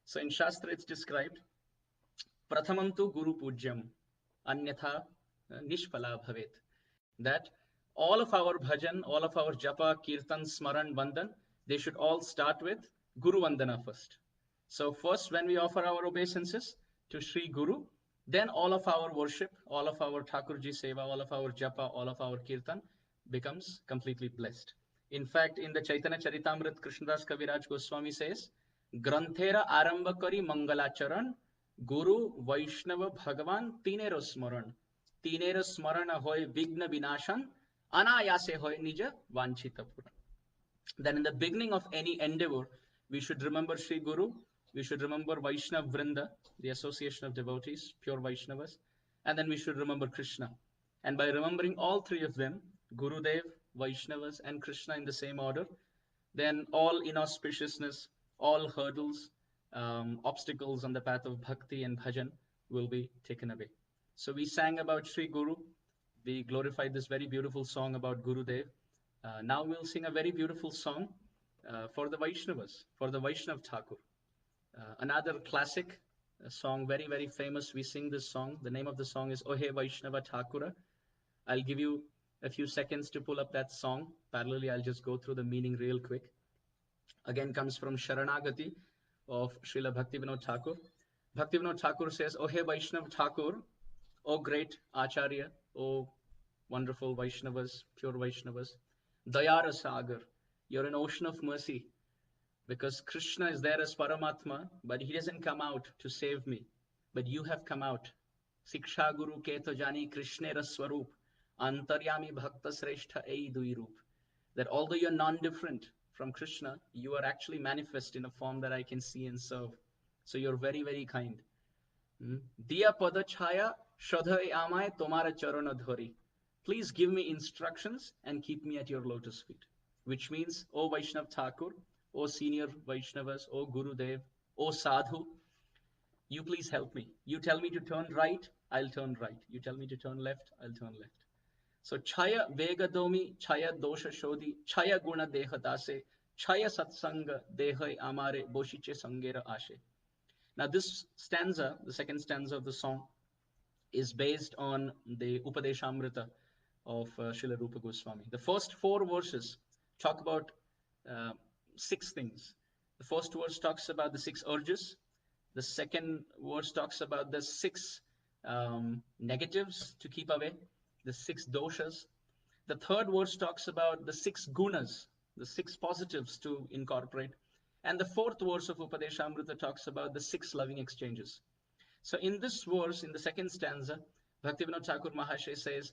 So in Shastra it's described, Prathamam tu Guru Pujyam, Anyatha Nishpala Bhavet. That all of our bhajan, all of our japa, kirtan, smaran, vandan, they should all start with Guru Vandana first. So first when we offer our obeisances to Sri Guru, then all of our worship, all of our Thakurji Seva, all of our japa, all of our kirtan becomes completely blessed. In fact, in the Chaitanya Charitamrit, Krishnadas Kaviraj Goswami says, Granthera aramba kari mangalacharan, Guru Vaishnava Bhagavan tinero smaran. Tinero smarana hoy vigna vinashan, anayase hoy nija vanchita puran. Then in the beginning of any endeavor, we should remember Sri Guru, we should remember Vaishnav Vrinda, the association of devotees, pure Vaishnavas, and then we should remember Krishna. And by remembering all three of them, Gurudev, Vaishnavas, and Krishna in the same order, then all inauspiciousness, all hurdles, obstacles on the path of bhakti and bhajan will be taken away. So we sang about Sri Guru. We glorified this very beautiful song about Guru Dev. Now we'll sing a very beautiful song for the Vaishnavas, for the Vaishnav Thakur. Another classic song, very, very famous. We sing this song. The name of the song is Ohe Vaishnava Thakura. I'll give you a few seconds to pull up that song. Parallelly, I'll just go through the meaning real quick. Again, comes from Sharanagati of Srila Bhaktivinoda Thakur. Bhaktivinoda Thakur says, Ohe Vaishnav Thakur, O great Acharya, O wonderful Vaishnavas, pure Vaishnavas, Dayara Sagar, you're an ocean of mercy. Because Krishna is there as Paramatma, but he doesn't come out to save me. But you have come out. Siksha Guru Keto Jani Krishnera Swarup, Antaryami Bhakta Sreshta Ei Dui Rup. That although you're non-different from Krishna, you are actually manifest in a form that I can see and serve. So you're very, very kind. Diya Pada Chaya Shadhai Amai Tomara Charana Dhari. Please give me instructions and keep me at your lotus feet. Which means, O Vaishnav Thakur, O senior Vaishnavas, O Guru Dev, O Sadhu, you please help me. You tell me to turn right, I'll turn right. You tell me to turn left, I'll turn left. So Chaya Vegadomi, Chaya Dosha Shodhi, Chaya Guna Deha Dase, Chaya Satsanga Dehai Amare Boshiche Sangera Ashe. Now this stanza, the second stanza of the song, is based on the Upadeshamrita of Srila Rupa Goswami. The first 4 verses talk about 6 things. The first verse talks about the 6 urges. The second verse talks about the 6 negatives to keep away, the 6 doshas. The third verse talks about the 6 gunas, the 6 positives to incorporate. And the fourth verse of Upadeshamrita talks about the 6 loving exchanges. So in this verse, in the second stanza, Bhaktivinoda Thakur Mahasaya says,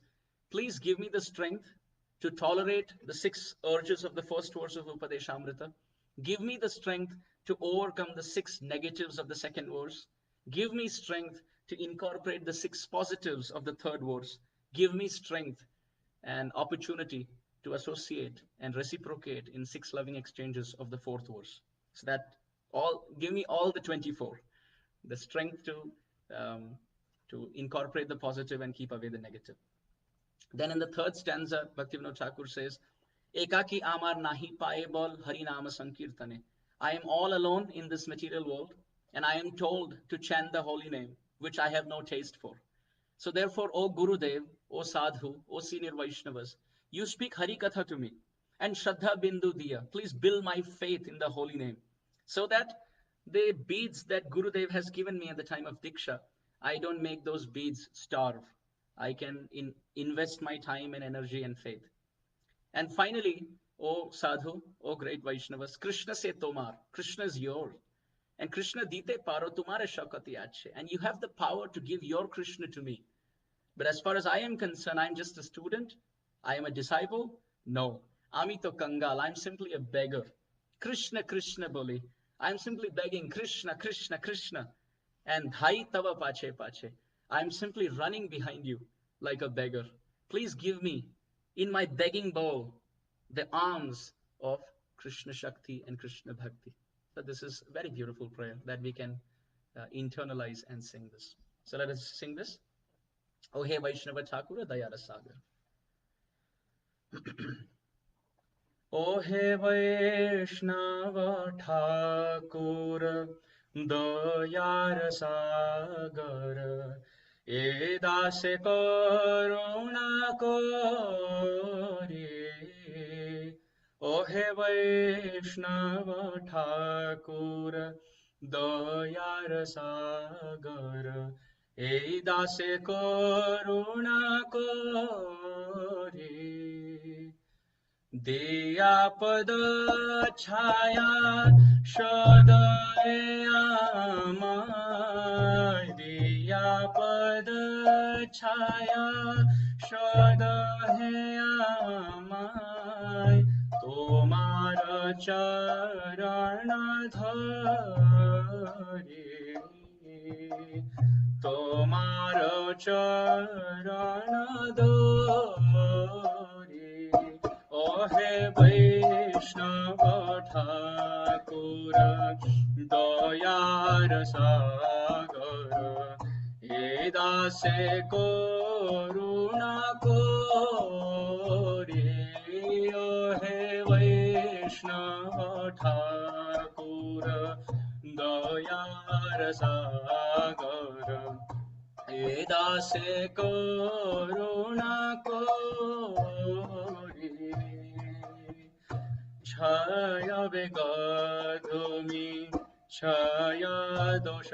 please give me the strength to tolerate the 6 urges of the first verse of Upadeshamrita. Give me the strength to overcome the 6 negatives of the second verse. Give me strength to incorporate the 6 positives of the third verse. Give me strength and opportunity to associate and reciprocate in 6 loving exchanges of the fourth verse. So that give me all the 24, the strength to incorporate the positive and keep away the negative. Then in the third stanza, Bhaktivinoda Thakur says, Ekaki amar nahi paye bol hari nama sankirtane. I am all alone in this material world, and I am told to chant the holy name, which I have no taste for. So therefore, O Guru Dev, O Sadhu, O senior Vaishnavas, you speak Hari Katha to me, and Shraddha Bindu Diya. Please build my faith in the holy name, so that the beads that Guru Dev has given me at the time of Diksha, I don't make those beads starve. I can invest my time and energy and faith. And finally, O Sadhu, O great Vaishnavas, Krishna se tomar, Krishna is yours. And Krishna dite paro tumare shakati ache. And you have the power to give your Krishna to me. But as far as I am concerned, I'm just a student. I am a disciple. No. Amito Kangal, I'm simply a beggar. Krishna, Krishna boli. I'm simply begging Krishna, Krishna, Krishna. And dhai tava pache pache. I'm simply running behind you like a beggar. Please give me, in my begging bowl, the arms of Krishna Shakti and Krishna Bhakti. So this is a very beautiful prayer that we can internalize and sing this. So let us sing this. O He Vaishnava Thakura Dayara Sagar. O He Vaishnava Thakura Dayara Sagar. EKΑΔAŞΗ karuna kori. O He Vaishnava Thakura Dayara Sagar. EKΑΔAŞΗ karuna kori. Diya pada chaya shadai amai. Diya pada chaya shadai amai. Tomara charana dhari. Tomara charana dhari. O He Vaishnava Thakura Dayara Sagar. दासे करुणा कोरी हे वैष्णव ठाकुर दयार सागर हे दासे करुणा कोरी छाया विगधुमि छाया दोष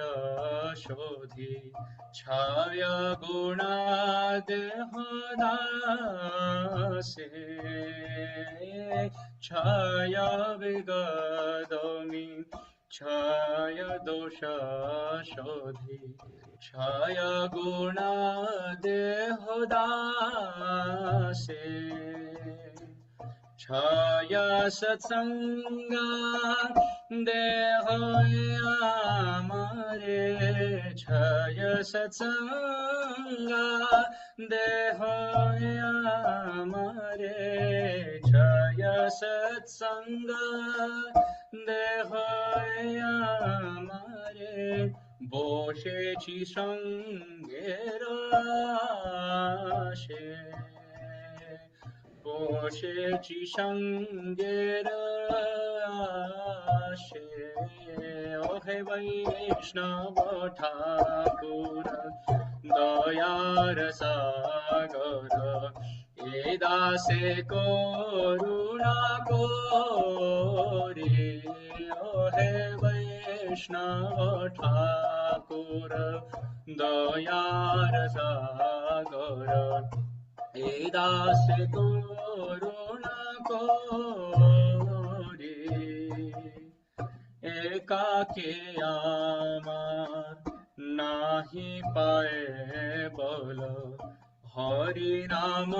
शोधि छाया गुणा देहदासे छाया विगधुमि छाया दोष शोधि छाया गुणा देहदासे छाया सत्संगा देहया मारे छाया सत्संगा देहया मारे छाया सत्संगा देहया मारे बोशेची संगेराशे बोशेची संगेराशे ओ हे वैष्णव ठाकुर दयार सागर ए दासे करुणा कोरी ओ हे वैष्णव ठाकुर दयार सागर ए दासे करुणा कोरी एकाकी आमार नाही पाए बोल हरि नाम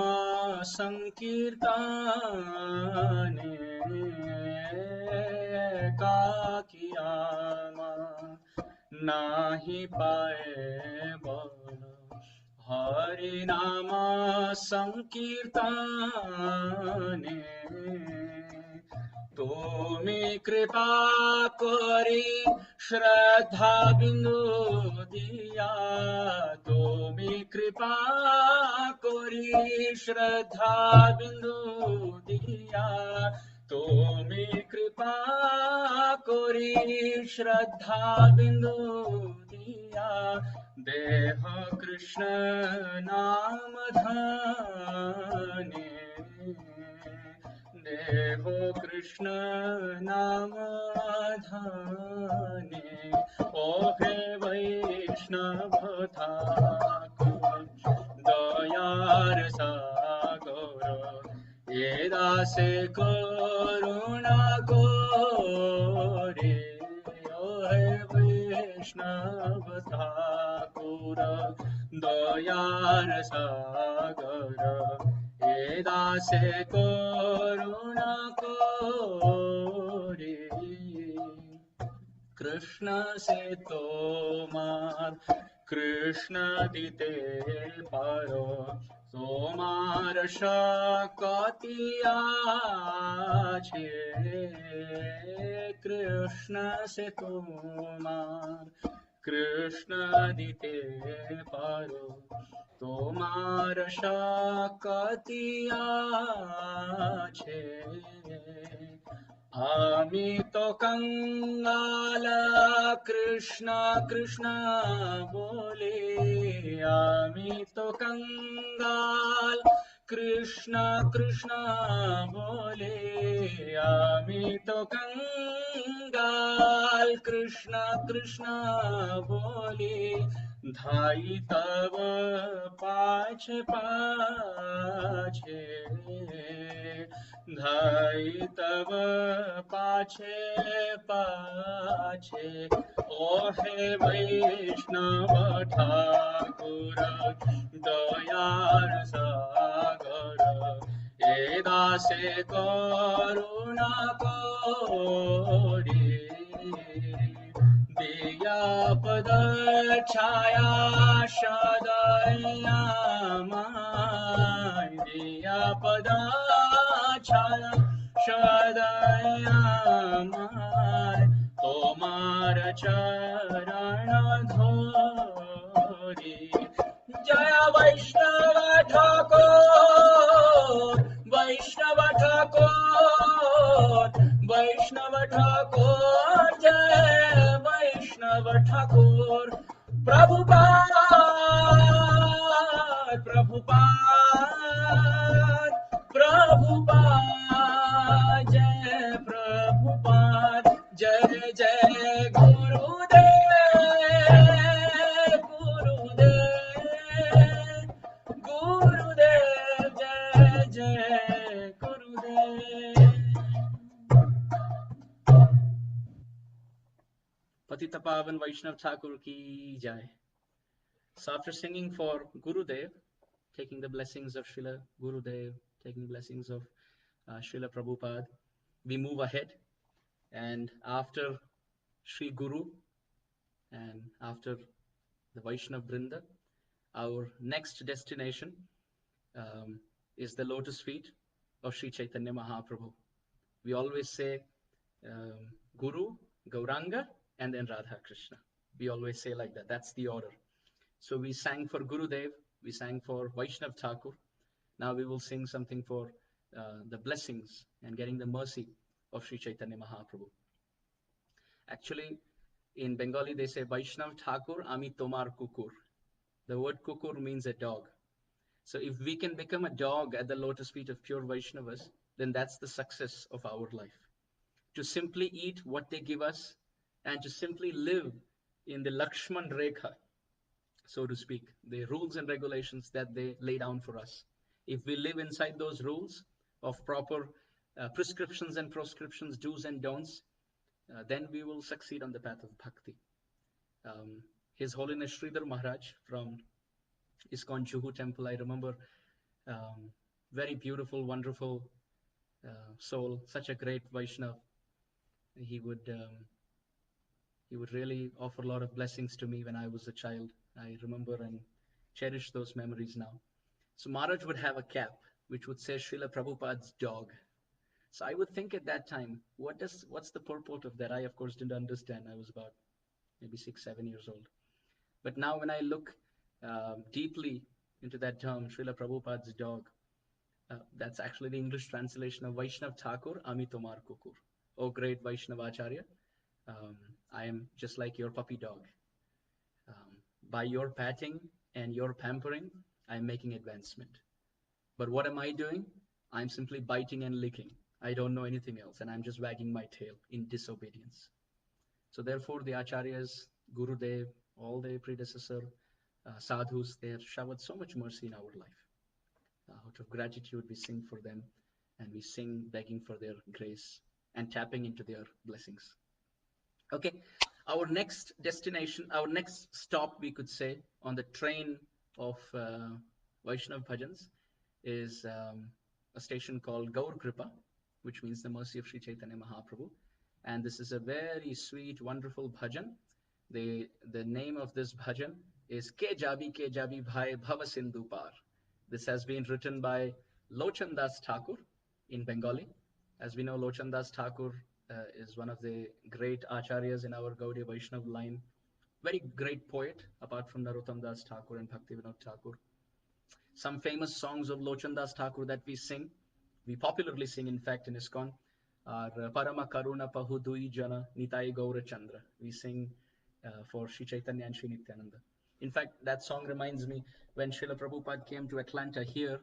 संकीर्तने एकाकी आमार नाही पाए बोल हरि नाम संकीर्तने तुमी कृपा करी श्रद्धा बिंदु दिया तुमी कृपा करी श्रद्धा बिंदु दिया तुमी कृपा करी श्रद्धा बिंदु दिया देह कृष्ण नाम धने देहो कृष्ण नाम धने ओ हे वैष्णव ठाकुर दयार सागर ये दासे करुणा कोरी ओ हे वैष्णव ठाकुर दयार सागर ये दासे करुणा कोरी कृष्ण से तोमार कृष्ण दिते पारो तोमार शक्तिया छे कृष्ण से तोमार कृष्ण दिते पारो तोमार शक्तिया छे आमी तो कंगाल कृष्ण कृष्ण बोले आमी तो कंगाल कृष्ण कृष्ण बोले आमी तो कंगाल कृष्ण कृष्ण बोले धाई तव पाछे पाछे धाई तव पाछे पाछे ओ हे वैष्णव ठाकुर दयार सागर ए दासे करुणा कोरी दिया पद छाया सदया माय दिया पद छाया सदया माय तोमार चरण धोरी Prabhupada, Prabhupada, Prabhupada, Jai Prabhupada, Jai Jai Gurudev, Gurudev, Gurudev, Jai Jai Gurudev. Patita Pavan Vaishnav Thakur ki Jai. So after singing for Gurudev, taking the blessings of Srila Gurudev, taking blessings of Srila Prabhupada, we move ahead. And after Sri Guru and after the Vaishnav Vrinda, our next destination is the lotus feet of Sri Chaitanya Mahaprabhu. We always say Guru, Gauranga, and then Radha Krishna. We always say like that. That's the order. So we sang for Gurudev, we sang for Vaishnav Thakur. Now we will sing something for the blessings and getting the mercy of Sri Chaitanya Mahaprabhu. Actually, in Bengali they say Vaishnav Thakur Ami Tomar Kukur. The word kukur means a dog. So if we can become a dog at the lotus feet of pure Vaishnavas, then that's the success of our life. To simply eat what they give us and to simply live in the Lakshman Rekha, so to speak, the rules and regulations that they lay down for us. If we live inside those rules of proper prescriptions and proscriptions, do's and don'ts, then we will succeed on the path of bhakti. His Holiness Sridhar Maharaj from ISKCON Juhu temple, I remember, very beautiful, wonderful soul, such a great Vaishnav. He would really offer a lot of blessings to me when I was a child. I remember and cherish those memories now. So Maharaj would have a cap which would say Srila Prabhupada's dog. So I would think at that time, what's the purport of that? I, of course, didn't understand. I was about maybe 6-7 years old. But now when I look deeply into that term, Srila Prabhupada's dog, that's actually the English translation of Vaishnav Thakur Ami Tomar Kukur. Oh, great Vaishnavacharya, I am just like your puppy dog. By your patting and your pampering, I'm making advancement. But what am I doing? I'm simply biting and licking. I don't know anything else, and I'm just wagging my tail in disobedience. So therefore, the Acharyas, Gurudev, all their predecessor, sadhus, they have showered so much mercy in our life. Out of gratitude, we sing for them, and we sing begging for their grace and tapping into their blessings. Okay, our next destination, our next stop, we could say, on the train of Vaishnav Bhajans is a station called Gaur Kripa, which means the mercy of Sri Chaitanya Mahaprabhu. And this is a very sweet, wonderful bhajan. The name of this bhajan is Ke Jabi Bhai Bhava Sindhu Par. This has been written by Lochan Das Thakur in Bengali. As we know, Lochan Das Thakur is one of the great acharyas in our Gaudiya Vaishnav line. Very great poet, apart from Narottam Das Thakur and Bhaktivinoda Thakur. Some famous songs of Lochan Das Thakur that we sing, we popularly sing, in fact, in ISKCON, are Parama Karuna Pahudui Jana Nitai Gaura Chandra. We sing for Sri Chaitanya and Sri Nityananda. In fact, that song reminds me when Srila Prabhupada came to Atlanta here,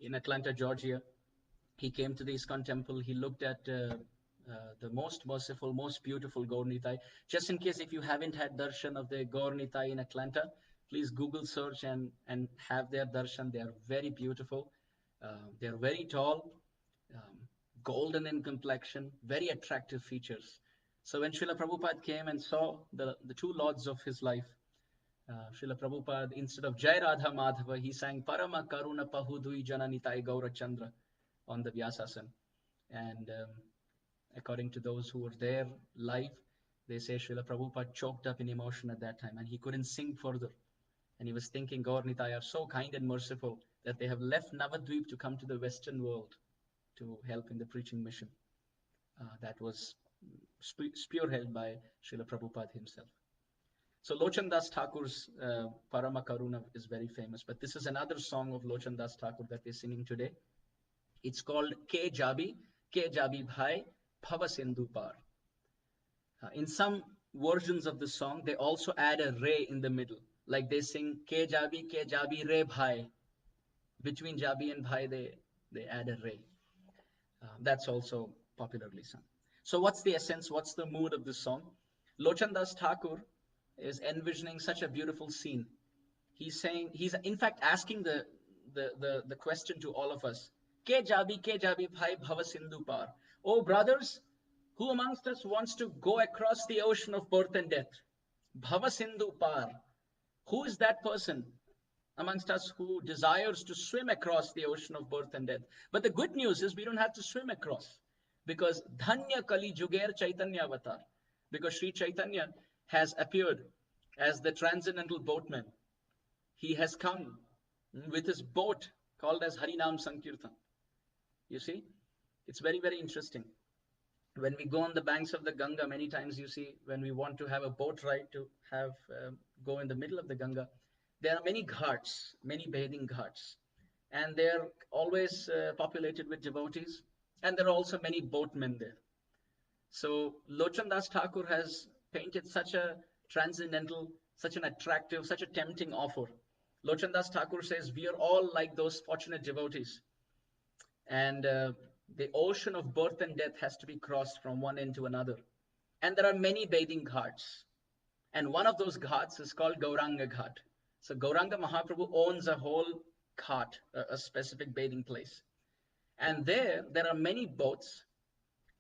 in Atlanta, Georgia. He came to the ISKCON temple. He looked at the most merciful, most beautiful Gaur Nitai. Just in case if you haven't had darshan of the Gaur Nitai in Atlanta, please Google search and have their darshan. They are very beautiful. They are very tall, golden in complexion, very attractive features. So when Srila Prabhupada came and saw the two lords of his life, Srila Prabhupada, instead of Jai Radha Madhava, he sang Parama Karuna Pahudui Jana Nitai Gaura Chandra on the Vyasasana. And according to those who were there live, they say Srila Prabhupada choked up in emotion at that time and he couldn't sing further. And he was thinking Gaur Nitai are so kind and merciful that they have left Navadvip to come to the Western world to help in the preaching mission. That was spearheaded by Srila Prabhupada himself. So Lochan Das Thakur's Parama Karuna is very famous, but this is another song of Lochan Das Thakur that we're singing today. It's called Ke Jabi Bhai Bhava Sindhu Par. In some versions of the song, they also add a re in the middle. Like they sing ke jabi re bhai. Between jabi and bhai, they add a re. That's also popularly sung. So what's the essence? What's the mood of this song? Lochan Das Thakur is envisioning such a beautiful scene. He's saying, he's in fact asking the question to all of us. Ke jabi bhai bhava sindhu par. Oh brothers, who amongst us wants to go across the ocean of birth and death? Bhava sindhu par. Who is that person amongst us who desires to swim across the ocean of birth and death? But the good news is we don't have to swim across, because Dhanya Kali Jugair Chaitanya Avatar, because Sri Chaitanya has appeared as the transcendental boatman. He has come with his boat called as Harinam Sankirtan. You see, it's very, very interesting. When we go on the banks of the Ganga, many times you see, when we want to have a boat ride to have go in the middle of the Ganga, there are many ghats, many bathing ghats, and they're always populated with devotees, and there are also many boatmen there. So Lochan Das Thakur has painted such a transcendental, such an attractive, such a tempting offer. Lochan Das Thakur says, we are all like those fortunate devotees, and the ocean of birth and death has to be crossed from one end to another. And there are many bathing ghats. And one of those ghats is called Gauranga Ghat. So Gauranga Mahaprabhu owns a whole ghat, a specific bathing place. And there are many boats,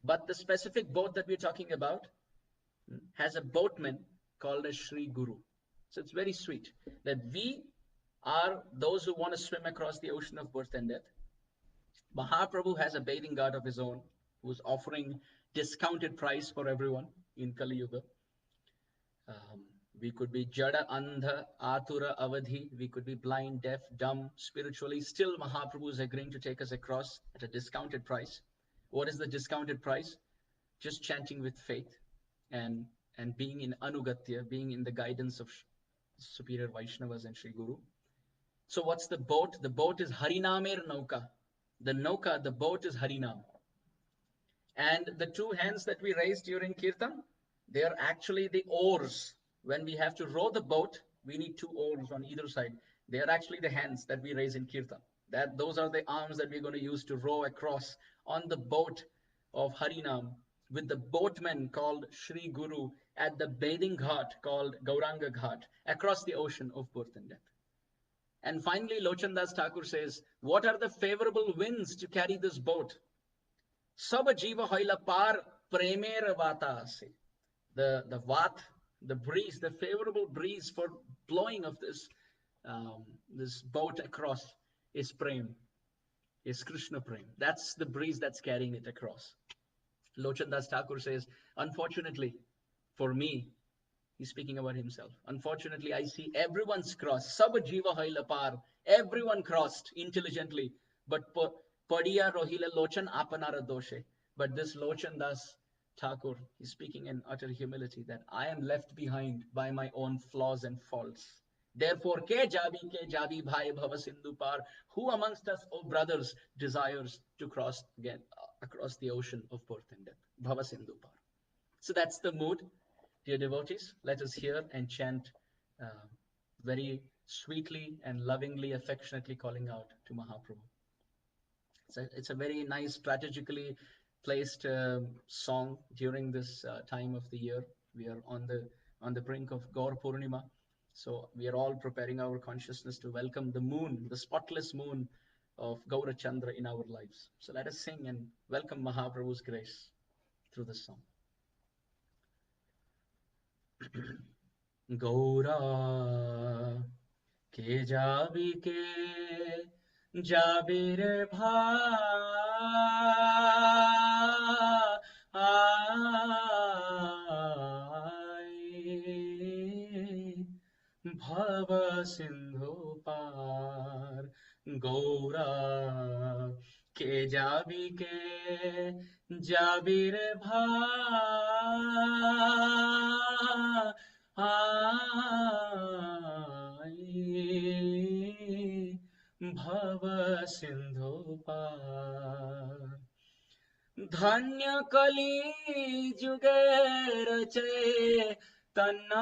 but the specific boat that we're talking about has a boatman called as Sri Guru. So it's very sweet that we are those who want to swim across the ocean of birth and death. Mahaprabhu has a bathing ghat of his own, who's offering discounted price for everyone in Kali Yuga. We could be Jada, Andha, Atura, Avadhi. We could be blind, deaf, dumb, spiritually. Still, Mahaprabhu is agreeing to take us across at a discounted price. What is the discounted price? Just chanting with faith and being in Anugatya, being in the guidance of superior Vaishnavas and Sri Guru. So what's the boat? The boat is Harinamer Nauka. The boat is Harinam. And the two hands that we raise during Kirtan, they are actually the oars. When we have to row the boat, we need two oars on either side. They are actually the hands that we raise in Kirtan. Those are the arms that we're going to use to row across on the boat of Harinam, with the boatman called Sri Guru at the bathing ghat called Gauranga Ghat, across the ocean of birth and death. And finally, Lochan Das Thakur says, what are the favorable winds to carry this boat? Sab jiva hoila par premer vata ase. The vat, the breeze, the favorable breeze for blowing of this boat across is prem, is Krishna prem. That's the breeze that's carrying it across. Lochan Das Thakur says, unfortunately for me, he's speaking about himself. Unfortunately, I see everyone's crossed. Sab jiva hoila par. Everyone crossed intelligently. But padiya rohila lochan apanara doshe. But this Lochan Das Thakur is speaking in utter humility that I am left behind by my own flaws and faults. Therefore, ke jabi bhai bhava sindhu par. Who amongst us, oh brothers, desires to cross again across the ocean of birth and death? Bhava sindhu par. So that's the mood, dear devotees. Let us hear and chant very sweetly and lovingly, affectionately calling out to Mahaprabhu. It's a very nice, strategically placed song during this time of the year. We are on the brink of Gaur Purnima, so we are all preparing our consciousness to welcome the moon, the spotless moon of Gaura Chandra in our lives. So let us sing and welcome Mahaprabhu's grace through this song. Gaura ke jabir bhai bhava sindhu par. Gaura ke jabir bhai bhava sindhu par. धन्य कली जुगे रचे तन्नावतार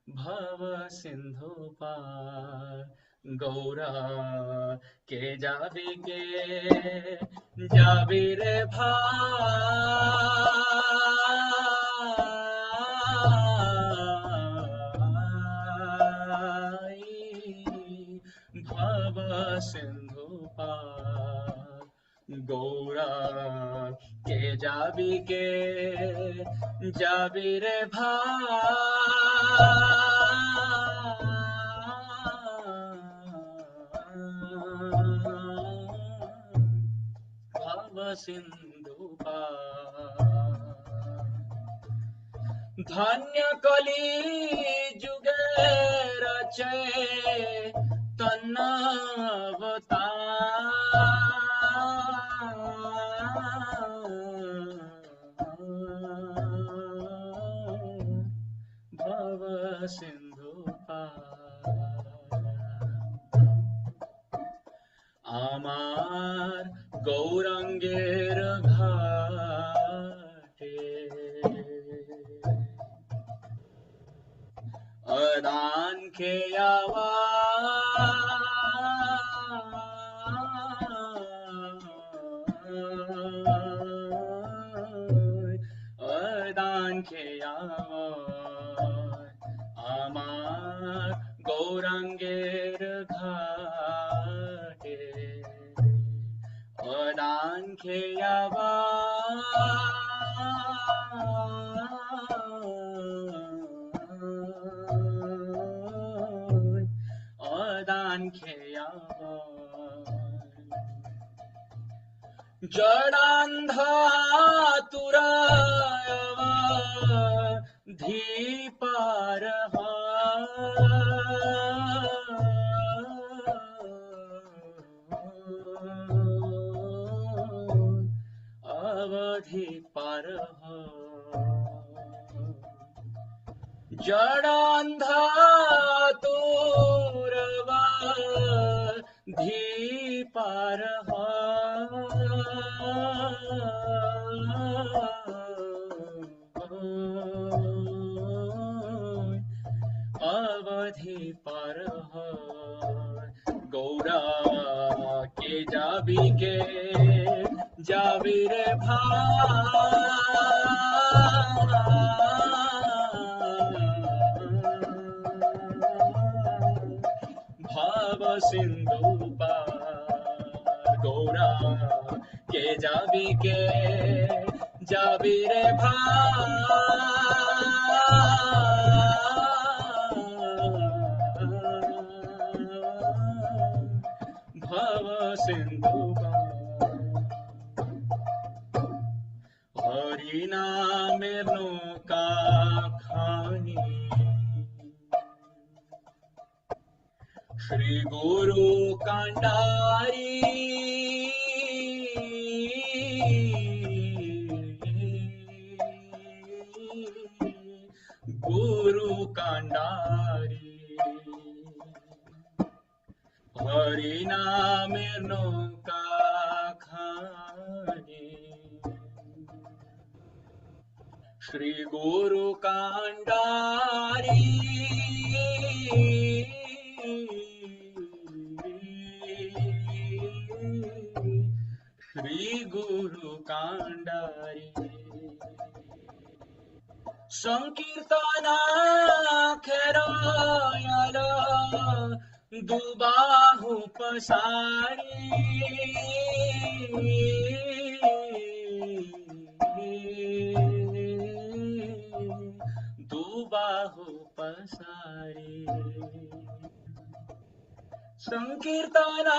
भव सिंधु पार गौरा के जाबी रे भाई भव सिंधु पार गौरा के जाबी रे भव सिंधु पार धन्य कली जुगे रचे तन्नावतार भव सिंधु पार आमार गौरांगेर घाटे अदान के अदान के आमार गौरांगेर घाटे अदान के अदान के जडांधा तुरायव धीपार अवधि पार जडांधा तुरवा धीपार अवधि पार गौरा के जाबी रे भाव सिंधु पार गौरा के जाबी रे भव सिंधु हरि नाम नौका खानी श्री गुरु कांडारी गुरु कांडारी हरि नाम नौका खानी श्री गुरु कांडारी श्री गुरु कांडारी संकीर्तना खेरायल दुबाहु पसारी दुबाहु पसारी संकीर्तना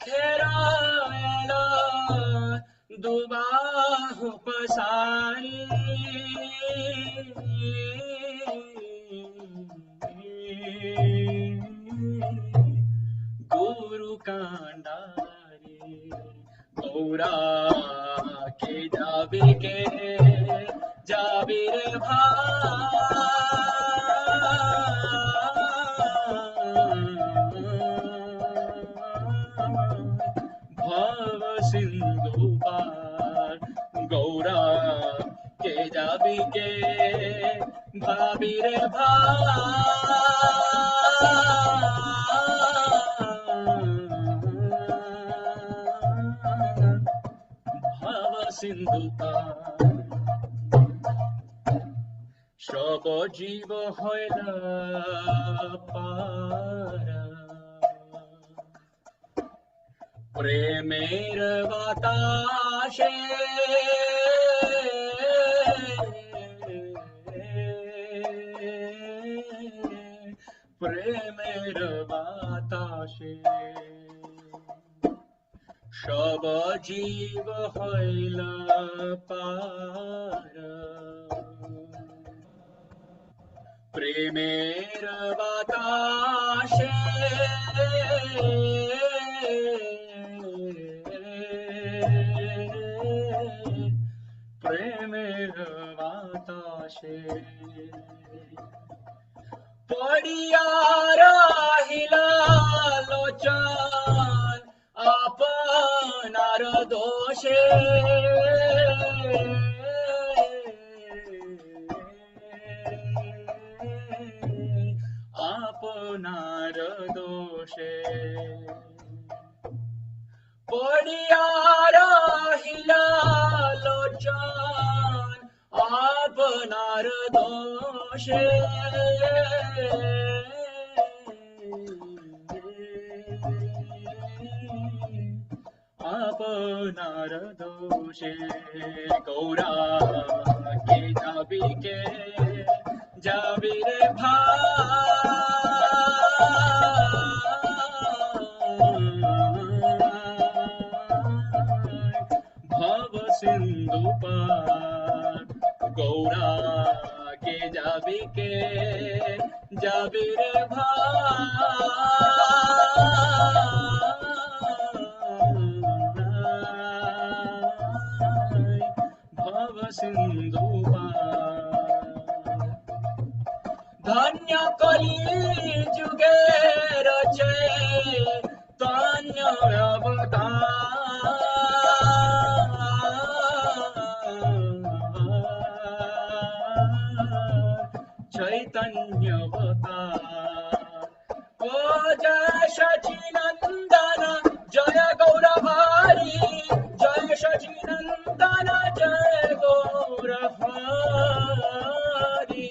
खेरायल दुबाहु पसारी गुरु कांडारी गौरा के जाबी रे পার গৌরা কে যাবি কে ভাবি রে ভাব সিন্ধু পার সব জীব হইল পারা প্রেমের বাতাসে প্রেমের বাতাসে সব জীব হইল পারা প্রেমের বাতাসে প্রেমের বাতাসে পড়িয়া রহিলা লোচন আপনার দোষে আপনার দোষে পড়িয়া রহিলা লোচন আপনার দোষে আপনার দোষে গৌরা কে যাবি কে যাবি রে ভব সিন্ধু পার গৌরা কে যাবি কে যাবি রে ভব সিন্ধু পার ধন্য কলি যুগে রচে তন্য চৈতন্য ও জয় সচিনন্দন জয় গৌর হরি জয় সচিনন্দন জয় গৌর হরি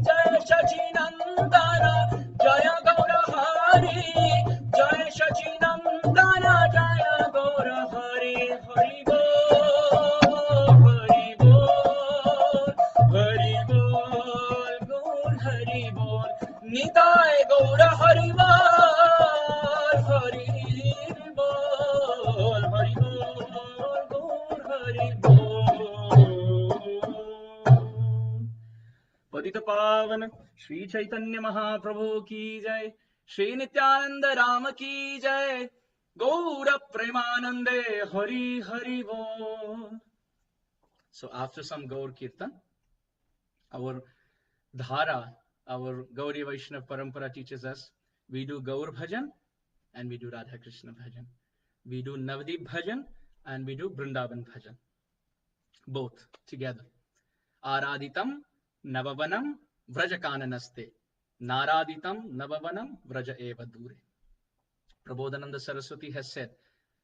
জয় সচিনন্দন জয় গৌর হরি জয় সচিনন্দন জয় গৌর হরি হরি নিতাই গৌর হরি বল হরি বল হরি বল গৌর হরি বল पतित पावन श्री चैतन्य महाप्रभु की जय श्री नित्यानंद राम की जय गौर प्रेमानंदे हरि हरि बोल. So after some Gaur Kirtan, our dhara, our Gauri Vaishnava Parampara teaches us, we do Gaur Bhajan and we do Radha Krishna Bhajan. We do Navdeep Bhajan and we do Vrindavan Bhajan. Both together. Araditam Navavanam Vrajakananaste. Naraditam Navavanam Vraja Eva Dure. Prabodhananda Saraswati has said,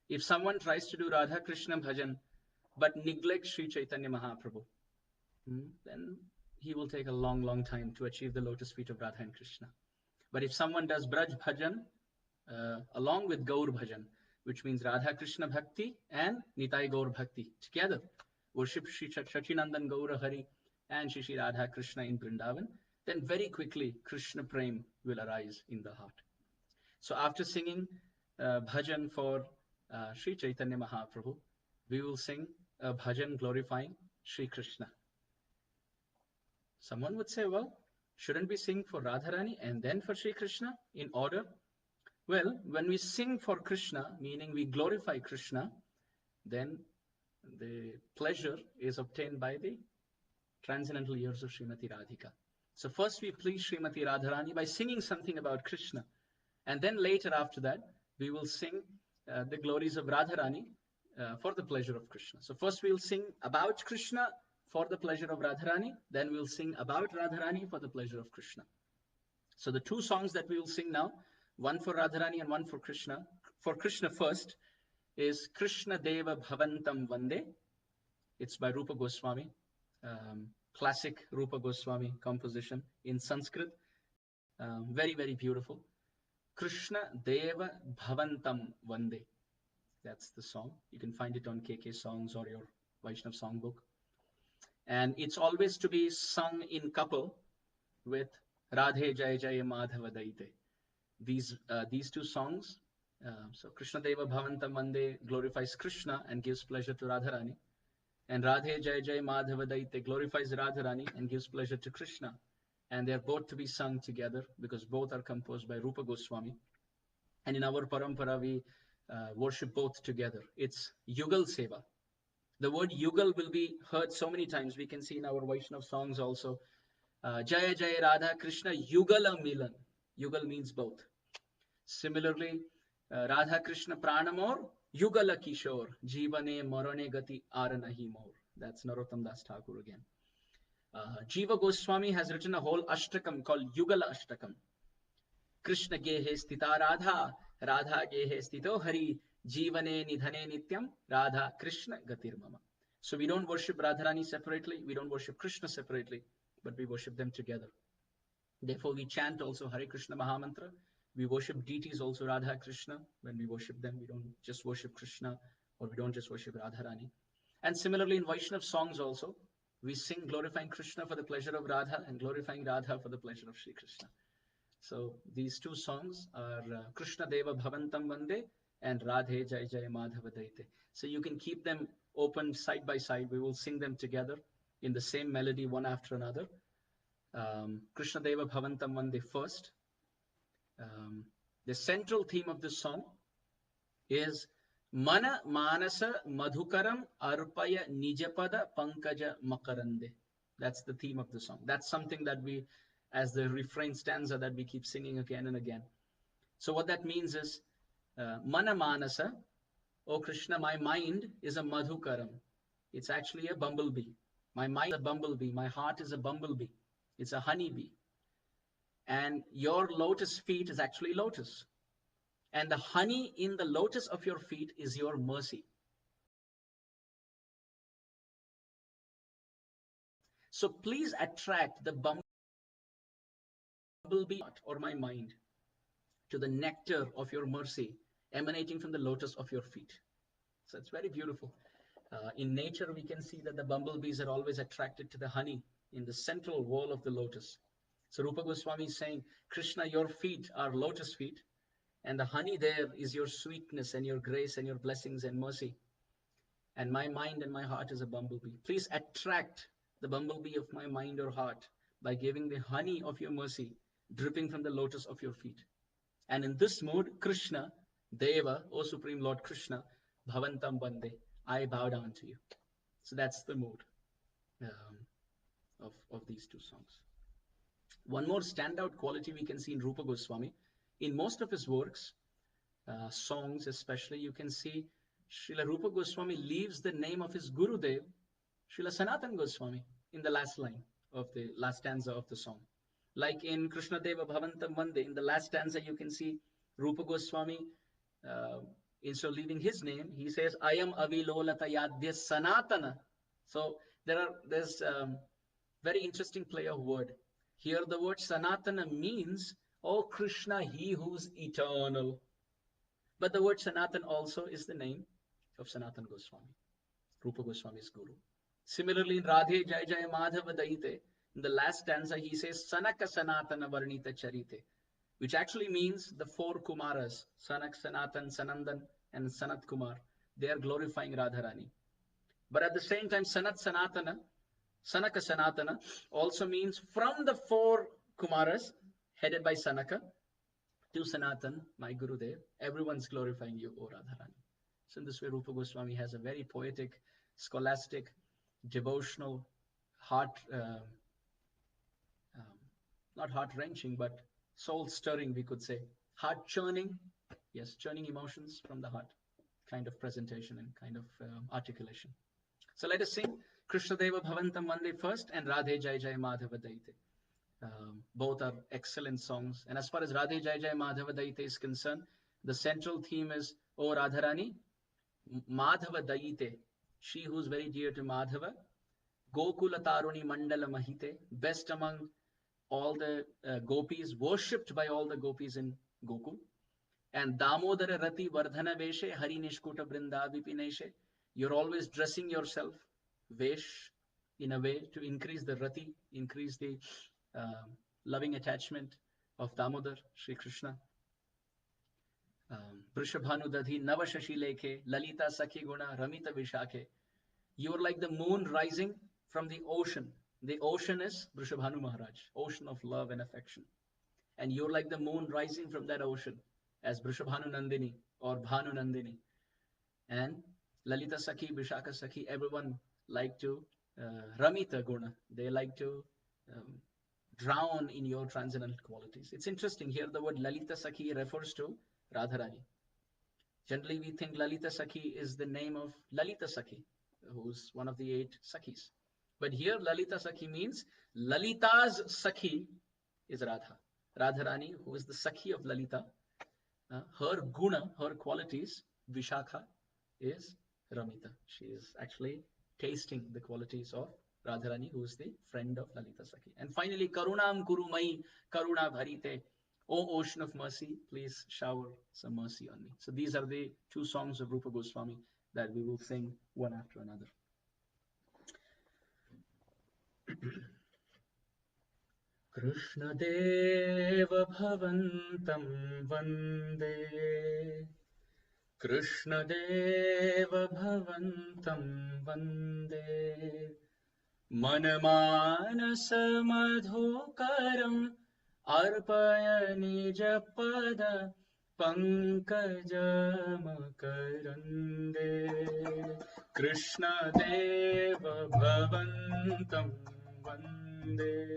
if someone tries to do Radha Krishna Bhajan but neglects Sri Chaitanya Mahaprabhu, then he will take a long, long time to achieve the lotus feet of Radha and Krishna. But if someone does Braj Bhajan along with Gaur Bhajan, which means Radha Krishna Bhakti and Nitai Gaur Bhakti together, worship Sri Sachinandan Gaura Hari and Shri Radha Krishna in Vrindavan, then very quickly Krishna Prem will arise in the heart. So after singing Bhajan for Sri Chaitanya Mahaprabhu, we will sing a Bhajan glorifying Sri Krishna. Someone would say, well, shouldn't we sing for Radharani and then for Sri Krishna in order? Well, when we sing for Krishna, meaning we glorify Krishna, then the pleasure is obtained by the transcendental ears of Srimati Radhika. So first we please Srimati Radharani by singing something about Krishna. And then later after that, we will sing the glories of Radharani for the pleasure of Krishna. So first we'll sing about Krishna for the pleasure of Radharani, then we'll sing about Radharani for the pleasure of Krishna. So the two songs that we will sing now, one for Radharani and one for Krishna. For Krishna first is Krishna Deva Bhavantam Vande. It's by Rupa Goswami, classic Rupa Goswami composition in Sanskrit. Very, very beautiful. Krishna Deva Bhavantam Vande. That's the song. You can find it on KK Songs or your Vaishnav songbook. And it's always to be sung in couple with Radhe Jai Jai Madhava Daite. These two songs, so Krishna Deva Bhavantam Vande glorifies Krishna and gives pleasure to Radharani. And Radhe Jai Jai Madhava Daite glorifies Radharani and gives pleasure to Krishna. And they're both to be sung together because both are composed by Rupa Goswami. And in our parampara, we worship both together. It's Yugal Seva. The word Yugal will be heard so many times. We can see in our Vaishnav songs also. Jaya Jaya Radha Krishna Yugala Milan. Yugal means both. Similarly, Radha Krishna Pranamor Yugala Kishore Jivane Marane Gati Aranahi More. That's Narottam Das Thakur again. Jiva Goswami has written a whole ashtakam called Yugala Ashtakam. Krishna Gehe Stita Radha, Radha Gehe Stito Hari, Jivane Nidhane Nityam, Radha Krishna Gatir Mama. So we don't worship Radharani separately, we don't worship Krishna separately, but we worship them together. Therefore, we chant also Hare Krishna Mahamantra. We worship deities also Radha Krishna. When we worship them, we don't just worship Krishna or we don't just worship Radharani. And similarly, in Vaishnav songs also, we sing glorifying Krishna for the pleasure of Radha and glorifying Radha for the pleasure of Sri Krishna. So these two songs are Krishna Deva Bhavantam Vande and Radhe Jai Jai Madhava Daite. So you can keep them open side by side. We will sing them together in the same melody, one after another. Krishna Deva Bhavantam Vande first. The central theme of this song is Mana Manasa Madhukaram Arpaya Nijapada Pankaja Makarande. That's the theme of the song. That's something that we, as the refrain stanza that we keep singing again and again. So what that means is, Mana Manasa, oh Krishna, my mind is a Madhukaram. It's actually a bumblebee. My mind is a bumblebee. My heart is a bumblebee. It's a honeybee. And your lotus feet is actually lotus. And the honey in the lotus of your feet is your mercy. So please attract the bumblebee or my mind to the nectar of your mercy emanating from the lotus of your feet. So it's very beautiful. In nature, we can see that the bumblebees are always attracted to the honey in the central wall of the lotus. So Rupa Goswami is saying, Krishna, your feet are lotus feet. And the honey there is your sweetness and your grace and your blessings and mercy. And my mind and my heart is a bumblebee. Please attract the bumblebee of my mind or heart by giving the honey of your mercy dripping from the lotus of your feet. And in this mood, Krishna, Deva, O Supreme Lord Krishna, Bhavantam Bande, I bow down to you. So that's the mood of these two songs. One more standout quality we can see in Rupa Goswami. In most of his works, songs especially, you can see Srila Rupa Goswami leaves the name of his Gurudev, Srila Sanatan Goswami, in the last line of the last stanza of the song. Like in Krishna Deva Bhavantam Vande, in the last stanza, you can see Rupa Goswami, instead of leaving his name, he says, I am Avilolata Yadya Sanatana. So there's very interesting play of word. Here the word Sanatana means, oh Krishna, he who's eternal. But the word Sanatan also is the name of Sanatan Goswami, Rupa Goswami's guru. Similarly, in Radhe Jai Jai Madhava Daite, in the last stanza, he says, Sanaka Sanatana Varnita Charite, which actually means the four Kumaras, Sanak, Sanatan, Sanandan, and Sanat Kumar. They are glorifying Radharani. But at the same time, Sanaka Sanatana also means from the four Kumaras, headed by Sanaka, to Sanatan, my Gurudev, everyone's glorifying you, O Radharani. So in this way, Rupa Goswami has a very poetic, scholastic, devotional, not heart-wrenching, but soul-stirring, we could say. Heart-churning, yes, churning emotions from the heart. kind of presentation and kind of articulation. So let us sing Krishna Deva Bhavantam Vande first and Radhe Jai Jai Madhava Daite. Both are excellent songs. And as far as Radhe Jai Jai Madhava Daite is concerned, the central theme is, O Radharani, Madhava Daite, she who's very dear to Madhava, Gokula Taruni Mandala Mahite, best among all the gopis, worshipped by all the gopis in Gokul. And Damodara Rati Vardhana Veshe, Hari Nishkuta Brinda Vipineshe, you're always dressing yourself, Vesh, in a way to increase the Rati, increase the loving attachment of Damodar, Sri Krishna. Vrishabhanu Dadhi, Navashashi Lekhe, Lalita Sakhi Guna, Ramita Vishakhe. You are like the moon rising from the ocean. The ocean is Vrishabhanu Maharaj, ocean of love and affection. And you're like the moon rising from that ocean as Vrishabhanu Nandini or Bhanu Nandini. And Lalita Sakhi, Vishaka Sakhi, everyone like to Ramita Guna. They like to drown in your transcendental qualities. It's interesting here, the word Lalita Sakhi refers to Radharani. Generally, we think Lalita Sakhi is the name of Lalita Sakhi, who's one of the 8 Sakhis. But here, Lalita Sakhi means Lalita's Sakhi is Radha. Radharani, who is the Sakhi of Lalita, her guna, her qualities, Vishakha, is Ramita. She is actually tasting the qualities of Radharani, who is the friend of Lalita Sakhi. And finally, Karunam Kurumai, Karuna Bharite, O ocean of mercy, please shower some mercy on me. So these are the 2 songs of Rupa Goswami that we will sing one after another. Krishna Deva Bhavantam Vande, Krishna Deva Bhavantam Vande, Manamanasa Madhukaram Arpaya Nija Pada Pankajamakarande. Krishna Deva Bhavantam Vande,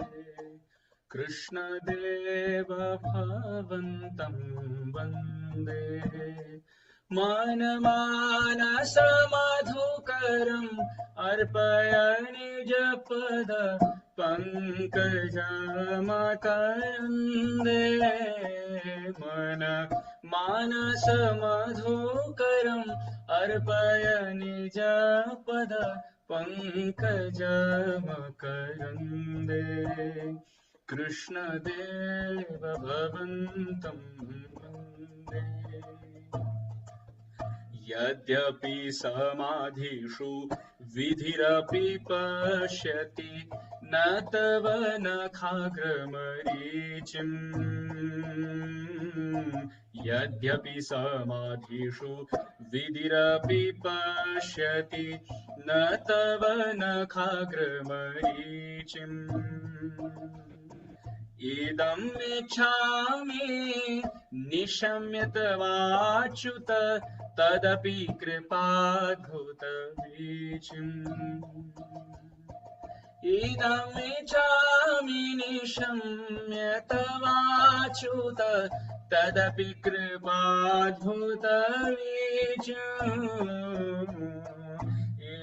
Krishna Deva Bhavantam Vande, Manamanasa Madhukaram Arpaya Nija Pada Pankajamakarande. Manasa Madhukaram Arpaya Nija Pada Pankajamakarande. Krishna Deva Bhavantam Vande. Yadyapi samadhishu vidhirapi pashyati natava nakhagramaricim. Yadyapi samadhishu vidhirapi pashyati natava nakhagramaricim. Idam ichhami nishamyatavachyuta tadapi kripadbhuta vichim. Idam ichhami nishamyatavachyuta tadapi kripadbhuta vichim.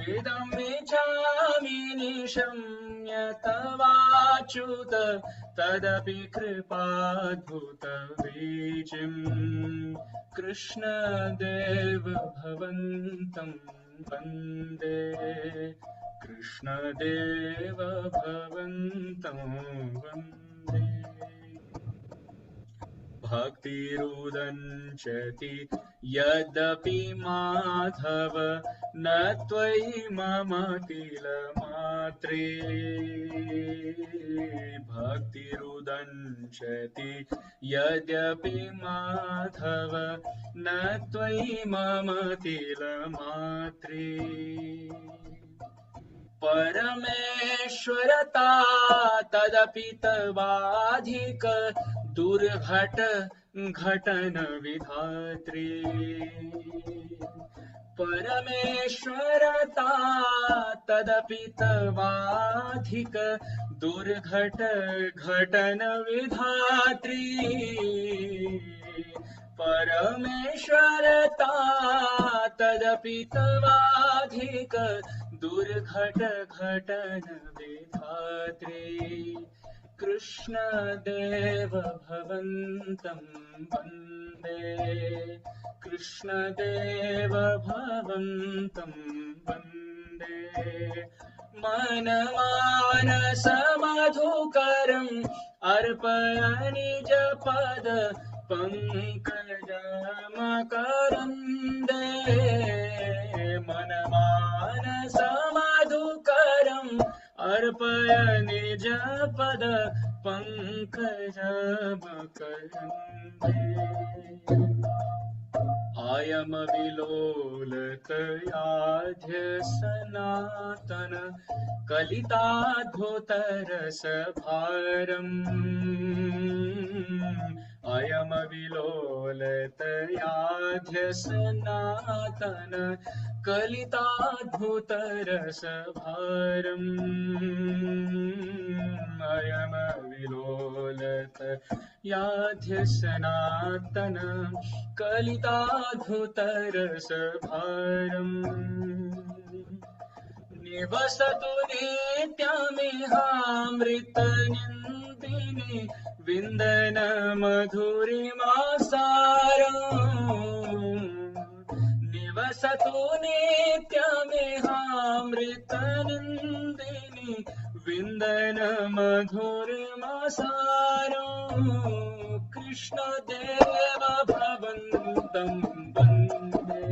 Idam ichhami nishamyatavachyuta tadapi kripadbhuta vichim. Krishna Deva Bhavantam Vande, Krishna Deva Bhavantam Vande. Bhakti Rudanchati Yadapi Madhava Natvai Mama Tila Matre. Bhakti Rudanchati Yadapi Madhava Natvai Mama Tila Matre. Parameshwarata tadapi tavadhika durghat ghatana vidhatri. Parameshwarata tadapi tavadhika durghat ghatana vidhatri. परमेश्वरता तदपि तवाधिक दुर्घट घटन विधात्रे कृष्णदेव भवन्तं वन्दे कृष्णदेव भवन्तं वन्दे मनमानसमधुकरम् अर्पय निजपद पङ्कजमकरन्दे मनमानसमधुकरम् अर्पय निजपद पङ्कजमकरन्दे आयम विलोलतयाध्य सनातन कलिताद्भुतरसभारम् अयम विलोलतयाध्य सनातन कलिताद्भुतरसभारम् अयम विलोलतयाध्य सनातन कलिताद्भुतरसभारम् निवसतु नित्यमिहामृतनिन्दिनि विन्दन मधुरिमासारम् निवसतु नित्यमिहामृतनिन्दिनि विन्दन मधुरिमासारम् कृष्णदेव भवन्तं वन्दे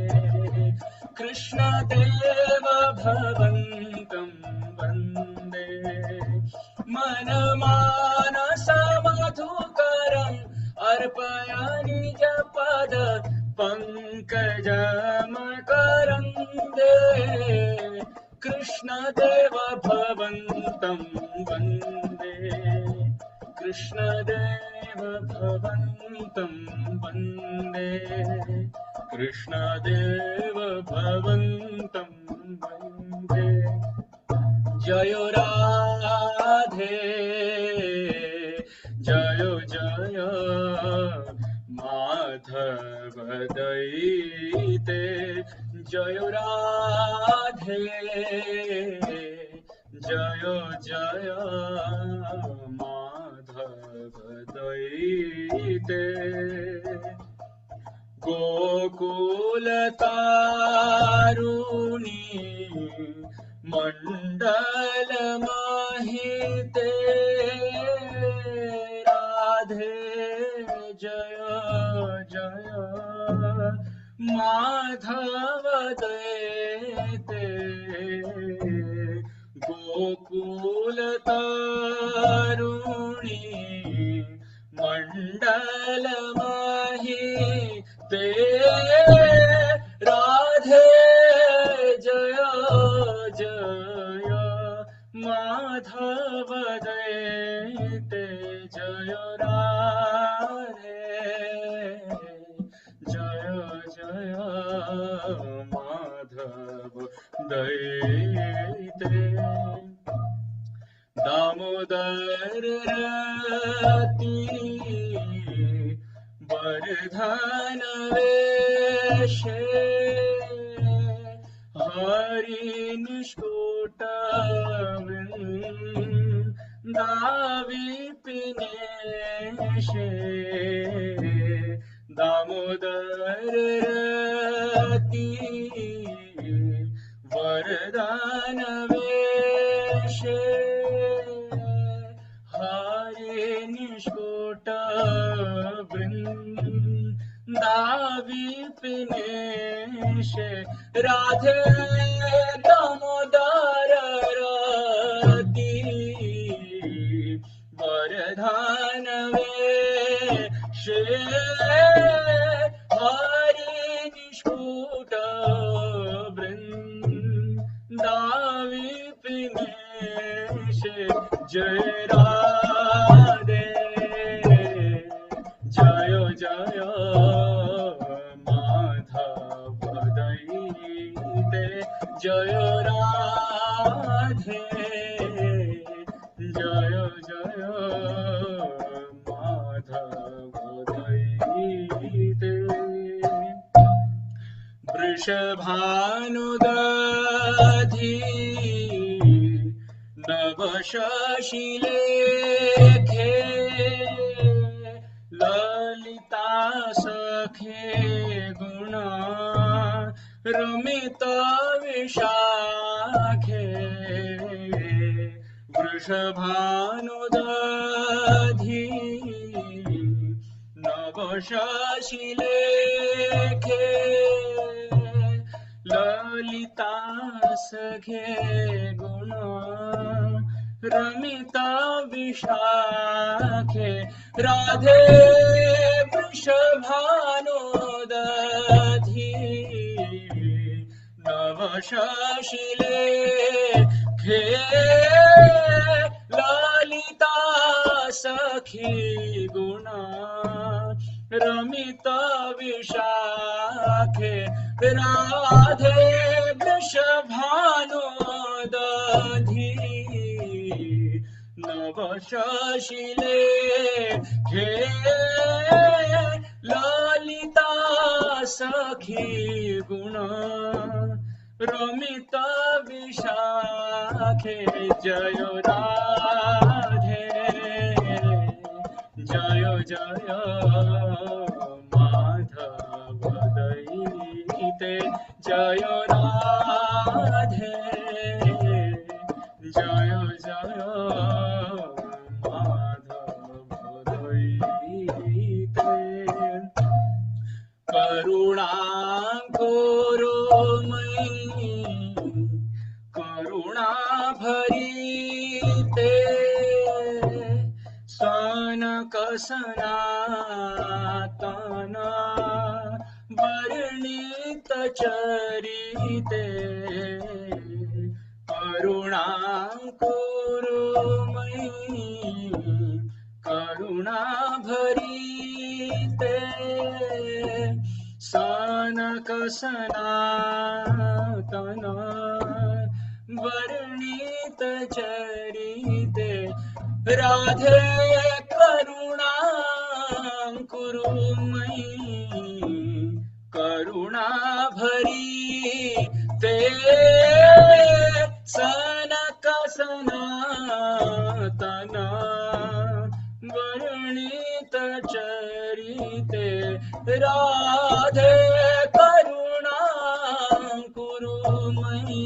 कृष्णदेव भवन्तं वन्दे मनमानसमधुकरम् अर्पय निजपद पङ्कजमकरन्दे कृष्णदेव भवन्तं वन्दे कृष्णदेव भवन्तं वन्दे कृष्णदेव भवन्तं वन्दे जय राधे जय जय माधव दयिते जय राधे जय जय माधव दयिते गोकुलतारुणी मंडल महिते राधे जय जय माधव दयिते गोकुलतारुणी मंडल महिते राधे जय जय माधव दयिते जय राधे जय जय माधव दयिते दामोदर रति वर्धन वेशे हरि निष्कुट वृन्दाविपिनेशे दामोदर रति वरदान वेशे हरे निष्कुट वृन्दाविपिनेशे राधे दामोदर रति वरदान वेशे हरे निष्कुट वृन्दाविपिनेशे जय राधे जय जय माधव दयिते जय राधे जय जय माधव दयिते वृषभानुदधी नवशशिलेखे ललिता सखे गुण रमित विशाखे वृषभानुदधी नवशशिलेखे ललिता सखे गुण रमिता विशाखे राधे वृषभानुदधी नवशशिलेखे ललिता सखी गुण रमिता विशाखे राधे वृषभानुदधी नवशशिलेखे ललिता सखी गुण रमिता विशाखे जय राधे जय जय माधव दयिते जय राधे जय जय माधव दयिते करुणाकरो मयि करुणा भरीते सनक सनातन वर्णित चरिते करुणा कुरु मयि करुणा भरीते सनक सनातन वर्णित चरिते राधे करुणा कुरु मयि करुणा भरीते सनक सनातन वर्णित चरिते राधे करुणा कुरु मयि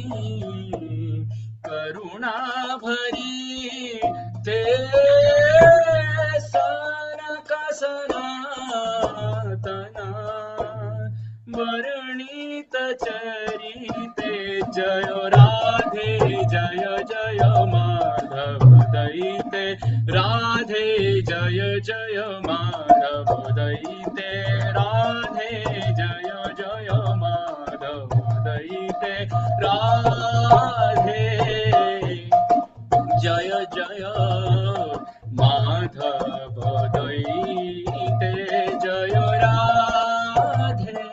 करुणा भरीते सनक सनातन वर्णित चरिते जय राधे जय जय माधव दयिते राधे जय जय माधव दयिते राधे जय जय माधव दयिते राधे जय जय माधव दयिते जय राधे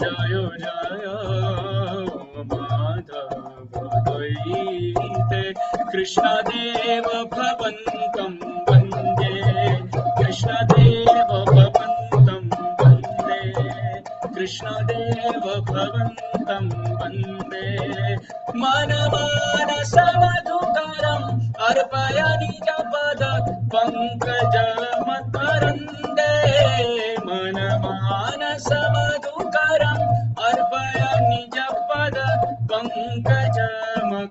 जय जय माधव दयिते कृष्णदेव भवन्तं वन्दे कृष्णदेव भवन्तं वन्दे कृष्णदेव भवन्तं वन्दे मनमानसमधुकरम् अर्पय निजपद पङ्कजमकरन्दे मनमानसमधुकरम् अर्पय निजपद पङ्कजमकरन्दे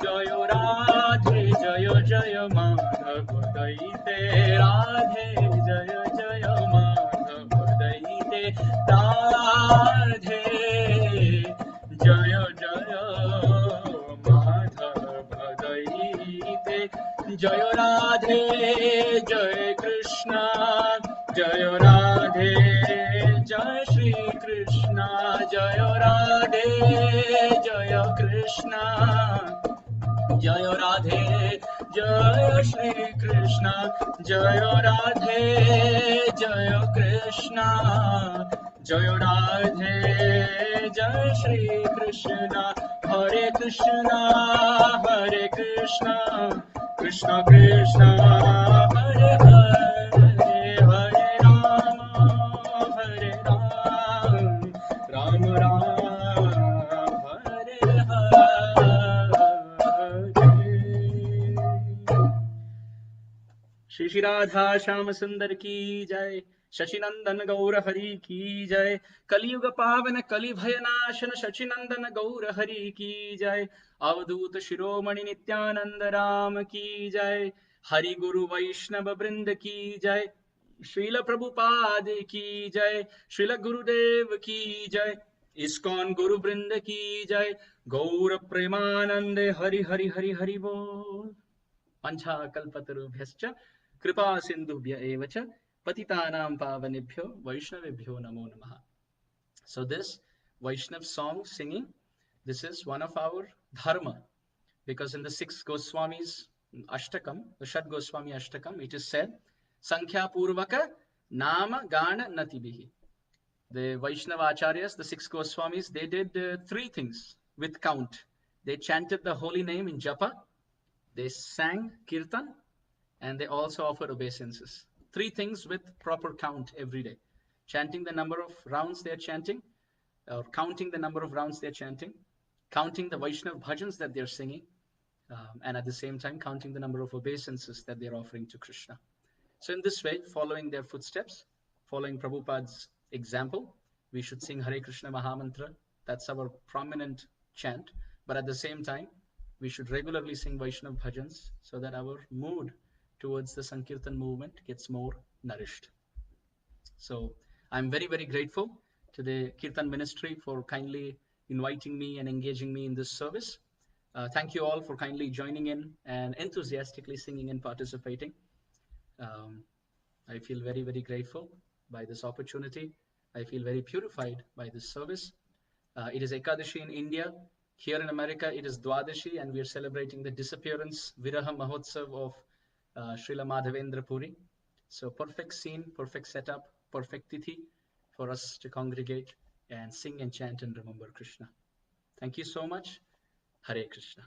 जय राधे जय जय माधव दयिते राधे जय जय माधव दयिते राधे जय जय माधव दयिते जय राधे जय कृष्ण जय राधे जय श्री कृष्ण जय राधे जय कृष्ण जय राधे जय श्री कृष्ण जय राधे जय कृष्ण जय राधे जय श्री कृष्ण हरे कृष्ण कृष्ण कृष्ण हरे हरे हरे राम तुलसी राधा श्याम सुंदर की जय, शशिनंदन गौर हरि की जय, कलियुग पावन कलि भय नाशन शशिनंदन गौर हरि की जय, अवधूत शिरोमणि नित्यानंद राम की जय, हरि गुरु वैष्णव वृंद की जय, श्रील प्रभुपाद की जय, श्रील गुरुदेव की जय, इस्कॉन गुरु वृंद की जय, गौर प्रेमानंद हरि हरि हरि हरि बोल। पंचा कल्पतरुभ्यश्च कृपा सिंधुभ्य एव च पतितानां पावनेभ्यो वैष्णवेभ्यो नमो नमः. So this Vaishnav song singing, this is one of our dharma, because in the six Goswamis Ashtakam, the Shad Goswami Ashtakam, it is said, Sankhya Purvaka Nama Gana Natibihi. The Vaishnava Acharyas, the six Goswamis, they did three things with count. They chanted the holy name in japa, they sang kirtan, and they also offered obeisances. Three things with proper count every day. Chanting the number of rounds they are chanting, or counting the number of rounds they are chanting, counting the Vaishnava bhajans that they are singing, and at the same time counting the number of obeisances that they are offering to Krishna. So in this way, following their footsteps, following Prabhupada's example, we should sing Hare Krishna Mahamantra. That's our prominent chant. But at the same time, we should regularly sing Vaishnava bhajans so that our mood towards the Sankirtan movement gets more nourished. So I'm very, very grateful to the Kirtan ministry for kindly inviting me and engaging me in this service. Thank you all for kindly joining in and enthusiastically singing and participating. I feel very, very grateful by this opportunity. I feel very purified by this service. It is EKΑΔAŞީ in India. Here in America, it is Dwadashi, and we are celebrating the disappearance Viraha Mahotsav of Srila Madhavendra Puri. So perfect scene, perfect setup, perfect tithi for us to congregate and sing and chant and remember Krishna. Thank you so much. Hare Krishna.